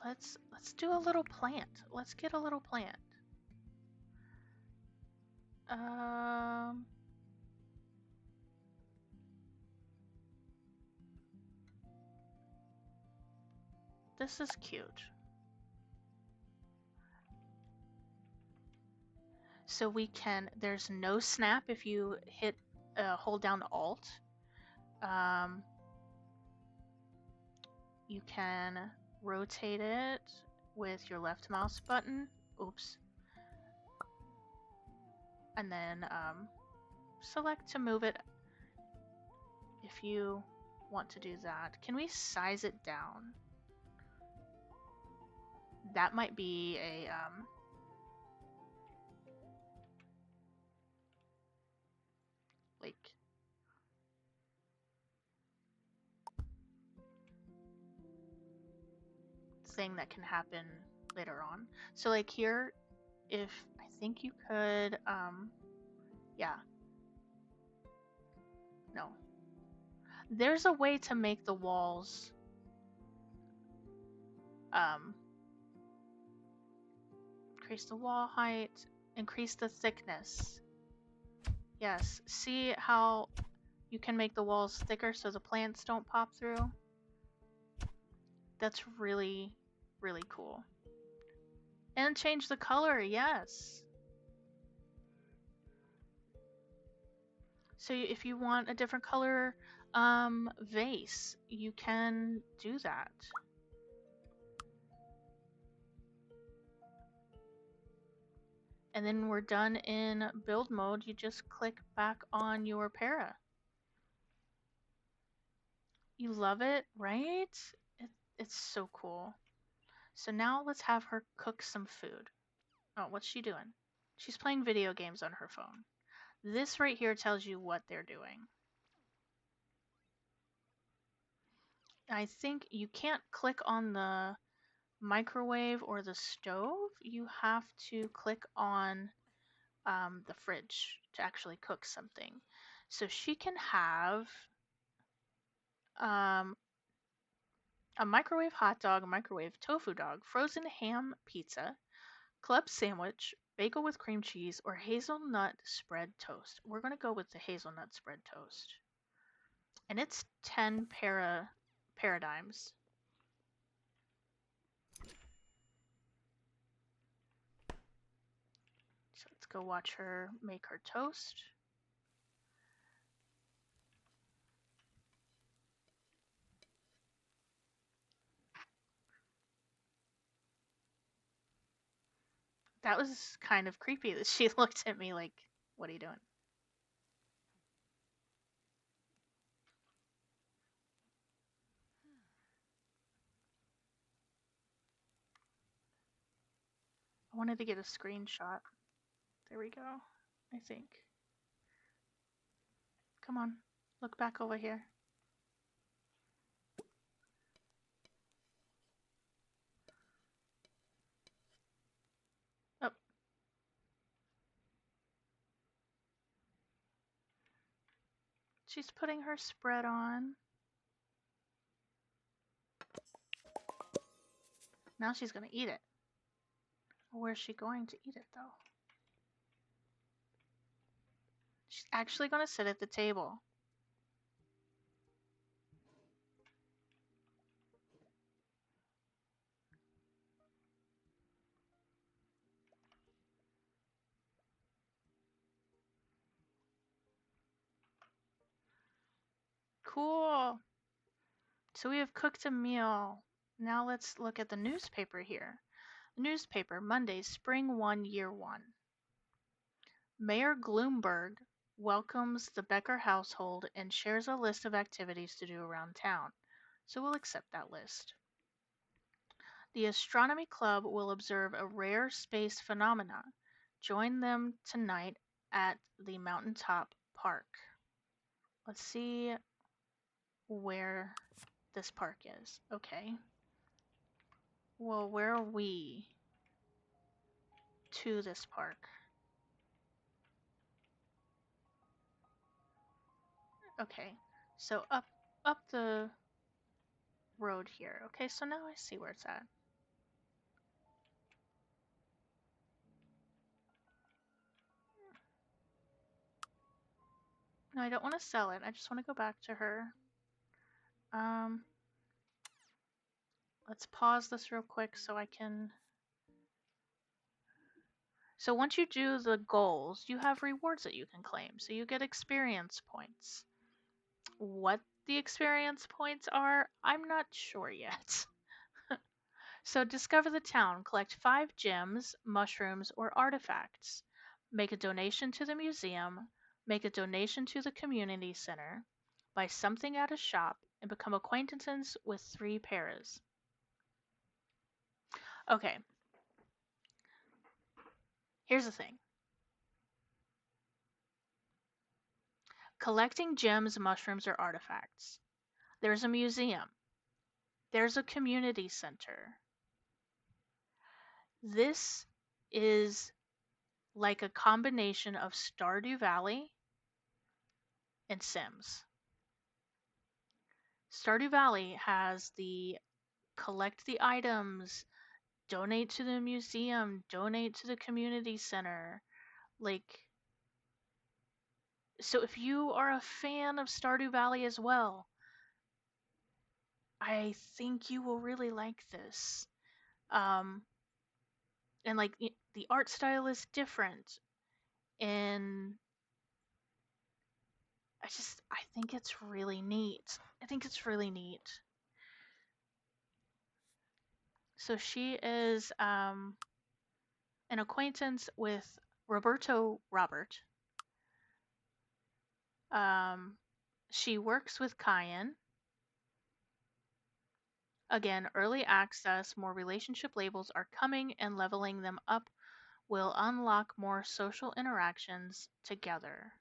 let's do a little plant. Let's get a little plant. Um, this is cute. So we can. There's no snap if you hit hold down the Alt. Um, you can rotate it with your left mouse button. Oops. And then select to move it if you want to do that. Can we size it down? That might be a like thing that can happen later on. So like here, if I think you could yeah. No. There's a way to make the walls increase the wall height, increase the thickness. Yes, see how you can make the walls thicker so the plants don't pop through? That's really, really cool. And change the color, yes. So if you want a different color vase, you can do that. And then we're done in build mode. You just click back on your para. You love it, right? It's so cool. So now let's have her cook some food. Oh, what's she doing? She's playing video games on her phone. This right here tells you what they're doing. I think you can't click on the microwave or the stove. You have to click on the fridge to actually cook something. So she can have um, a microwave hot dog, a microwave tofu dog, frozen ham pizza, club sandwich, bagel with cream cheese, or hazelnut spread toast. We're going to go with the hazelnut spread toast. And it's 10 paradigms. So let's go watch her make her toast. That was kind of creepy that she looked at me like, what are you doing? I wanted to get a screenshot. There we go, I think. Come on, look back over here. Oh. She's putting her spread on. Now she's gonna eat it. Where's she going to eat it though? She's actually gonna sit at the table. Cool. So we have cooked a meal. Now let's look at the newspaper here. Newspaper, Monday, Spring 1, Year 1. Mayor Gloomberg welcomes the Becker household and shares a list of activities to do around town. So we'll accept that list. The Astronomy Club will observe a rare space phenomena. Join them tonight at the Mountaintop Park. Let's see where this park is. Okay. Well, where are we to this park? Okay. So up the road here. Okay, so now I see where it's at. No, I don't want to sell it. I just want to go back to her. Um, let's pause this real quick so I can. So once you do the goals, you have rewards that you can claim. So you get experience points. What the experience points are, I'm not sure yet. So discover the town, collect 5 gems, mushrooms, or artifacts. Make a donation to the museum, make a donation to the community center, buy something at a shop, and become acquaintances with 3 paras. Okay, here's the thing. Collecting gems, mushrooms, or artifacts. There's a museum. There's a community center. This is like a combination of Stardew Valley and Sims. Stardew Valley has the collect the items, donate to the museum, donate to the community center. Like, so if you are a fan of Stardew Valley as well, I think you will really like this. Um, and like the art style is different, and I think it's really neat. I think it's really neat. So she is an acquaintance with Roberto Robert. Um, she works with Cayenne. Again, early access, more relationship labels are coming, and leveling them up will unlock more social interactions together.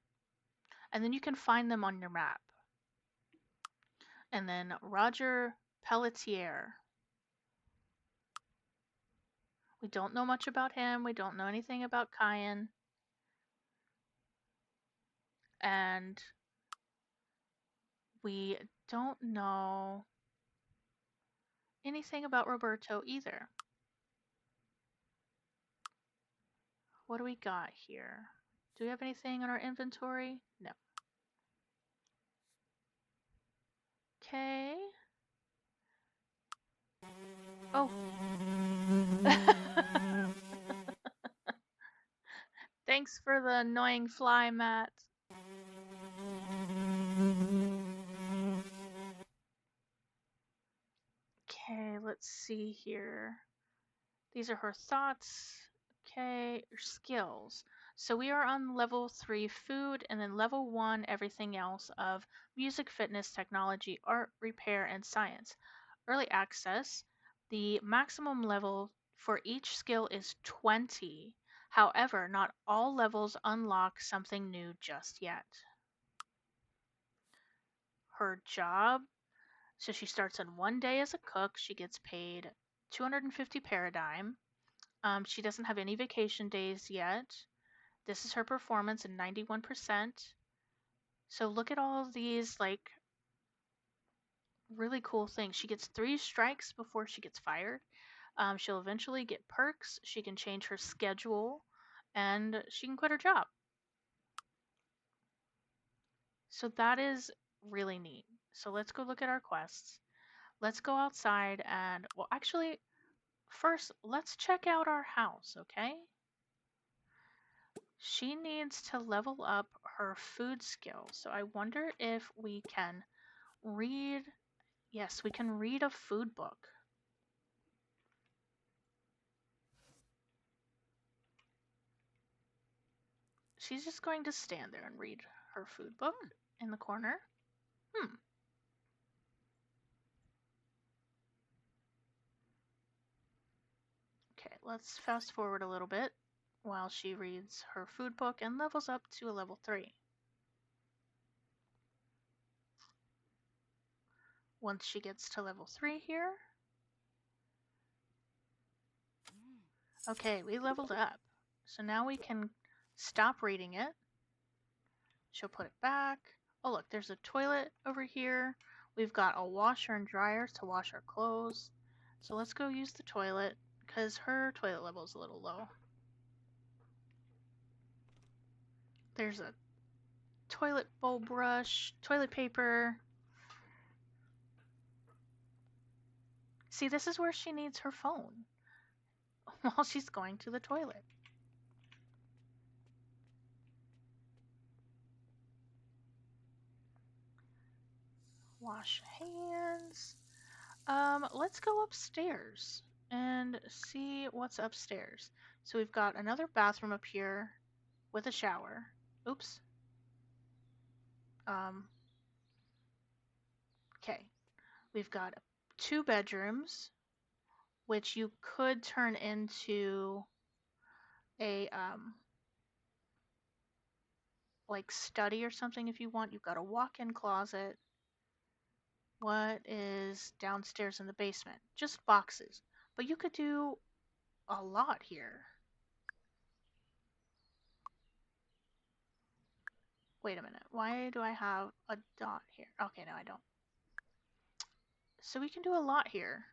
And then you can find them on your map. And then Roger Pelletier. We don't know much about him. We don't know anything about Cayenne. And we don't know anything about Roberto either. What do we got here? Do we have anything in our inventory? No. Okay. Oh. Thanks for the annoying fly, Matt. Okay, let's see here. These are her thoughts. Okay, skills. So we are on level 3 food, and then level 1 everything else of music, fitness, technology, art, repair, and science. Early access. The maximum level for each skill is 20. However, not all levels unlock something new just yet. Her job. So she starts on 1 day as a cook. She gets paid 250 paradigm. She doesn't have any vacation days yet. This is her performance at 91%. So look at all of these like really cool things. She gets 3 strikes before she gets fired. She'll eventually get perks. She can change her schedule, and she can quit her job. So that is really neat. So let's go look at our quests. Let's go outside and, well, actually, first, let's check out our house, okay? She needs to level up her food skill. So I wonder if we can read. Yes, we can read a food book. She's just going to stand there and read her food book in the corner. Hmm. Okay, let's fast forward a little bit while she reads her food book and levels up to a level 3. Once she gets to level 3 here. Okay, we leveled up. So now we can stop reading it. She'll put it back. Oh, look, there's a toilet over here. We've got a washer and dryer to wash our clothes. So let's go use the toilet because her toilet level is a little low. There's a toilet bowl brush, toilet paper. See, this is where she needs her phone while she's going to the toilet. Wash hands. Let's go upstairs and see what's upstairs. So we've got another bathroom up here with a shower. Oops. Okay. We've got 2 bedrooms, which you could turn into a like study or something if you want. You've got a walk-in closet. What is downstairs in the basement? Just boxes. But you could do a lot here. Wait a minute. Why do I have a dot here? Okay, no, I don't. So we can do a lot here.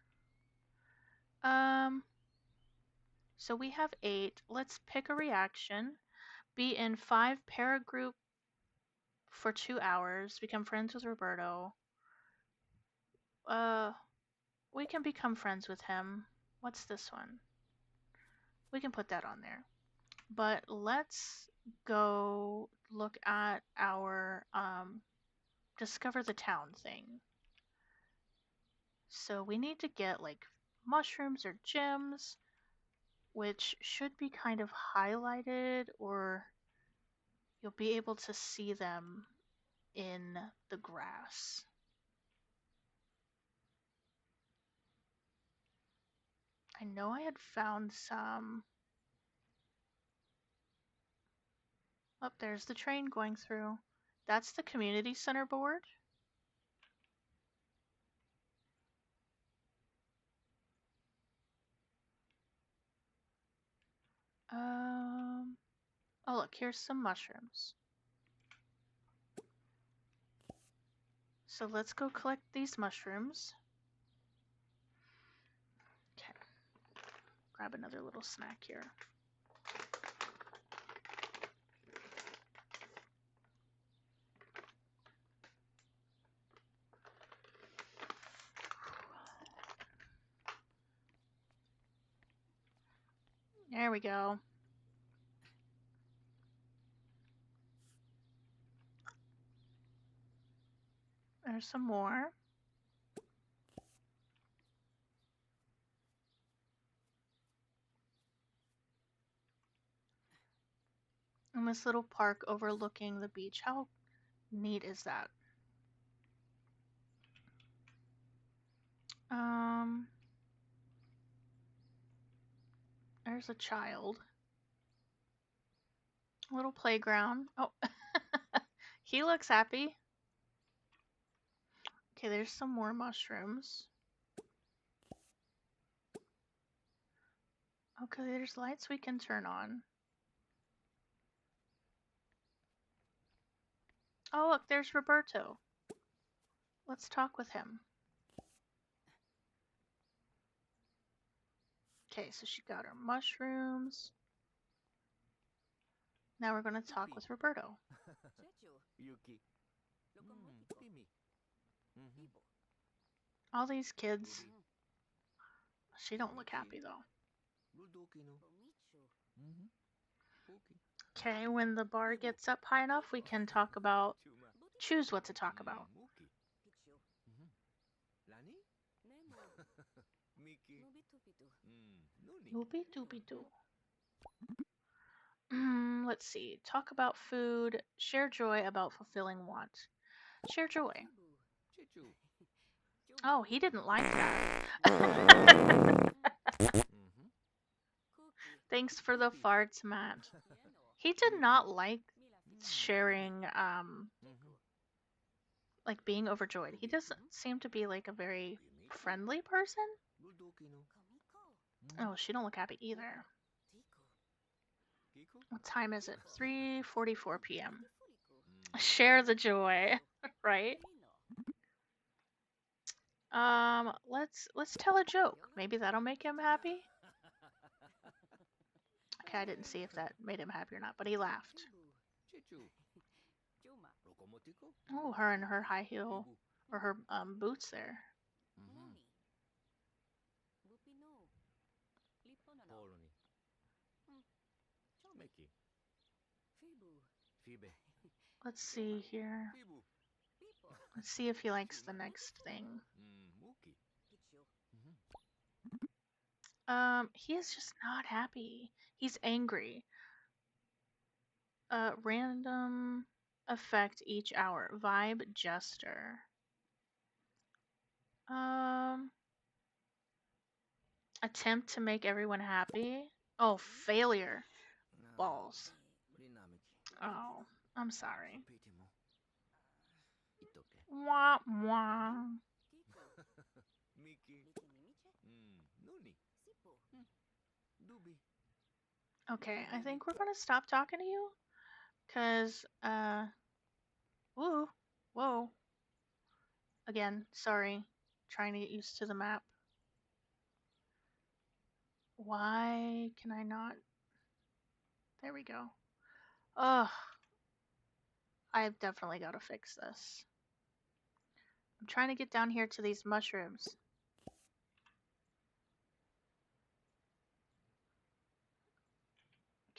So we have 8. Let's pick a reaction. Be in 5 para group for 2 hours. Become friends with Roberto. Uh, we can become friends with him. What's this one? We can put that on there. But let's go look at our discover the town thing. So we need to get like mushrooms or gems, which should be kind of highlighted, or you'll be able to see them in the grass. I know I had found some. Oh, there's the train going through. That's the community center board. Oh look, here's some mushrooms. So let's go collect these mushrooms. Okay. Grab another little snack here. There we go. There's some more. In this little park overlooking the beach. How neat is that? There's a child. A little playground. Oh, he looks happy. Okay, there's some more mushrooms. Okay, there's lights we can turn on. Oh, look, there's Roberto. Let's talk with him. Okay, so she got her mushrooms. Now we're going to talk with Roberto. Yuki. Pimi. All these kids. She don't look happy though. Okay, when the bar gets up high enough, we can talk about, choose what to talk about. Doopy doopy doo. Let's see. Talk about food. Share joy about fulfilling want. Share joy. Oh, he didn't like that. Thanks for the farts, Matt. He did not like sharing, like being overjoyed. He doesn't seem to be like a very friendly person. Oh, she don't look happy either. What time is it? 3:44 p.m. Share the joy, right? Let's tell a joke. Maybe that'll make him happy. Okay, I didn't see if that made him happy or not, but he laughed. Oh, her and her high heel or her boots there. Let's see here. Let's see if he likes the next thing. He is just not happy. He's angry. Random effect each hour. Vibe jester. Attempt to make everyone happy. Oh, failure. Balls. Oh, I'm sorry. Wah wah. Okay, I think we're gonna stop talking to you. Cause, woo, whoa. Again, sorry. Trying to get used to the map. Why can I not? There we go. Ugh. I've definitely got to fix this. I'm trying to get down here to these mushrooms.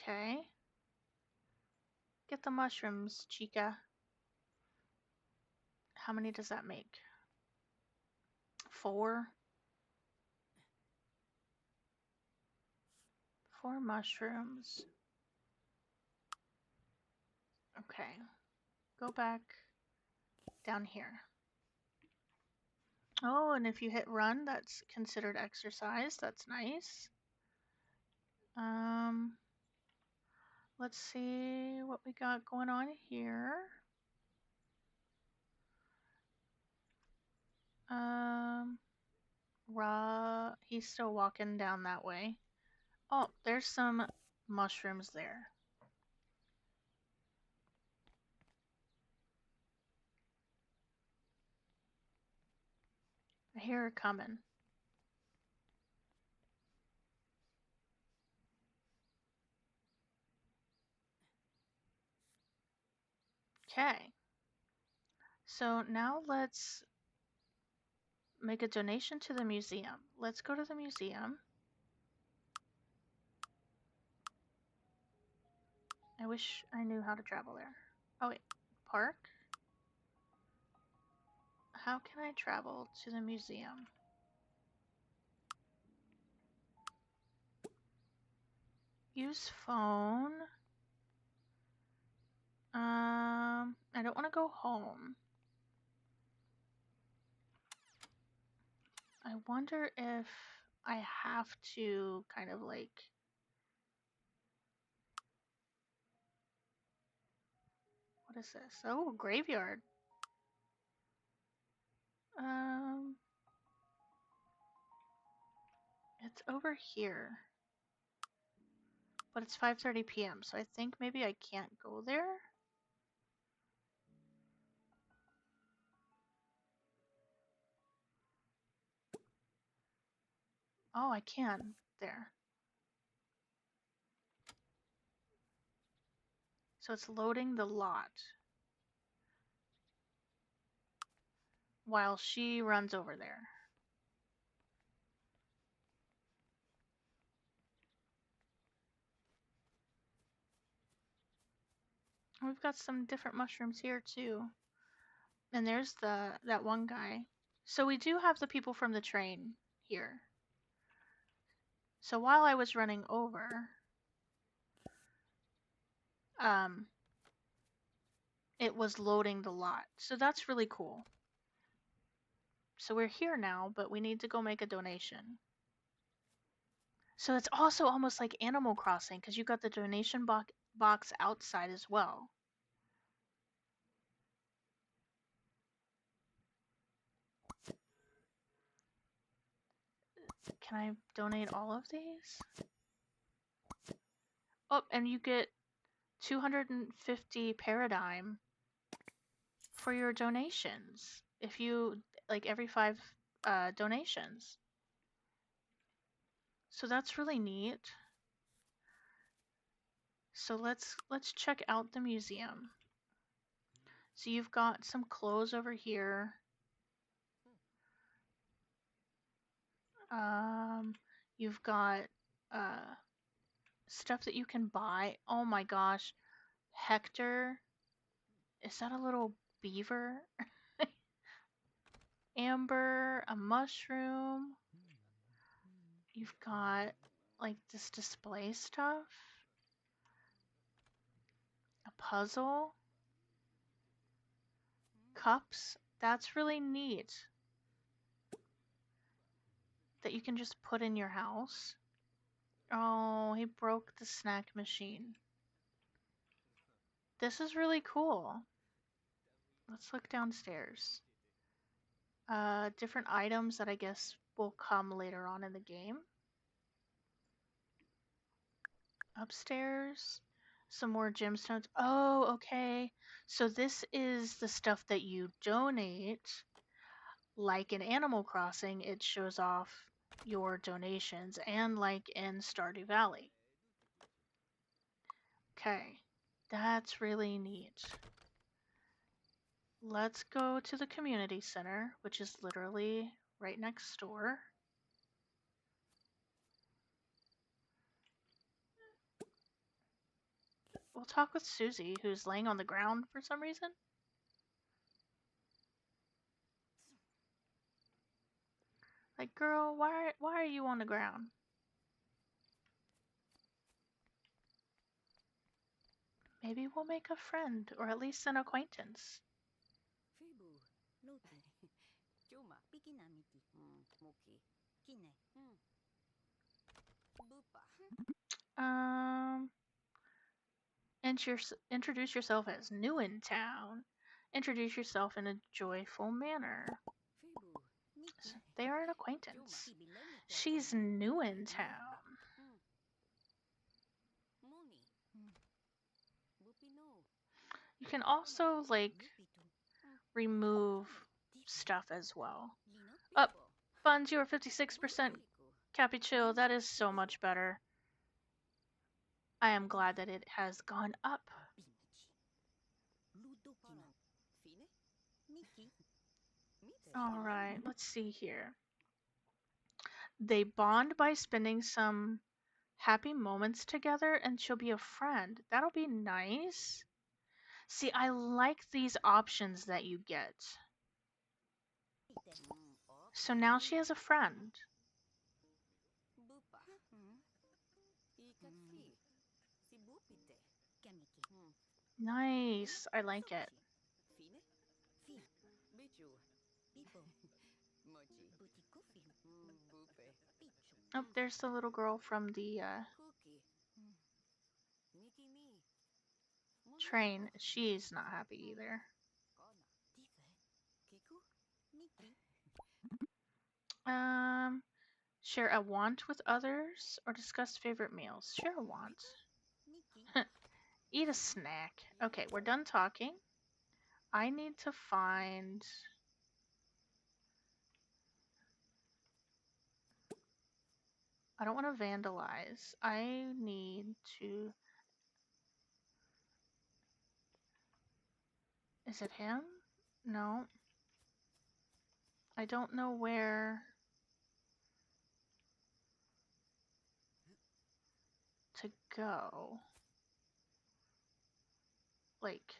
Okay. Get the mushrooms, chica. How many does that make? 4? 4 mushrooms. Okay. Go back down here. Oh, and if you hit run, that's considered exercise. That's nice. Let's see what we got going on here. He's still walking down that way. Oh, there's some mushrooms there. I hear her coming. Okay. So now let's make a donation to the museum. Let's go to the museum. I wish I knew how to travel there. Oh wait, park? How can I travel to the museum? Use phone. I don't want to go home. I wonder if I have to kind of like... What is this? Oh, graveyard. It's over here. But it's 5:30 p.m., so I think maybe I can't go there. Oh, I can. There. So it's loading the lot. While she runs over there. We've got some different mushrooms here too. And there's that one guy. So we do have the people from the train here. So while I was running over, it was loading the lot. So that's really cool. So we're here now, but we need to go make a donation. So it's also almost like Animal Crossing because you got the donation box outside as well. Can I donate all of these? Oh, and you get 250 paradigm for your donations if you like every 5 donations. So that's really neat. So let's check out the museum. So you've got some clothes over here. You've got stuff that you can buy. Oh my gosh, Hector, is that a little beaver? Amber, a mushroom. You've got like this display stuff, a puzzle, cups. That's really neat that you can just put in your house. Oh, he broke the snack machine. This is really cool. Let's look downstairs. Different items that I guess will come later on in the game. Upstairs, some more gemstones. Oh, okay. So this is the stuff that you donate. Like in Animal Crossing, it shows off your donations, and like in Stardew Valley. Okay, that's really neat. Let's go to the community center, which is literally right next door. We'll talk with Susie, who's laying on the ground for some reason. Like, girl, why are you on the ground? Maybe we'll make a friend, or at least an acquaintance. Febu. Loti. Juma. Pikinamiti. Moki. Kine. Bupa. Introduce yourself as new in town. Introduce yourself in a joyful manner. Febu. Miki. They are an acquaintance. She's new in town. Moni. Bupino. You can also, like, remove stuff as well. Up, funds, you are 56% Cappy Chill. That is so much better. I am glad that it has gone up. Alright, let's see here. They bond by spending some happy moments together, and she'll be a friend. That'll be nice. See, I like these options that you get. So now she has a friend. Nice. I like it. Oh, there's the little girl from the train. She's not happy either. Share a want with others or discuss favorite meals. Share a want. Eat a snack. Okay, we're done talking. I need to find... I don't want to vandalize. I need to... Is it him? No. I don't know where to go. Like,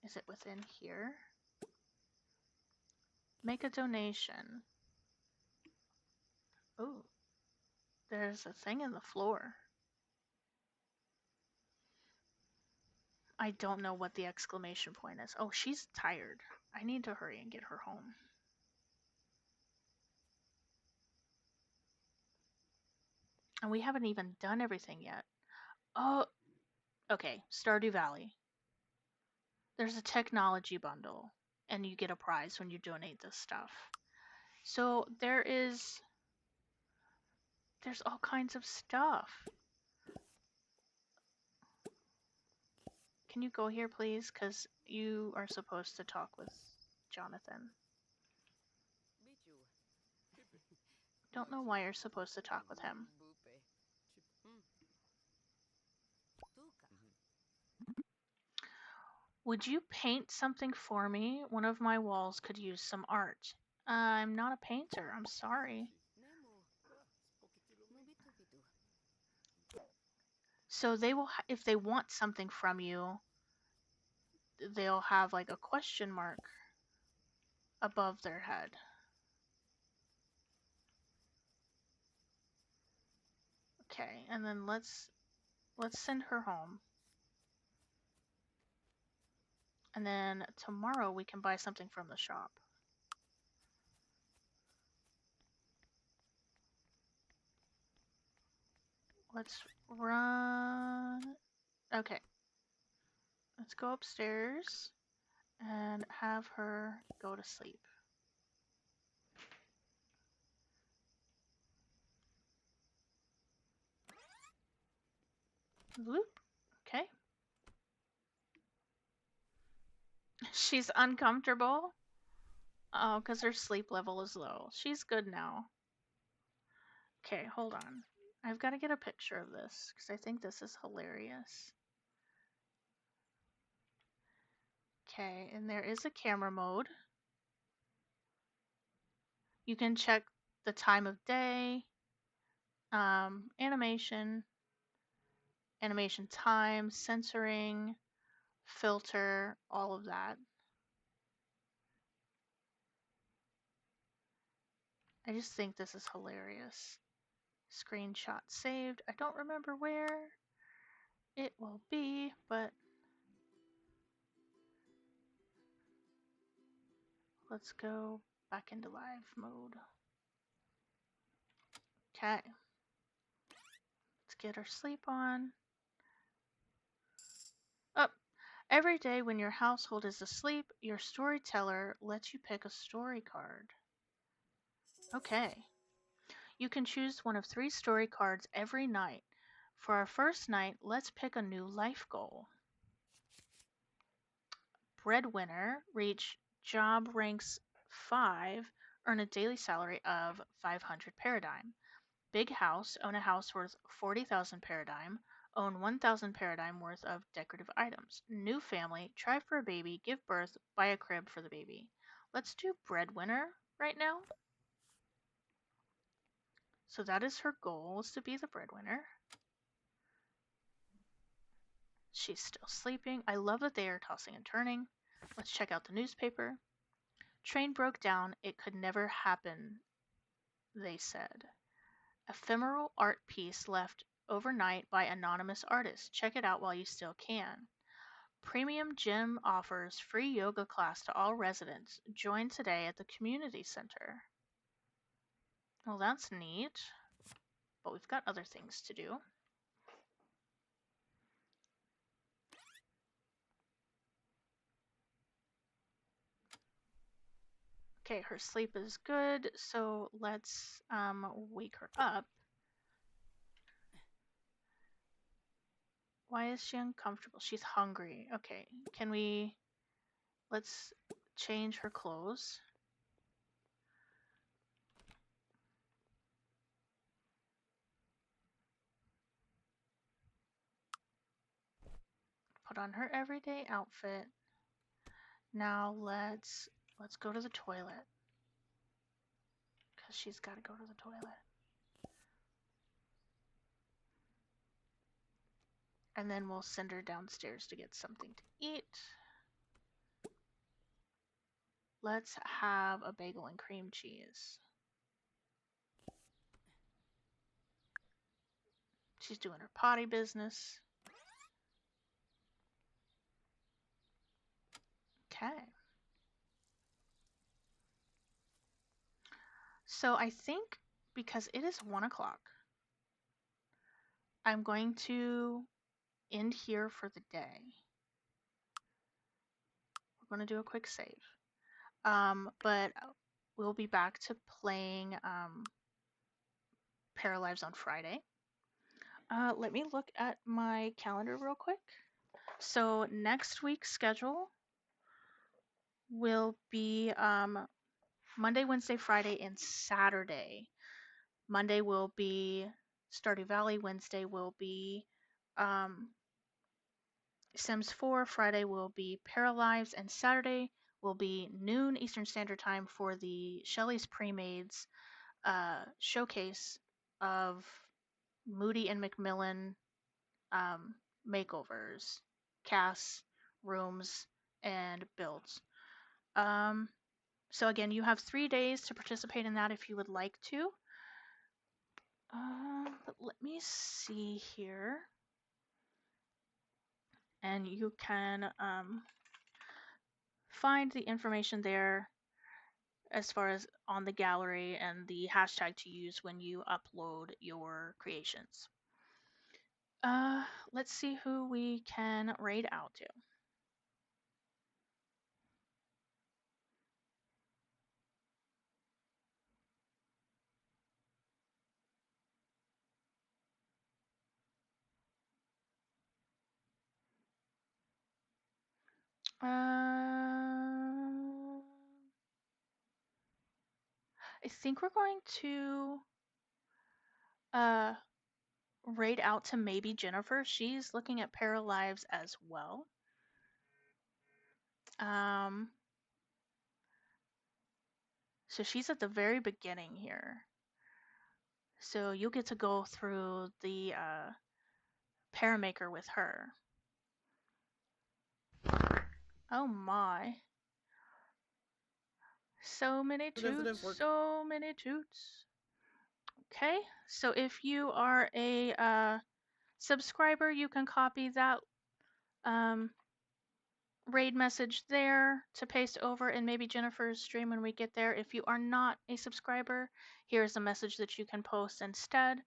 is it within here? Make a donation. Ooh, there's a thing in the floor. I don't know what the exclamation point is. Oh, she's tired. I need to hurry and get her home. And we haven't even done everything yet. Oh, okay. Stardew Valley. There's a technology bundle, and you get a prize when you donate this stuff. So there's all kinds of stuff. Can you go here, please? Because you are supposed to talk with Jonathan. Don't know why you're supposed to talk with him. Would you paint something for me? One of my walls could use some art. I'm not a painter. I'm sorry. So they will, if they want something from you, they'll have like a question mark above their head. Okay, and then let's send her home. And then tomorrow we can buy something from the shop. Let's run. Okay. Let's go upstairs and have her go to sleep. Whoop. Okay. She's uncomfortable. Oh, because her sleep level is low. She's good now. Okay, hold on. I've got to get a picture of this because I think this is hilarious. Okay, and there is a camera mode. You can check the time of day, animation time, censoring, filter, all of that. I just think this is hilarious. Screenshot saved. I don't remember where it will be, but let's go back into live mode. Okay. Let's get our sleep on. Up. Every day when your household is asleep, your storyteller lets you pick a story card. Okay. You can choose one of 3 story cards every night. For our first night, let's pick a new life goal. Breadwinner, reach job ranks 5, earn a daily salary of 500 paradigm. Big house, own a house worth 40,000 paradigm, own 1,000 paradigm worth of decorative items. New family, try for a baby, give birth, buy a crib for the baby. Let's do breadwinner right now. So that is her goal, is to be the breadwinner. She's still sleeping. I love that they are tossing and turning. Let's check out the newspaper. Train broke down. It could never happen, they said. Ephemeral art piece left overnight by anonymous artist. Check it out while you still can. Premium gym offers free yoga class to all residents. Join today at the community center. Well, that's neat, but we've got other things to do. Okay, her sleep is good, so let's wake her up. Why is she uncomfortable? She's hungry. Okay, let's change her clothes. Put on her everyday outfit. Now let's go to the toilet. Because she's got to go to the toilet. And then we'll send her downstairs to get something to eat. Let's have a bagel and cream cheese. She's doing her potty business. Okay. So I think because it is 1 o'clock, I'm going to end here for the day. We're going to do a quick save. But we'll be back to playing Paralives on Friday. Let me look at my calendar real quick. So next week's schedule will be Monday, Wednesday, Friday, and Saturday. Monday will be Stardew Valley. Wednesday will be Sims 4. Friday will be Paralives, and Saturday will be noon Eastern Standard Time for the Shelly's Pre-Mades showcase of Moody and Macmillan um, makeovers, casts, rooms, and builds. So again, you have 3 days to participate in that if you would like to. But let me see here. And you can find the information there as far as on the gallery and the hashtag to use when you upload your creations. Let's see who we can raid out to. I think we're going to raid out to maybe Jennifer. She's looking at Paralives as well. So she's at the very beginning here. So you'll get to go through the Paramaker with her. Oh my. So many toots, so many toots. Okay, so if you are a subscriber, you can copy that raid message there to paste over in maybe Jennifer's stream when we get there. If you are not a subscriber, here's a message that you can post instead.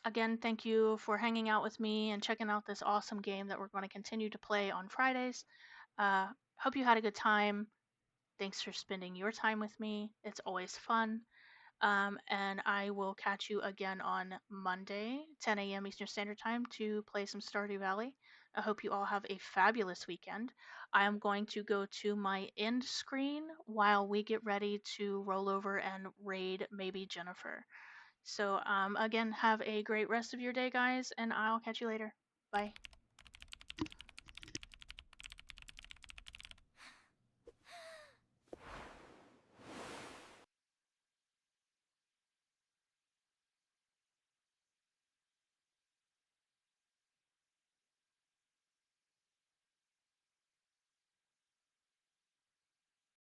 Again, thank you for hanging out with me and checking out this awesome game that we're going to continue to play on Fridays. Hope you had a good time. Thanks for spending your time with me. It's always fun. And I will catch you again on Monday, 10 a.m. Eastern Standard Time, to play some Stardew Valley. I hope you all have a fabulous weekend. I am going to go to my end screen while we get ready to roll over and raid maybe Jennifer. So, again, have a great rest of your day, guys, and I'll catch you later. Bye.